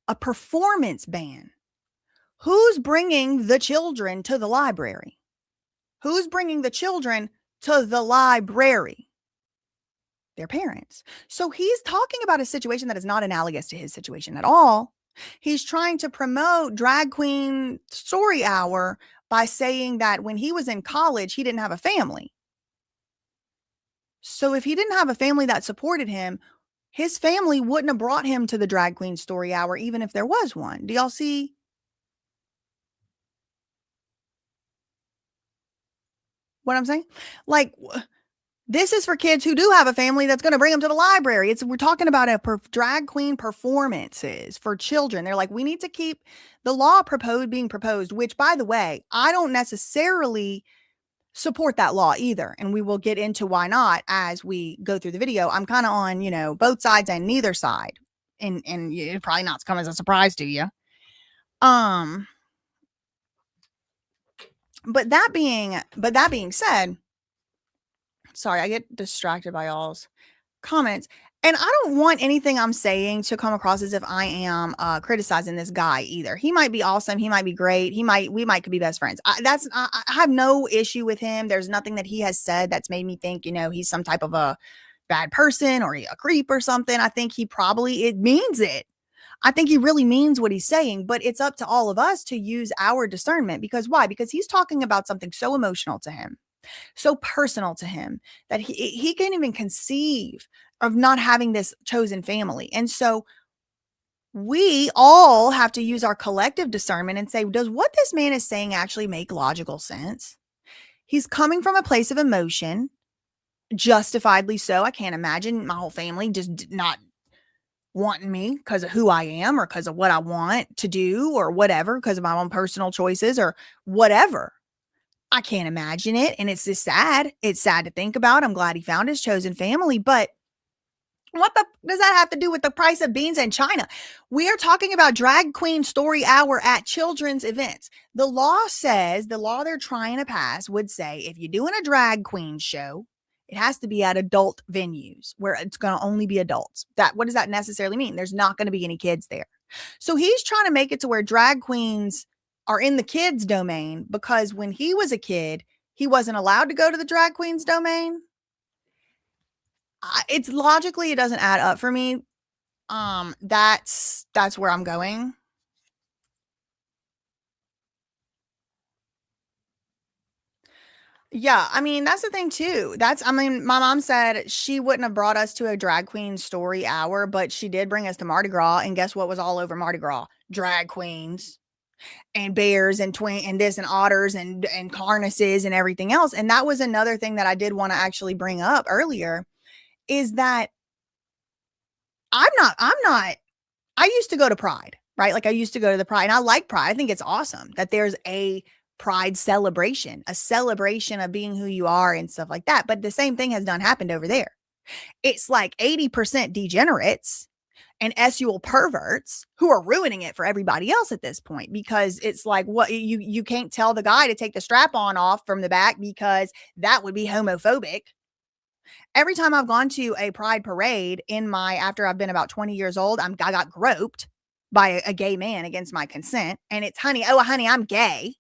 A performance ban. Who's bringing the children to the library? Who's bringing the children to the library? Their parents. So he's talking about a situation that is not analogous to his situation at all. He's trying to promote drag queen story hour by saying that when he was in college, he didn't have a family. So if he didn't have a family that supported him, his family wouldn't have brought him to the Drag Queen Story Hour, even if there was one. Do y'all see? What I'm saying? Like, this is for kids who do have a family that's going to bring them to the library. We're talking about drag queen performances for children. They're like, we need to keep the law being proposed, which, by the way, I don't necessarily support that law either. And we will get into why not as we go through the video. I'm kind of on, both sides and neither side. And it probably not come as a surprise to you. But that being said, sorry, I get distracted by y'all's comments. And I don't want anything I'm saying to come across as if I am criticizing this guy either. He might be awesome. He might be great. We could be best friends. I have no issue with him. There's nothing that he has said that's made me think, he's some type of a bad person or a creep or something. I think it means it. I think he really means what he's saying, but it's up to all of us to use our discernment. Because why? Because he's talking about something so emotional to him, so personal to him, that he can't even conceive of not having this chosen family. And so we all have to use our collective discernment and say, does what this man is saying actually make logical sense? He's coming from a place of emotion, justifiably so. I can't imagine my whole family just not wanting me because of who I am or because of what I want to do or whatever, because of my own personal choices or whatever. I can't imagine it. And it's just sad. It's sad to think about. I'm glad he found his chosen family, but what does that have to do with the price of beans in China? We are talking about Drag Queen Story Hour at children's events. The law they're trying to pass would say, if you're doing a drag queen show, it has to be at adult venues where it's going to only be adults. What does that necessarily mean? There's not going to be any kids there. So he's trying to make it to where drag queens are in the kids' domain, because when he was a kid, he wasn't allowed to go to the drag queen's domain. It's logically, it doesn't add up for me. That's where I'm going. Yeah, I mean, that's the thing too. My mom said she wouldn't have brought us to a drag queen story hour, but she did bring us to Mardi Gras. And guess what was all over Mardi Gras? Drag queens and bears and this and otters and harnesses and everything else. And that was another thing that I did want to actually bring up earlier, is that I used to go to Pride, right? Like I used to go to the Pride, and I like Pride. I think it's awesome that there's a Pride celebration, a celebration of being who you are and stuff like that. But the same thing has happened over there. It's like 80% degenerates and SUL perverts who are ruining it for everybody else at this point, because it's like, what you can't tell the guy to take the strap on off from the back because that would be homophobic. Every time I've gone to a Pride parade after I've been about 20 years old, I got groped by a gay man against my consent. And it's, honey, I'm gay.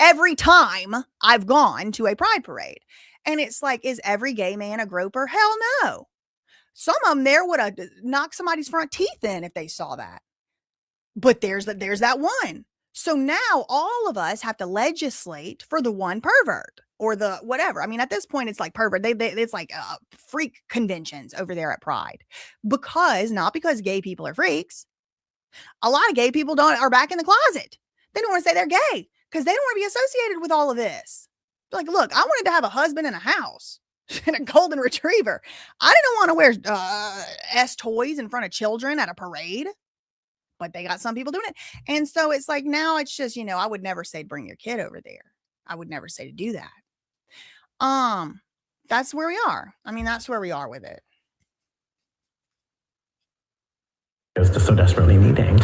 Every time I've gone to a Pride parade. And it's like, is every gay man a groper? Hell no. Some of them there would have knocked somebody's front teeth in if they saw that. But there's that one. So now all of us have to legislate for the one pervert or the whatever. I mean, at this point, it's like pervert. It's like freak conventions over there at Pride, not because gay people are freaks. A lot of gay people are back in the closet. They don't want to say they're gay because they don't want to be associated with all of this. Like, look, I wanted to have a husband and a house and a golden retriever. I didn't want to wear S toys in front of children at a parade. But they got some people doing it. And so it's like, now it's just, I would never say bring your kid over there. I would never say to do that. That's where we are. I mean, that's where we are with it. Just so desperately needing.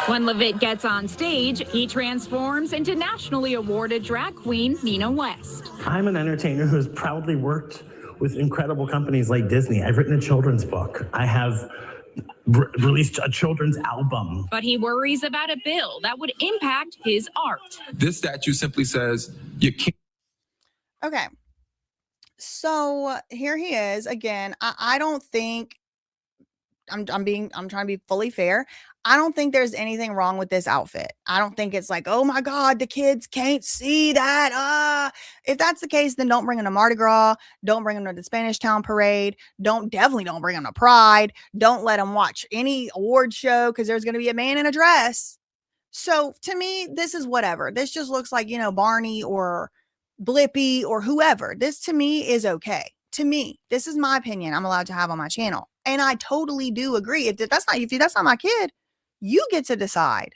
When Levitt gets on stage, he transforms into nationally awarded drag queen Nina West. I'm an entertainer who has proudly worked with incredible companies like Disney. I've written a children's book. I have released a children's album. But he worries about a bill that would impact his art. This statute simply says you can't. Okay. So here he is again. I don't think I'm trying to be fully fair. I don't think there's anything wrong with this outfit. I don't think it's like, oh my God, the kids can't see that. If that's the case, then don't bring them to Mardi Gras. Don't bring them to the Spanish Town Parade. Definitely don't bring them to Pride. Don't let them watch any award show because there's going to be a man in a dress. So to me, this is whatever. This just looks like, Barney or Blippi or whoever. This to me is okay. To me, this is my opinion I'm allowed to have on my channel. And I totally do agree. If that's not my kid, you get to decide.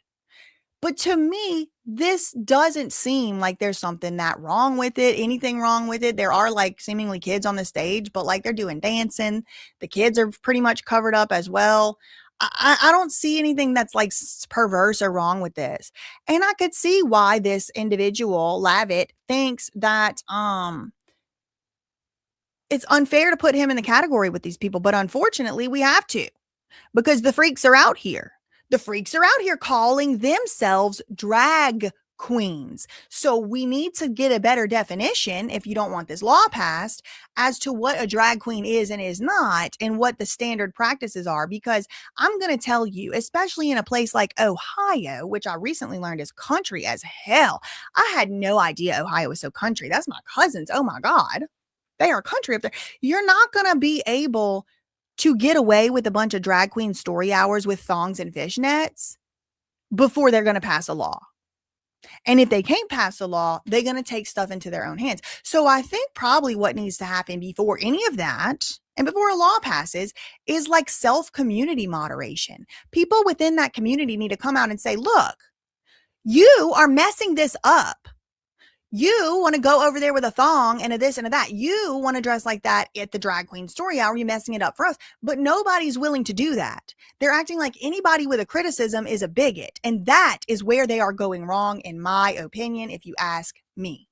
But to me, this doesn't seem like there's something that wrong with it, anything wrong with it. There are like seemingly kids on the stage, but like they're doing dancing. The kids are pretty much covered up as well. I don't see anything that's like perverse or wrong with this. And I could see why this individual, Lavitt, thinks that it's unfair to put him in the category with these people. But unfortunately, we have to, because the freaks are out here. The freaks are out here calling themselves drag queens. So we need to get a better definition, if you don't want this law passed, as to what a drag queen is and is not, and what the standard practices are. Because I'm going to tell you, especially in a place like Ohio, which I recently learned is country as hell. I had no idea Ohio was so country. That's my cousins. Oh my God. They are country up there. You're not going to be able to get away with a bunch of drag queen story hours with thongs and fishnets before they're going to pass a law. And if they can't pass a law, they're going to take stuff into their own hands. So I think probably what needs to happen before any of that, and before a law passes, is like self-community moderation. People within that community need to come out and say, look, you are messing this up. You want to go over there with a thong and a this and a that. You want to dress like that at the drag queen story hour. You're messing it up for us. But nobody's willing to do that. They're acting like anybody with a criticism is a bigot. And that is where they are going wrong, in my opinion, if you ask me.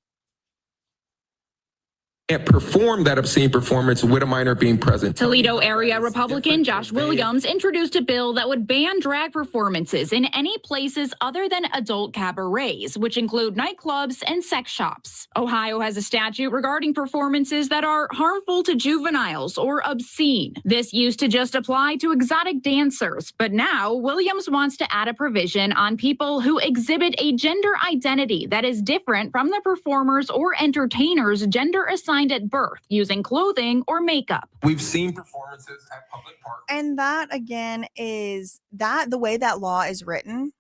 And perform that obscene performance with a minor being present. Toledo area Republican Josh Williams introduced a bill that would ban drag performances in any places other than adult cabarets, which include nightclubs and sex shops. Ohio has a statute regarding performances that are harmful to juveniles or obscene. This used to just apply to exotic dancers, but now Williams wants to add a provision on people who exhibit a gender identity that is different from the performers or entertainers' gender assigned at birth, using clothing or makeup. We've seen performances at public parks. And that again is that the way that law is written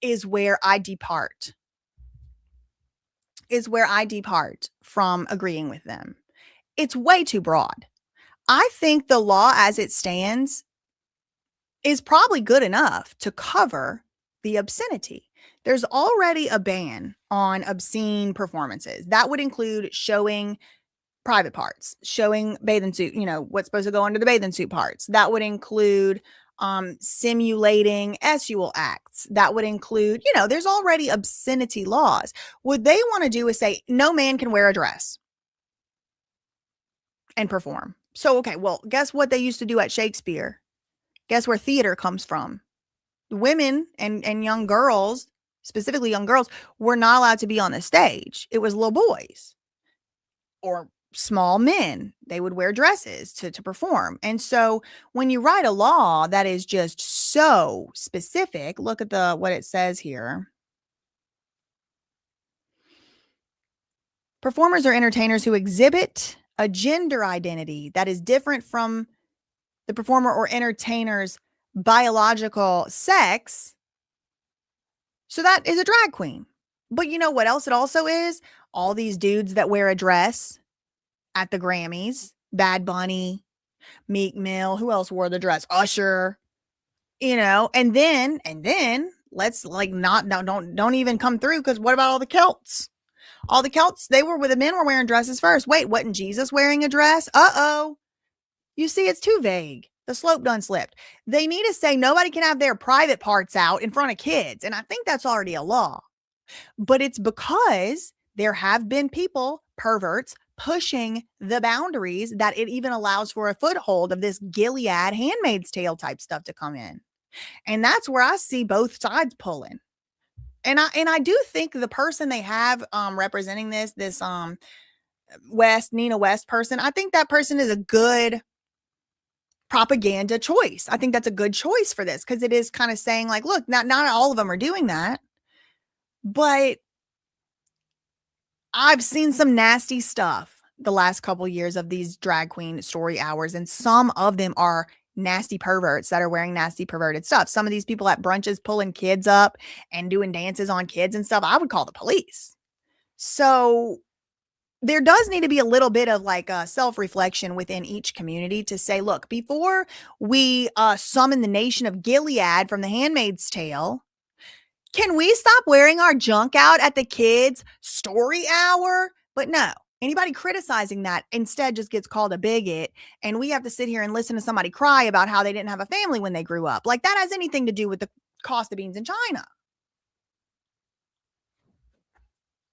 is where I depart. From agreeing with them. It's way too broad. I think the law as it stands is probably good enough to cover the obscenity. There's already a ban on obscene performances. That would include showing private parts, showing bathing suit, what's supposed to go under the bathing suit parts. That would include simulating sexual acts. That would include, there's already obscenity laws. What they want to do is say no man can wear a dress and perform. So, okay, well, guess what they used to do at Shakespeare? Guess where theater comes from? Women and young girls, specifically young girls, were not allowed to be on the stage. It was little boys or small men. They would wear dresses to perform. And so when you write a law that is just so specific, look at what it says here. Performers or entertainers who exhibit a gender identity that is different from the performer or entertainer's biological sex. So that is a drag queen. But you know what else it also is? All these dudes that wear a dress at the Grammys, Bad Bunny, Meek Mill, who else wore the dress? Usher, and then let's don't even come through, because what about all the Celts? All the Celts, the men were wearing dresses first. Wait, wasn't Jesus wearing a dress? Uh-oh. You see, it's too vague. The slope done slipped. They need to say nobody can have their private parts out in front of kids. And I think that's already a law. But it's because there have been people, perverts, pushing the boundaries that it even allows for a foothold of this Gilead Handmaid's Tale type stuff to come in. And that's where I see both sides pulling. And I do think the person they have representing this Nina West person, I think that person is a good propaganda choice. I think that's a good choice for this because it is kind of saying like, look, not all of them are doing that, but I've seen some nasty stuff the last couple years of these drag queen story hours, and some of them are nasty perverts that are wearing nasty perverted stuff. Some of these people at brunches pulling kids up and doing dances on kids and stuff, I would call the police. So there does need to be a little bit of like a self-reflection within each community to say, look, before we summon the nation of Gilead from the Handmaid's Tale, can we stop wearing our junk out at the kids' story hour? But no, anybody criticizing that instead just gets called a bigot. And we have to sit here and listen to somebody cry about how they didn't have a family when they grew up. Like that has anything to do with the cost of beans in China.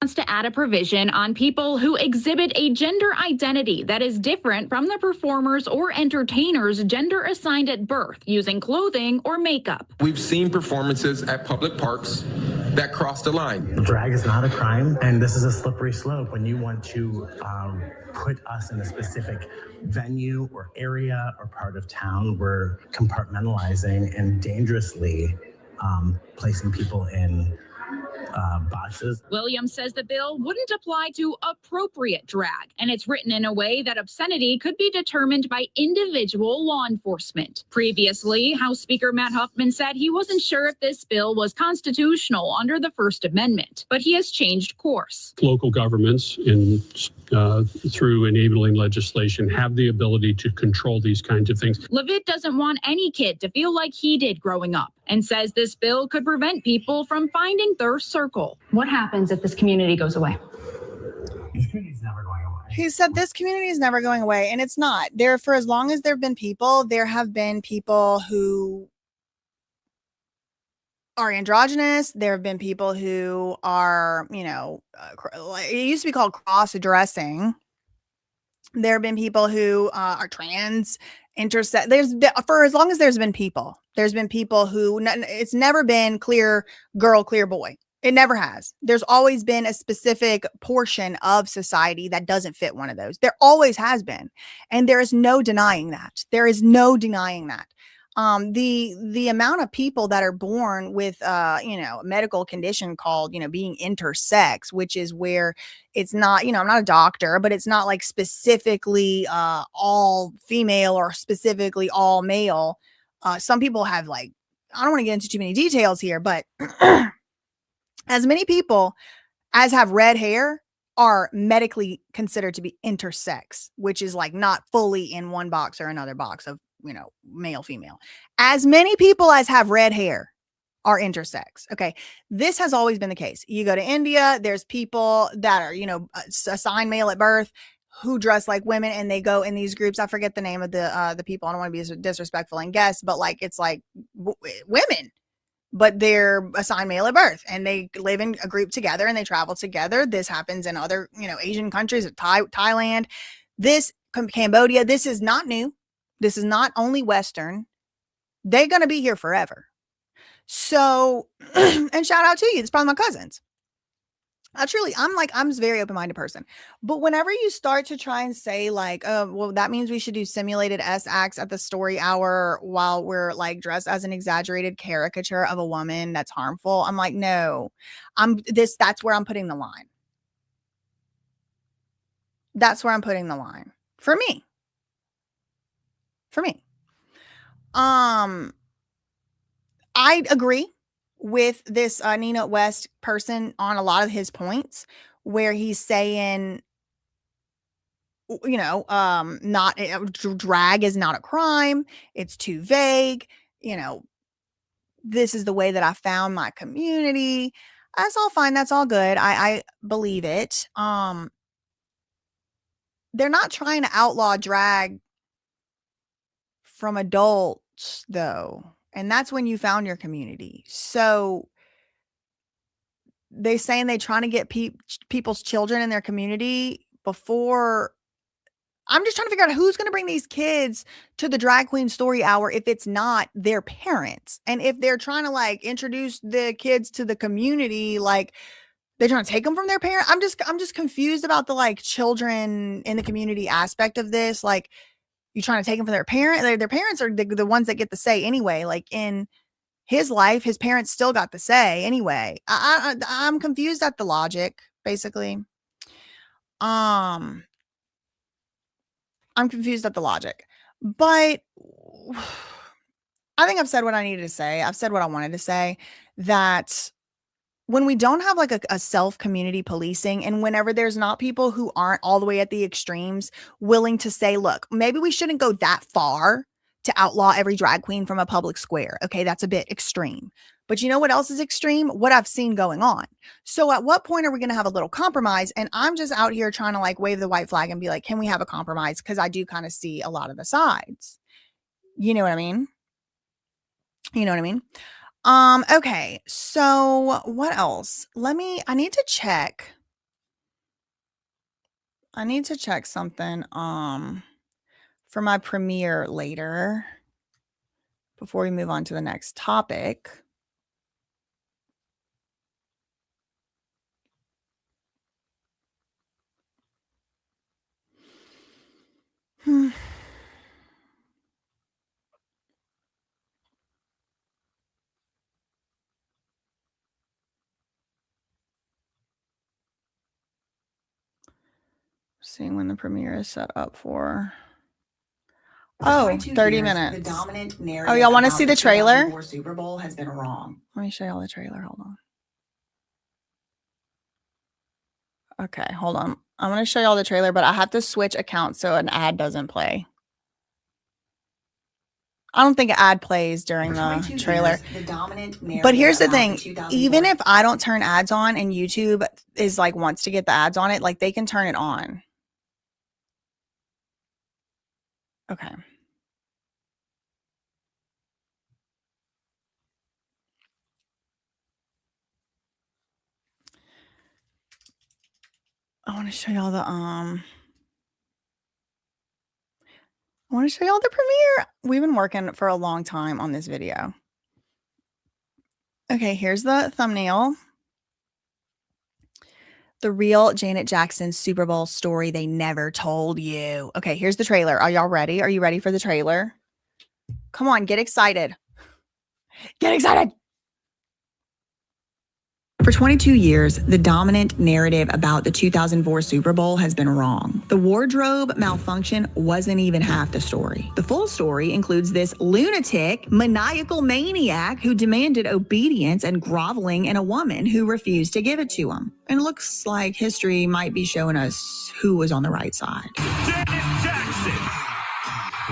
Wants to add a provision on people who exhibit a gender identity that is different from the performers or entertainers' gender assigned at birth using clothing or makeup. We've seen performances at public parks that cross the line. Drag is not a crime, and this is a slippery slope when you want to put us in a specific venue or area or part of town. We're compartmentalizing and dangerously placing people in boxes. Williams says the bill wouldn't apply to appropriate drag, and it's written in a way that obscenity could be determined by individual law enforcement. Previously, House Speaker Matt Huffman said he wasn't sure if this bill was constitutional under the First Amendment, but he has changed course. Local governments, through enabling legislation, have the ability to control these kinds of things. Levitt doesn't want any kid to feel like he did growing up, and says this bill could prevent people from finding their circle. What happens if this community goes away? This community's never going away. He said this community is never going away, and it's not. There, for as long as there have been people, there have been people who are androgynous. There have been people who are, it used to be called cross-dressing. There have been people who are trans, intersex. For as long as there's been people who, it's never been clear girl, clear boy. It never has. There's always been a specific portion of society that doesn't fit one of those. There always has been. And there is no denying that. There is no denying that. The amount of people that are born with, a medical condition called, being intersex, which is where it's not, I'm not a doctor, but it's not like specifically, all female or specifically all male. Some people have I don't want to get into too many details here, but as many people as have red hair are medically considered to be intersex, which is not fully in one box or another box of, male, female. As many people as have red hair are intersex. Okay. This has always been the case. You go to India, there's people that are, assigned male at birth who dress like women, and they go in these groups. I forget the name of the people. I don't want to be disrespectful and guess, but it's women, but they're assigned male at birth, and they live in a group together and they travel together. This happens in other, Asian countries, Thailand, Cambodia. This is not new. This is not only Western. They're going to be here forever. So, and shout out to you. It's probably my cousins. I'm a very open-minded person. But whenever you start to try and say well, that means we should do simulated S acts at the story hour while we're dressed as an exaggerated caricature of a woman that's harmful. I'm like, no, that's where I'm putting the line. That's where I'm putting the line for me. I agree with this Nina West person on a lot of his points, where he's saying, drag is not a crime. It's too vague. This is the way that I found my community. That's all fine. That's all good. I believe it. They're not trying to outlaw drag from adults though. And that's when you found your community. So they saying they trying to get people's children in their community before. I'm just trying to figure out who's going to bring these kids to the drag queen story hour if it's not their parents. And if they're trying to introduce the kids to the community, they're trying to take them from their parents. I'm just confused about the children in the community aspect of this. You trying to take them from their parent? Their parents are the ones that get the say anyway. Like in his life, his parents still got the say anyway. I'm confused at the logic, basically. I'm confused at the logic, but I think I've said what I needed to say. I've said what I wanted to say, that when we don't have like a self community policing, and whenever there's not people who aren't all the way at the extremes willing to say, look, maybe we shouldn't go that far to outlaw every drag queen from a public square. Okay, that's a bit extreme. But you know what else is extreme? What I've seen going on. So at what point are we going to have a little compromise? And I'm just out here trying to like wave the white flag and be like, can we have a compromise? Because I do kind of see a lot of the sides. You know what I mean? You know what I mean? Okay, so what else? I need to check something for my premiere later before we move on to the next topic. Seeing when the premiere is set up for. Oh, 30 minutes. Oh, y'all want to see the trailer? Super Bowl has been wrong. Let me show y'all the trailer. Hold on. Okay, hold on. I'm going to show y'all the trailer, but I have to switch accounts so an ad doesn't play. I don't think an ad plays during the trailer. But here's the thing. Even if I don't turn ads on and YouTube is like wants to get the ads on it, like they can turn it on. Okay. I want to show y'all the premiere. We've been working for a long time on this video. Okay, here's the thumbnail. The real Janet Jackson Super Bowl story they never told you. Okay, here's the trailer. Are y'all ready? Are you ready for the trailer? Come on, get excited. Get excited. For 22 years, the dominant narrative about the 2004 Super Bowl has been wrong. The wardrobe malfunction wasn't even half the story. The full story includes this lunatic, maniacal maniac who demanded obedience and groveling in a woman who refused to give it to him. And it looks like history might be showing us who was on the right side. Janet Jackson.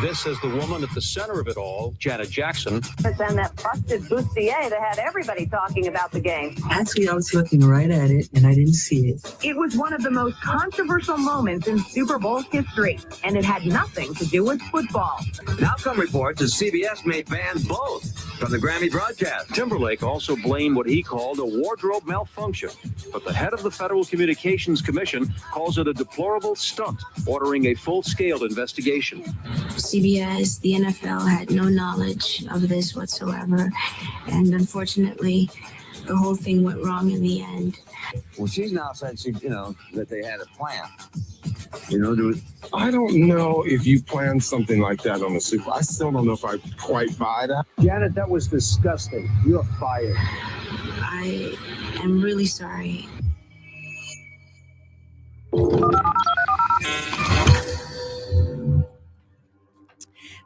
This is the woman at the center of it all, Janet Jackson. And that busted bustier that had everybody talking about the game. Actually, I was looking right at it, and I didn't see it. It was one of the most controversial moments in Super Bowl history, and it had nothing to do with football. Now come reports that CBS may ban both from the Grammy broadcast. Timberlake also blamed what he called a wardrobe malfunction, but the head of the Federal Communications Commission calls it a deplorable stunt, ordering a full-scale investigation. CBS, the NFL had no knowledge of this whatsoever, and unfortunately, the whole thing went wrong in the end. Well, she's now said that they had a plan. I don't know if you planned something like that on the Super Bowl. I still don't know if I quite buy that. Janet, that was disgusting. You're fired. I am really sorry.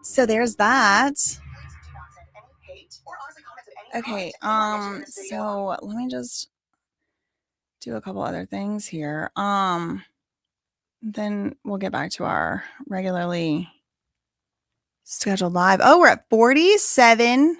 So there's that. Okay, so let me just do a couple other things here. Then we'll get back to our regularly scheduled live. Oh, we're at 47.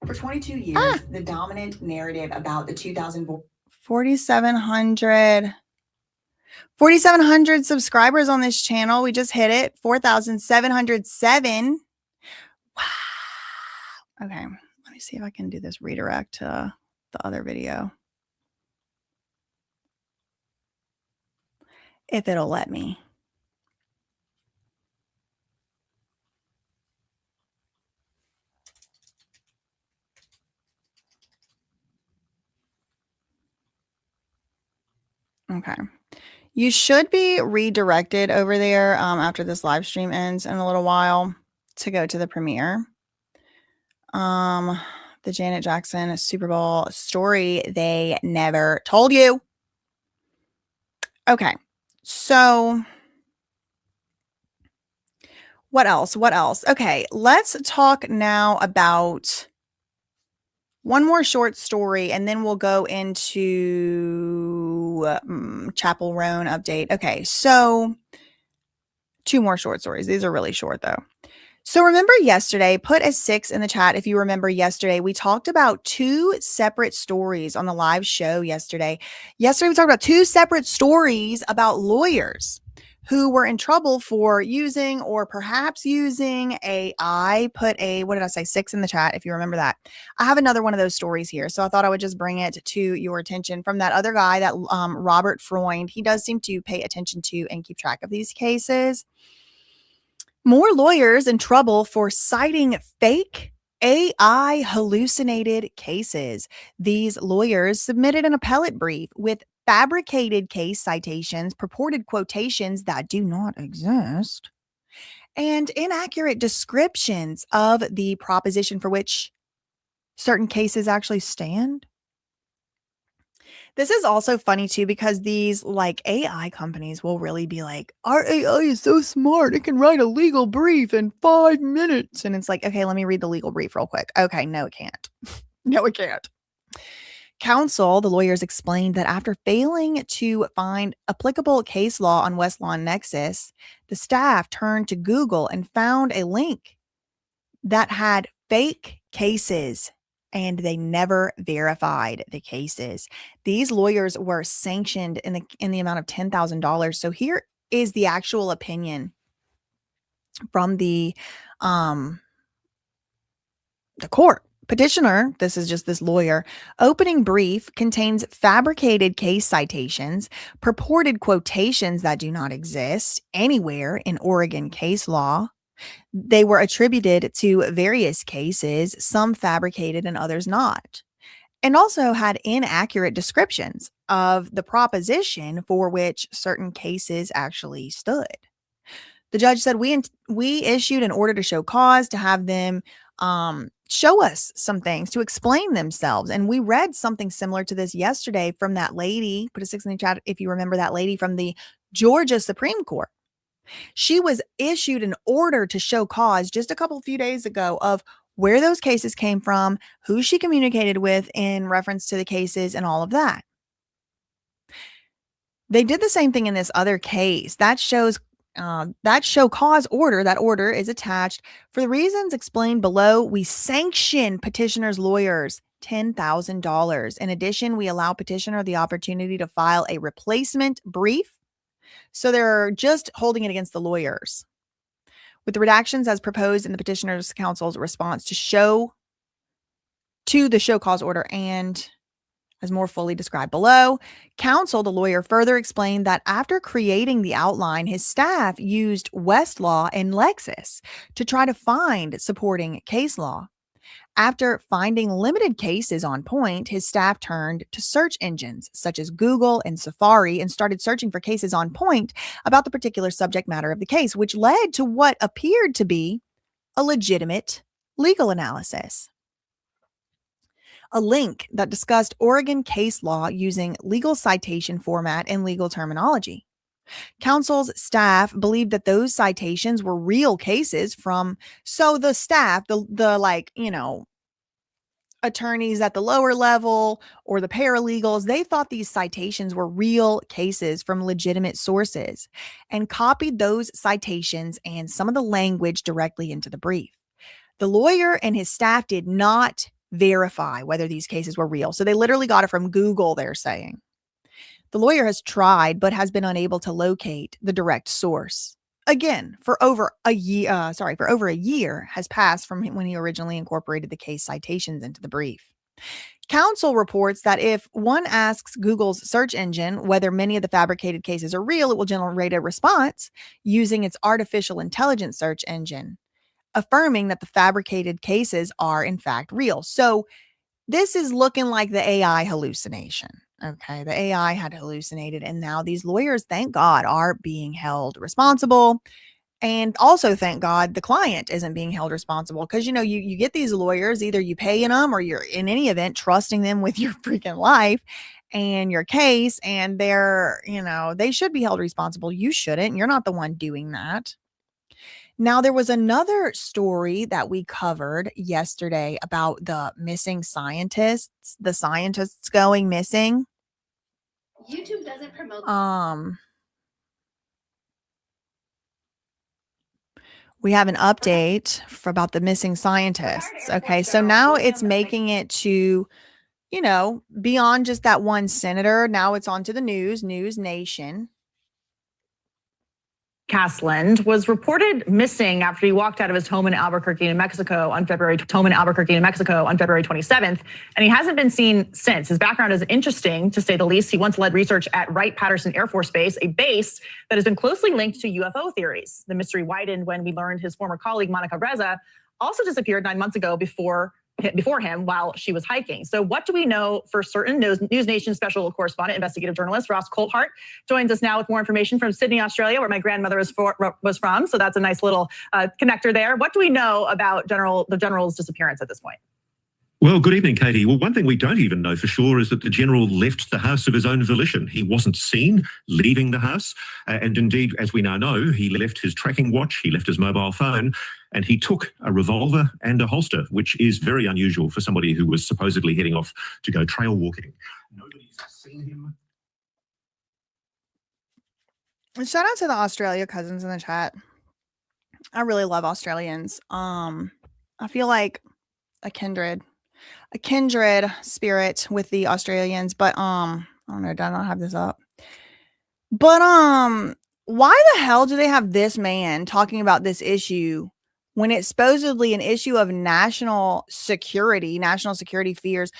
For 22 years, the dominant narrative about the 2004 4,700 subscribers on this channel. We just hit it. 4,707. Wow. Okay. Let me see if I can do this redirect to the other video. If it'll let me. Okay. You should be redirected over there after this live stream ends in a little while to go to the premiere. The Janet Jackson Super Bowl story they never told you. Okay, so what else? Okay, let's talk now about one more short story, and then we'll go into Chapel Roan update. Okay, so 2 more short stories. These are really short, though. So remember yesterday, put a 6 in the chat if you remember yesterday. We talked about 2 separate stories on the live show yesterday. Yesterday, we talked about 2 separate stories about lawyers who were in trouble for using or perhaps using AI. Put a, 6 in the chat if you remember that. I have another one of those stories here, so I thought I would just bring it to your attention from that other guy, that Robert Freund. He does seem to pay attention to and keep track of these cases. More lawyers in trouble for citing fake AI hallucinated cases. These lawyers submitted an appellate brief with fabricated case citations, purported quotations that do not exist, and inaccurate descriptions of the proposition for which certain cases actually stand. This is also funny too, because these like AI companies will really be like, our AI is so smart, it can write a legal brief in 5 minutes. And it's like, okay, let me read the legal brief real quick. Okay, no, it can't. No, it can't. Counsel, the lawyers explained that after failing to find applicable case law on Westlaw and Nexus, the staff turned to Google and found a link that had fake cases, and they never verified the cases. These lawyers were sanctioned in the amount of $10,000. So here is the actual opinion from the court. Petitioner, this is just this lawyer, opening brief contains fabricated case citations, purported quotations that do not exist anywhere in Oregon case law. They were attributed to various cases, some fabricated and others not, and also had inaccurate descriptions of the proposition for which certain cases actually stood. The judge said, we issued an order to show cause to have them show us some things, to explain themselves. And we read something similar to this yesterday from that lady. Put a 6 in the chat if you remember that lady from the Georgia Supreme Court. She was issued an order to show cause just a few days ago of where those cases came from, who she communicated with in reference to the cases, and all of that. They did the same thing in this other case. That show cause order, that order is attached. For the reasons explained below, we sanction petitioner's lawyers $10,000. In addition, we allow petitioner the opportunity to file a replacement brief. So they're just holding it against the lawyers. With the redactions as proposed in the petitioner's counsel's response to the show cause order and as more fully described below, counsel, the lawyer, further explained that after creating the outline, his staff used Westlaw and Lexis to try to find supporting case law. After finding limited cases on point, his staff turned to search engines such as Google and Safari and started searching for cases on point about the particular subject matter of the case, which led to what appeared to be a legitimate legal analysis. A link that discussed Oregon case law using legal citation format and legal terminology. Counsel's staff believed that those citations were real cases so the staff, attorneys at the lower level or the paralegals, they thought these citations were real cases from legitimate sources and copied those citations and some of the language directly into the brief. The lawyer and his staff did not verify whether these cases were real. So they literally got it from Google, they're saying. The lawyer has tried, but has been unable to locate the direct source. Again, for over a year has passed from when he originally incorporated the case citations into the brief. Counsel reports that if one asks Google's search engine whether many of the fabricated cases are real, it will generate a response using its artificial intelligence search engine, affirming that the fabricated cases are in fact real. So This is looking like the AI hallucination. Okay, the AI had hallucinated, and now these lawyers, thank God, are being held responsible. And also, thank God, the client isn't being held responsible, because, you get these lawyers, either you paying them or you're, in any event, trusting them with your freaking life and your case, and they're, they should be held responsible. You shouldn't. You're not the one doing that. Now, there was another story that we covered yesterday about the missing scientists, the scientists going missing. YouTube doesn't promote. We have an update about the missing scientists. Okay, so now it's making it to, beyond just that one senator. Now it's on to the News Nation. Castland was reported missing after he walked out of his home in Albuquerque, New Mexico on February 27th, and he hasn't been seen since. His background is interesting, to say the least. He once led research at Wright-Patterson Air Force Base, a base that has been closely linked to UFO theories. The mystery widened when we learned his former colleague, Monica Reza, also disappeared 9 months ago before him while she was hiking. So what do we know for certain? News Nation special correspondent, investigative journalist Ross Coulthart joins us now with more information from Sydney, Australia, where my grandmother was from. So that's a nice little connector there. What do we know about the general's disappearance at this point? Well, good evening, Katie. Well, one thing we don't even know for sure is that the general left the house of his own volition. He wasn't seen leaving the house. And indeed, as we now know, he left his tracking watch, he left his mobile phone, and he took a revolver and a holster, which is very unusual for somebody who was supposedly heading off to go trail walking. Nobody's seen him. And shout out to the Australia cousins in the chat. I really love Australians. I feel like a kindred spirit with the Australians, but I don't know, did I not have this up? But why the hell do they have this man talking about this issue when it's supposedly an issue of national security fears?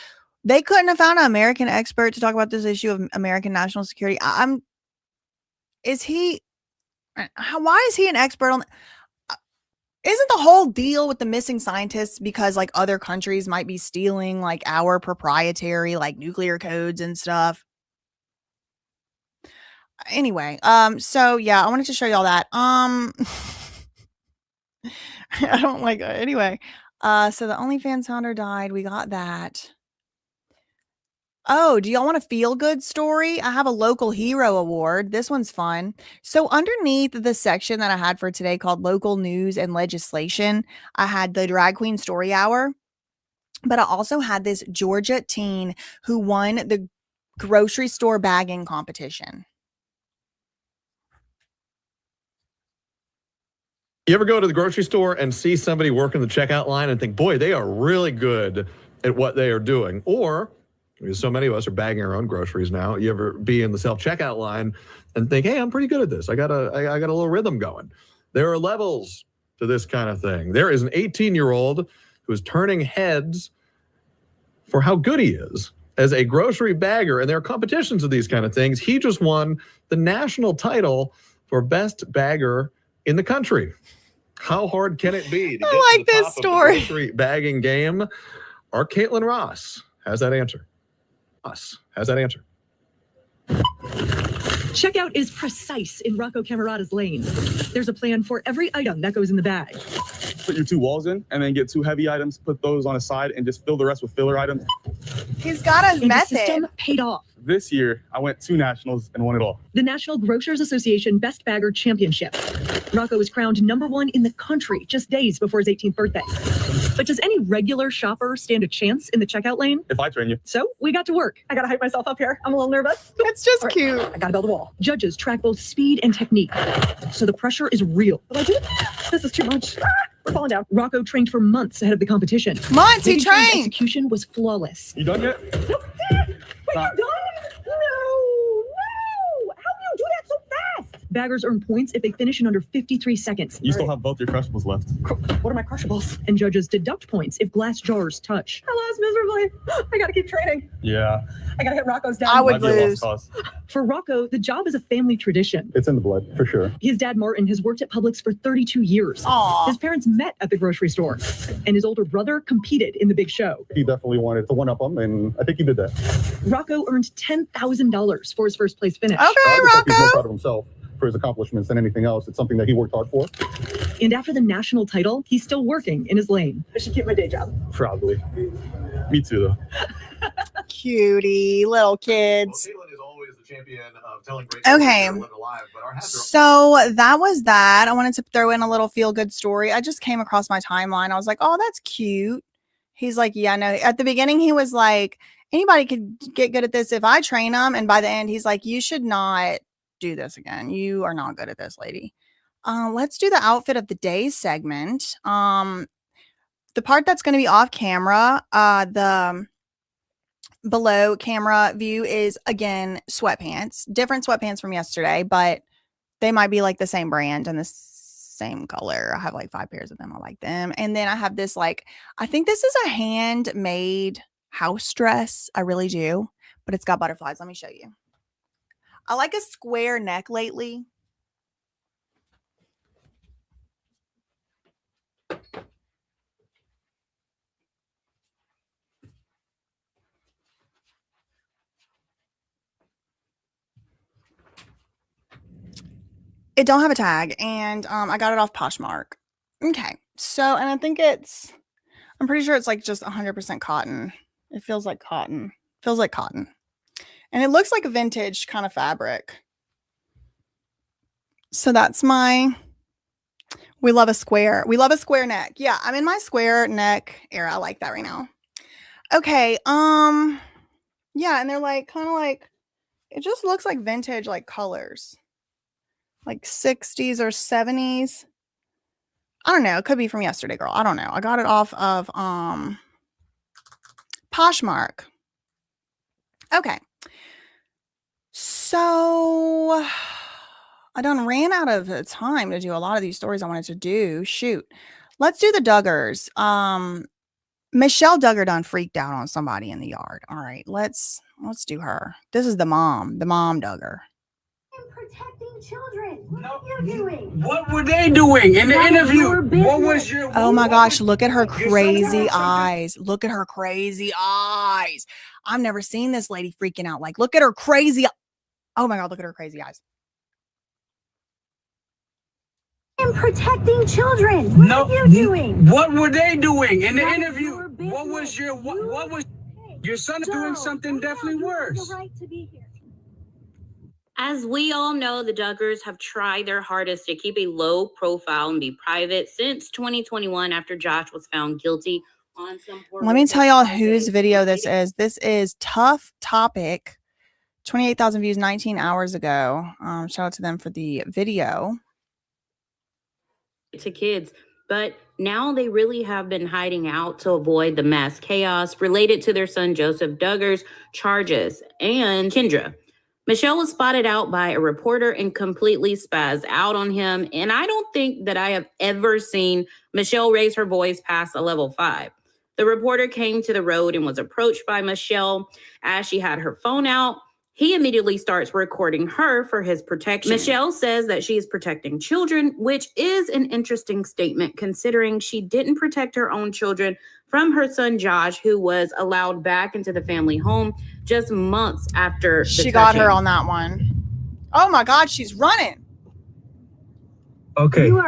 They couldn't have found an American expert to talk about this issue of American national security. Why is he an expert on? Isn't the whole deal with the missing scientists because like other countries might be stealing like our proprietary like nuclear codes and stuff? Anyway, so yeah, I wanted to show y'all that. I don't like anyway. So the OnlyFans founder died. We got that. Oh, do y'all want a feel-good story? I have a local hero award. This one's fun. So underneath the section that I had for today called local news and legislation, I had the drag queen story hour, but I also had this Georgia teen who won the grocery store bagging competition. You ever go to the grocery store and see somebody working the checkout line and think, boy, they are really good at what they are doing? Or, because so many of us are bagging our own groceries now, you ever be in the self-checkout line and think, hey, I'm pretty good at this. I got a little rhythm going. There are levels to this kind of thing. There is an 18-year-old who is turning heads for how good he is as a grocery bagger, and there are competitions of these kind of things. He just won the national title for best bagger in the country. How hard can it be to get I like to the this top story. of the grocery bagging game? Our Caitlin Ross has that answer. Checkout is precise in Rocco Camerata's lane. There's a plan for every item that goes in the bag. Put your 2 walls in and then get 2 heavy items, put those on a side, and just fill the rest with filler items. He's got a And method. the system paid off. This year, I went 2 nationals and won it all. The National Grocers Association Best Bagger Championship. Rocco was crowned #1 in the country just days before his 18th birthday. But does any regular shopper stand a chance in the checkout lane? If I train you. So we got to work. I gotta hype myself up here. I'm a little nervous. It's just cute. I gotta build a wall. Judges track both speed and technique. So the pressure is real. Will I do it? This is too much. We're falling down. Rocco trained for months ahead of the competition. Months he Making sure his trained. Execution was flawless. You done yet? Wait, you're done? No. How do you do that so fast? Baggers earn points if they finish in under 53 seconds. You still have both your crushables left. What are my crushables? And judges deduct points if glass jars touch. I lost miserably. I gotta keep training. Yeah. I gotta hit Rocco's down. I would lose. For Rocco, the job is a family tradition. It's in the blood, for sure. His dad, Martin, has worked at Publix for 32 years. Aww. His parents met at the grocery store, and his older brother competed in the big show. He definitely wanted to one-up him, and I think he did that. Rocco earned $10,000 for his first place finish. Okay, He's more Rocco. proud of himself for his accomplishments than anything else. It's something that he worked hard for. And after the national title, he's still working in his lane. I should keep my day job. Probably. Me too, though. Cutie little kids. Caitlin is always the champion of telling great Okay. stories that are lived alive, but our hats are So that was that. I wanted to throw in a little feel good story. I just came across my timeline. I was like, oh, that's cute. He's like, yeah, no. At the beginning, he was like, anybody could get good at this if I train them. And by the end, he's like, you should not do this again. You are not good at this, lady. Let's do the outfit of the day segment. The part that's going to be off camera, the below camera view is again sweatpants, different sweatpants from yesterday, but they might be like the same brand and the same color. I have like 5 pairs of them. I like them. And then I have this, like, I think this is a handmade house dress. I really do, but it's got butterflies. Let me show you. I like a square neck lately. It don't have a tag, and I got it off Poshmark. Okay, so, and I think I'm pretty sure it's like just 100% cotton. It feels like cotton. Feels like cotton. And it looks like a vintage kind of fabric. So that's we love a square. We love a square neck. Yeah, I'm in my square neck era. I like that right now. Okay, yeah, and they're like kind of like, it just looks like vintage like colors. Like 60s or 70s. I don't know. It could be from yesterday, girl. I don't know. I got it off of Poshmark. Okay. So I done ran out of time to do a lot of these stories I wanted to do. Shoot. Let's do the Duggars. Michelle Duggar done freaked out on somebody in the yard. All right, let's do her. This is the mom Duggar. Protecting children. What are you doing? What were they doing in the interview? What was your... Oh my gosh, look at her crazy eyes. Look at her crazy eyes. I've never seen this lady freaking out. Like, look at her crazy. Oh my God, look at her crazy eyes. I'm protecting children. What are you doing? What were they doing in the interview? What was your... What was... Your son doing something definitely worse. Right to be here. As we all know, the Duggars have tried their hardest to keep a low profile and be private since 2021 after Josh was found guilty on some... Let me tell y'all whose video this is. This is Tough Topic. 28,000 views 19 hours ago. Shout out to them for the video. To kids, but now they really have been hiding out to avoid the mass chaos related to their son Joseph Duggar's charges. And Kendra, Michelle was spotted out by a reporter and completely spazzed out on him. And I don't think that I have ever seen Michelle raise her voice past a level 5. The reporter came to the road and was approached by Michelle as she had her phone out. He immediately starts recording her for his protection. Michelle says that she is protecting children, which is an interesting statement considering she didn't protect her own children from her son Josh, who was allowed back into the family home just months after she got her on that one. Oh my God, she's running. Okay. You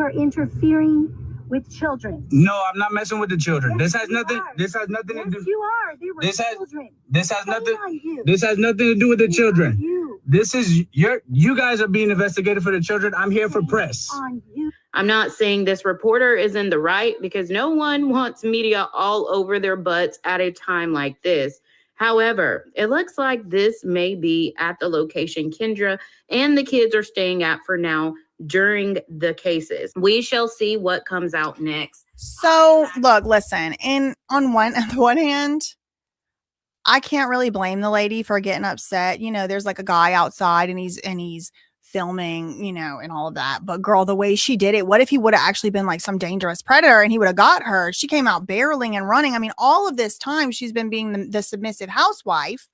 are interfering with children. No, I'm not messing with the children. Yes, this has nothing. This has nothing to do. Yes, you are. They were children. This has nothing. This has nothing to do with the children. This is you guys are being investigated for the children. I'm here for press. I'm not saying this reporter is in the right because no one wants media all over their butts at a time like this. However, it looks like this may be at the location Kendra and the kids are staying at for now during the cases. We shall see what comes out next. So look, listen, and on one hand, I can't really blame the lady for getting upset. You know, there's like a guy outside and he's filming, and all of that. But girl, the way she did it, what if he would have actually been like some dangerous predator and he would have got her? She came out barreling and running. I mean, all of this time she's been being the submissive housewife.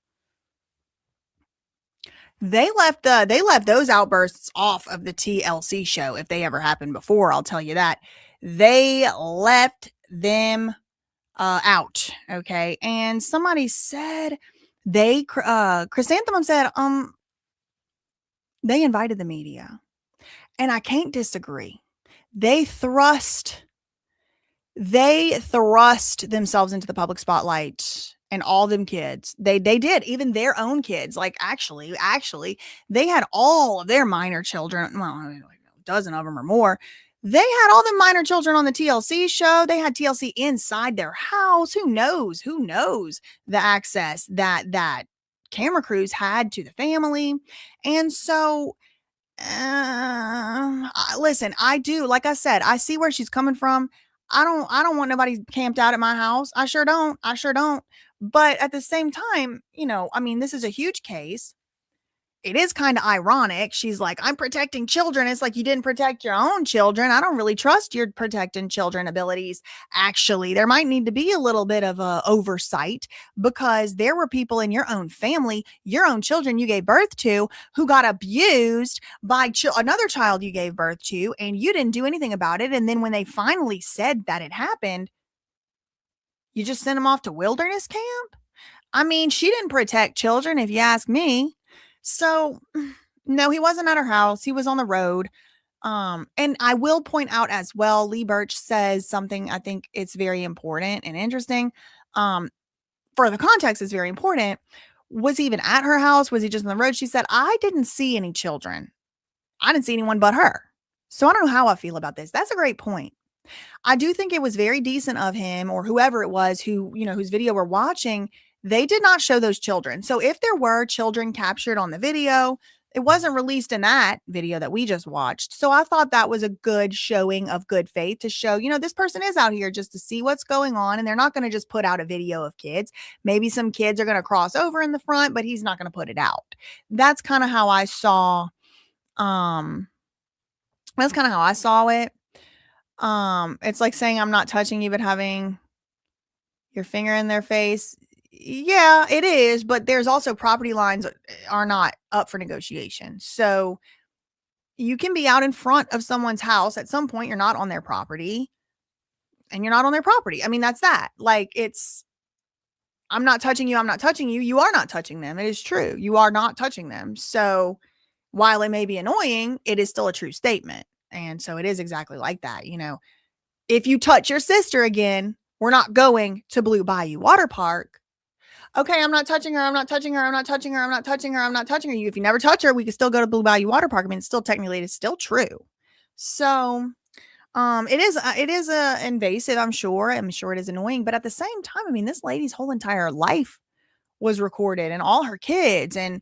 They left those outbursts off of the TLC show if they ever happened before. I'll tell you that. They left them out. Okay. And somebody said Chrysanthemum said, they invited the media, and I can't disagree. They thrust themselves into the public spotlight, and all them kids, they did, even their own kids. Like actually, they had all of their minor children. Well, I mean, like a dozen of them or more. They had all the minor children on the TLC show. They had TLC inside their house. Who knows the access that camera crews had to the family. And so, listen, I do, like I said, I see where she's coming from. I don't want nobody camped out at my house. I sure don't. But at the same time, I mean, this is a huge case. It is kind of ironic. She's like, I'm protecting children. It's like, you didn't protect your own children. I don't really trust your protecting children abilities. Actually, there might need to be a little bit of a oversight, because there were people in your own family, your own children you gave birth to, who got abused by another child you gave birth to, and you didn't do anything about it. And then when they finally said that it happened, you just sent them off to wilderness camp. I mean, she didn't protect children, if you ask me. So, no, he wasn't at her house. He was on the road. And I will point out as well, Lee Birch says something I think it's very important and interesting. For the context, it's very important. Was he even at her house? Was he just on the road? She said, I didn't see any children. I didn't see anyone but her. So I don't know how I feel about this. That's a great point. I do think it was very decent of him, or whoever it was who, whose video we're watching. They did not show those children. So if there were children captured on the video, it wasn't released in that video that we just watched. So I thought that was a good showing of good faith to show, this person is out here just to see what's going on. And they're not going to just put out a video of kids. Maybe some kids are going to cross over in the front, but he's not going to put it out. That's kind of how I saw, it. It's like saying, I'm not touching you, but having your finger in their face. Yeah, it is. But there's also property lines are not up for negotiation. So you can be out in front of someone's house. At some point, you're not on their property, and you're not on their property. I mean, that's that. Like, I'm not touching you. I'm not touching you. You are not touching them. It is true. You are not touching them. So while it may be annoying, it is still a true statement. And so it is exactly like that. If you touch your sister again, we're not going to Blue Bayou Water Park. Okay, I'm not touching her. I'm not touching her. I'm not touching her. I'm not touching her. I'm not touching her. If you never touch her, we can still go to Blue Bayou Water Park. I mean, it's still technically, it's still true. So, it is invasive. I'm sure it is annoying, but at the same time, I mean, this lady's whole entire life was recorded, and all her kids, and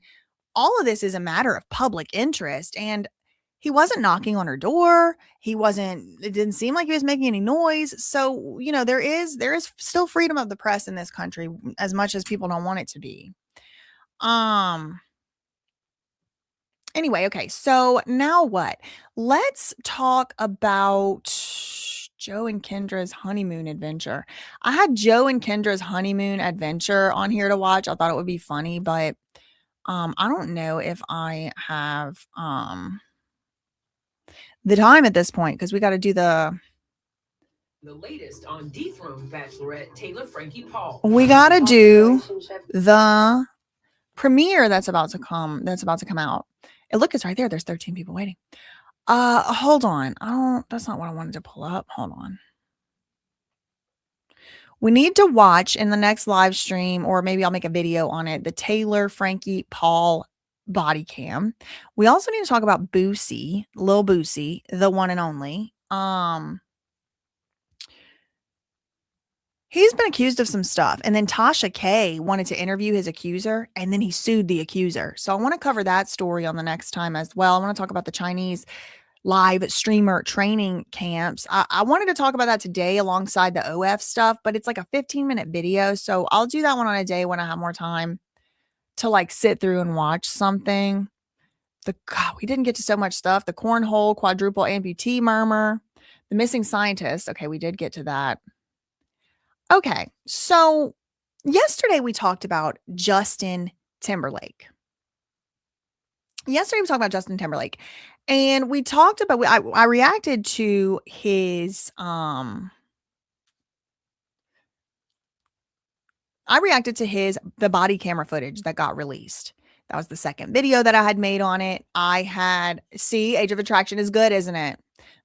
all of this is a matter of public interest. And he wasn't knocking on her door. It didn't seem like he was making any noise. So, there is still freedom of the press in this country, as much as people don't want it to be. Anyway, okay. So now what? Let's talk about Joe and Kendra's honeymoon adventure. I had Joe and Kendra's honeymoon adventure on here to watch. I thought it would be funny, but I don't know if I have the time at this point, because we got to do the latest on dethroned Bachelorette Taylor Frankie Paul. We got to do the premiere that's about to come out. Look, it's right there. There's 13 people waiting. Hold on. That's not what I wanted to pull up. Hold on. We need to watch in the next live stream, or maybe I'll make a video on it, the Taylor Frankie Paul body cam. We also need to talk about Boosie, Lil Boosie, the one and only. He's been accused of some stuff, and then Tasha K wanted to interview his accuser, and then he sued the accuser. So I want to cover that story on the next time as well. I want to talk about the Chinese live streamer training camps. I wanted to talk about that today alongside the OF stuff, but it's like a 15-minute video. So I'll do that one on a day when I have more time to like sit through and watch something we didn't get to so much stuff. The cornhole, quadruple amputee murmur, the missing scientist. Okay, we did get to that. Okay, so yesterday we talked about Justin Timberlake. And we talked about, I reacted to his, the body camera footage that got released. That was the second video that I had made on it. Age of Attraction is good, isn't it?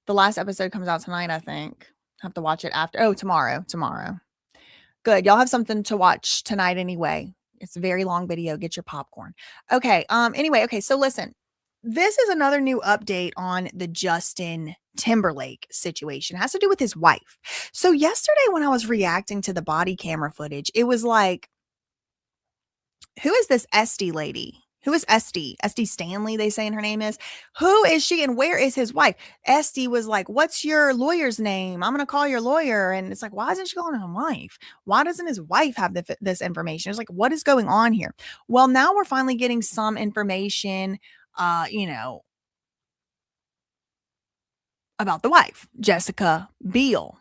The last episode comes out tonight, I think. I have to watch it after. Oh, tomorrow. Good. Y'all have something to watch tonight anyway. It's a very long video. Get your popcorn. Okay. Anyway. Okay. So listen, this is another new update on the Justin Timberlake situation. It has to do with his wife. So yesterday when I was reacting to the body camera footage, it was like, who is this Esty lady? Who is Esty? Esty Stanley, they saying her name is. Who is she and where is his wife? Esty was like, what's your lawyer's name? I'm going to call your lawyer. And it's like, why isn't she calling his wife? Why doesn't his wife have this information? It's like, what is going on here? Well, now we're finally getting some information, about the wife, Jessica Biel.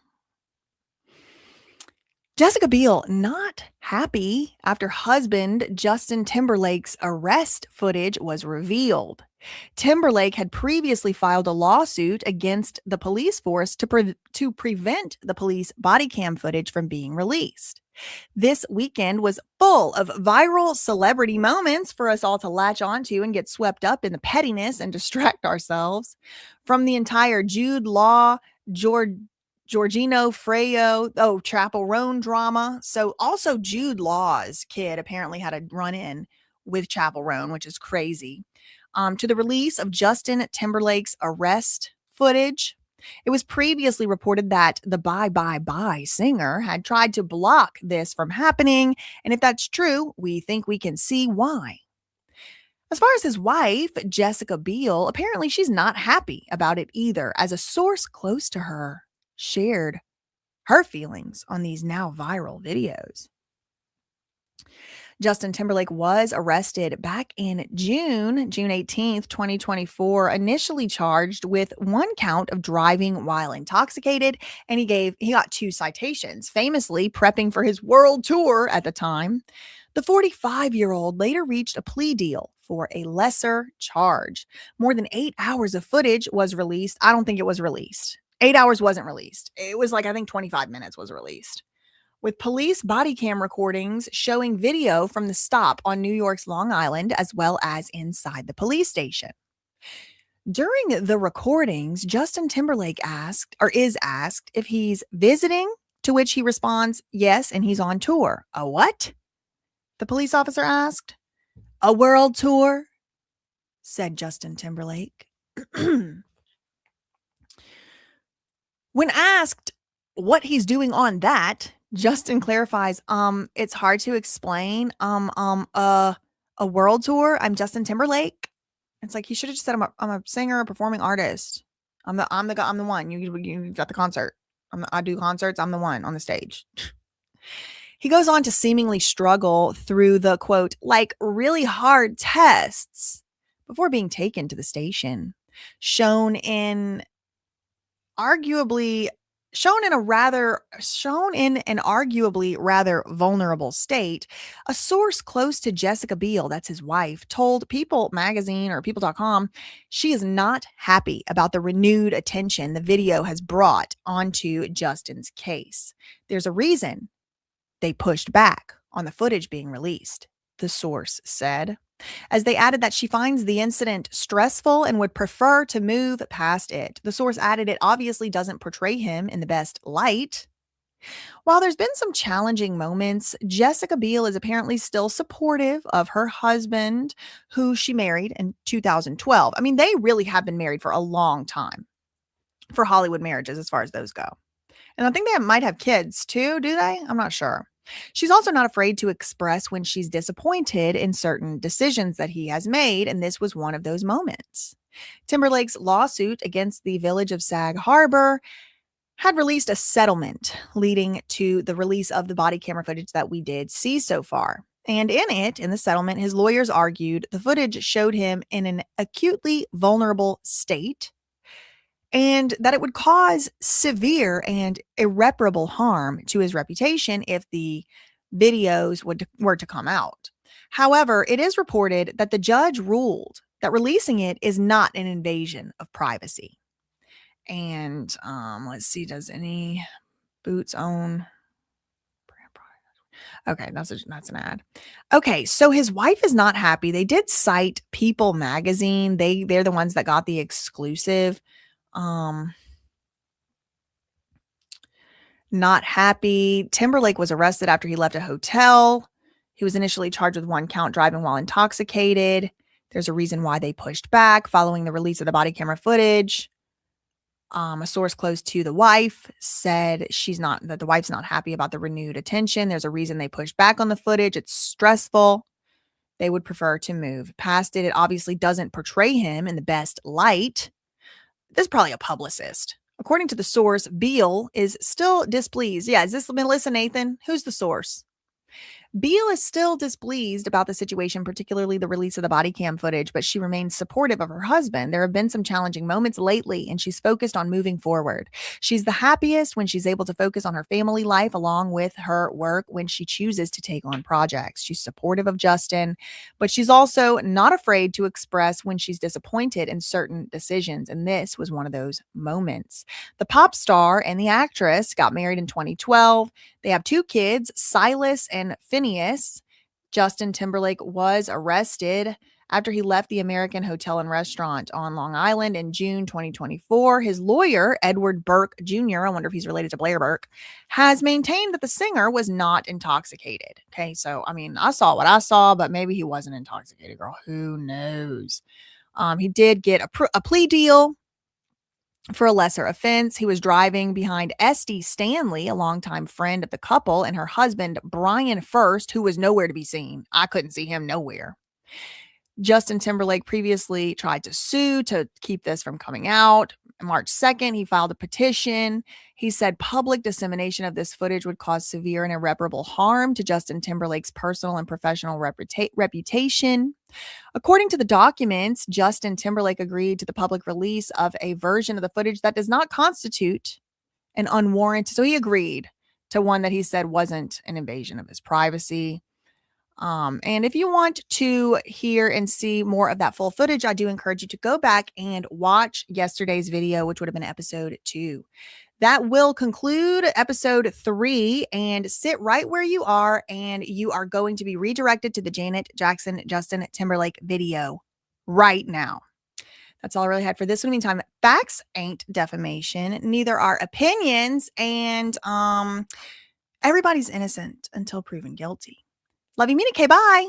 Jessica Biel not happy after husband Justin Timberlake's arrest footage was revealed. Timberlake had previously filed a lawsuit against the police force to prevent the police body cam footage from being released. This weekend was full of viral celebrity moments for us all to latch onto and get swept up in the pettiness and distract ourselves. From the entire Jude Law, Georgino Freyo, Chapel Roan drama. So also Jude Law's kid apparently had a run-in with Chapel Roan, which is crazy. To the release of Justin Timberlake's arrest footage. It was previously reported that the Bye Bye Bye singer had tried to block this from happening. And if that's true, we think we can see why. As far as his wife, Jessica Biel, apparently she's not happy about it either, as a source close to her shared her feelings on these now viral videos. Justin Timberlake was arrested back in June 18th, 2024, initially charged with one count of driving while intoxicated, and he got 2 citations, famously prepping for his world tour at the time. The 45-year-old later reached a plea deal for a lesser charge. More than 8 hours of footage was released. I don't think it was released. 8 hours wasn't released. It was like, I think 25 minutes was released. With police body cam recordings showing video from the stop on New York's Long Island, as well as inside the police station. During the recordings, Justin Timberlake is asked if he's visiting, to which he responds, yes, and he's on tour. A what? The police officer asked. A world tour, said Justin Timberlake. When asked what he's doing on that, Justin clarifies, it's hard to explain. A world tour. I'm Justin Timberlake. It's like, he should have just said, I'm a singer, a performing artist. I'm the one. You got the concert. I do concerts. I'm the one on the stage. He goes on to seemingly struggle through the quote, like really hard tests before being taken to the station, shown in an arguably rather vulnerable state. A source close to Jessica Biel, that's his wife, told People magazine or people.com she is not happy about the renewed attention the video has brought onto Justin's case. There's a reason they pushed back on the footage being released, the source said, as they added that she finds the incident stressful and would prefer to move past it. The source added it obviously doesn't portray him in the best light. While there's been some challenging moments, Jessica Biel is apparently still supportive of her husband, who she married in 2012. I mean, they really have been married for a long time for Hollywood marriages as far as those go. And I think they might have kids too, do they? I'm not sure. She's also not afraid to express when she's disappointed in certain decisions that he has made, and this was one of those moments. Timberlake's lawsuit against the village of Sag Harbor had released a settlement leading to the release of the body camera footage that we did see so far. And in the settlement, his lawyers argued the footage showed him in an acutely vulnerable state and that it would cause severe and irreparable harm to his reputation if the videos were to come out. However, it is reported that the judge ruled that releasing it is not an invasion of privacy. And let's see, does any Boots own? Okay, that's an ad. Okay, so his wife is not happy. They did cite People magazine. They're the ones that got the exclusive. Not happy. Timberlake was arrested after he left a hotel. He was initially charged with 1 count, driving while intoxicated. There's a reason why they pushed back following the release of the body camera footage. A source close to the wife said that the wife's not happy about the renewed attention. There's a reason they pushed back on the footage. It's stressful. They would prefer to move past it. It obviously doesn't portray him in the best light. This is probably a publicist. According to the source, Biel is still displeased. Yeah, is this Melissa Nathan? Who's the source? Biel is still displeased about the situation, particularly the release of the body cam footage, but she remains supportive of her husband. There have been some challenging moments lately, and she's focused on moving forward. She's the happiest when she's able to focus on her family life along with her work when she chooses to take on projects. She's supportive of Justin, but she's also not afraid to express when she's disappointed in certain decisions, and this was one of those moments. The pop star and the actress got married in 2012. They have 2 kids, Silas and Phineas. Justin Timberlake was arrested after he left the American Hotel and Restaurant on Long Island in June 2024. His lawyer, Edward Burke Jr., I wonder if he's related to Blair Burke, has maintained that the singer was not intoxicated. Okay, so, I mean, I saw what I saw, but maybe he wasn't intoxicated, girl. Who knows? He did get a plea deal for a lesser offense. He was driving behind Esty Stanley, a longtime friend of the couple, and her husband, Brian First, who was nowhere to be seen. I couldn't see him nowhere. Justin Timberlake previously tried to sue to keep this from coming out. March 2nd, he filed a petition. He said public dissemination of this footage would cause severe and irreparable harm to Justin Timberlake's personal and professional reputation. According to the documents, Justin Timberlake agreed to the public release of a version of the footage that does not constitute an unwarranted. So he agreed to one that he said wasn't an invasion of his privacy. And if you want to hear and see more of that full footage, I do encourage you to go back and watch yesterday's video, which would have been episode 2. That will conclude episode 3, and sit right where you are, and you are going to be redirected to the Janet Jackson, Justin Timberlake video right now. That's all I really had for this one. Meantime, facts ain't defamation. Neither are opinions. And everybody's innocent until proven guilty. Love you, Mina K. Bye.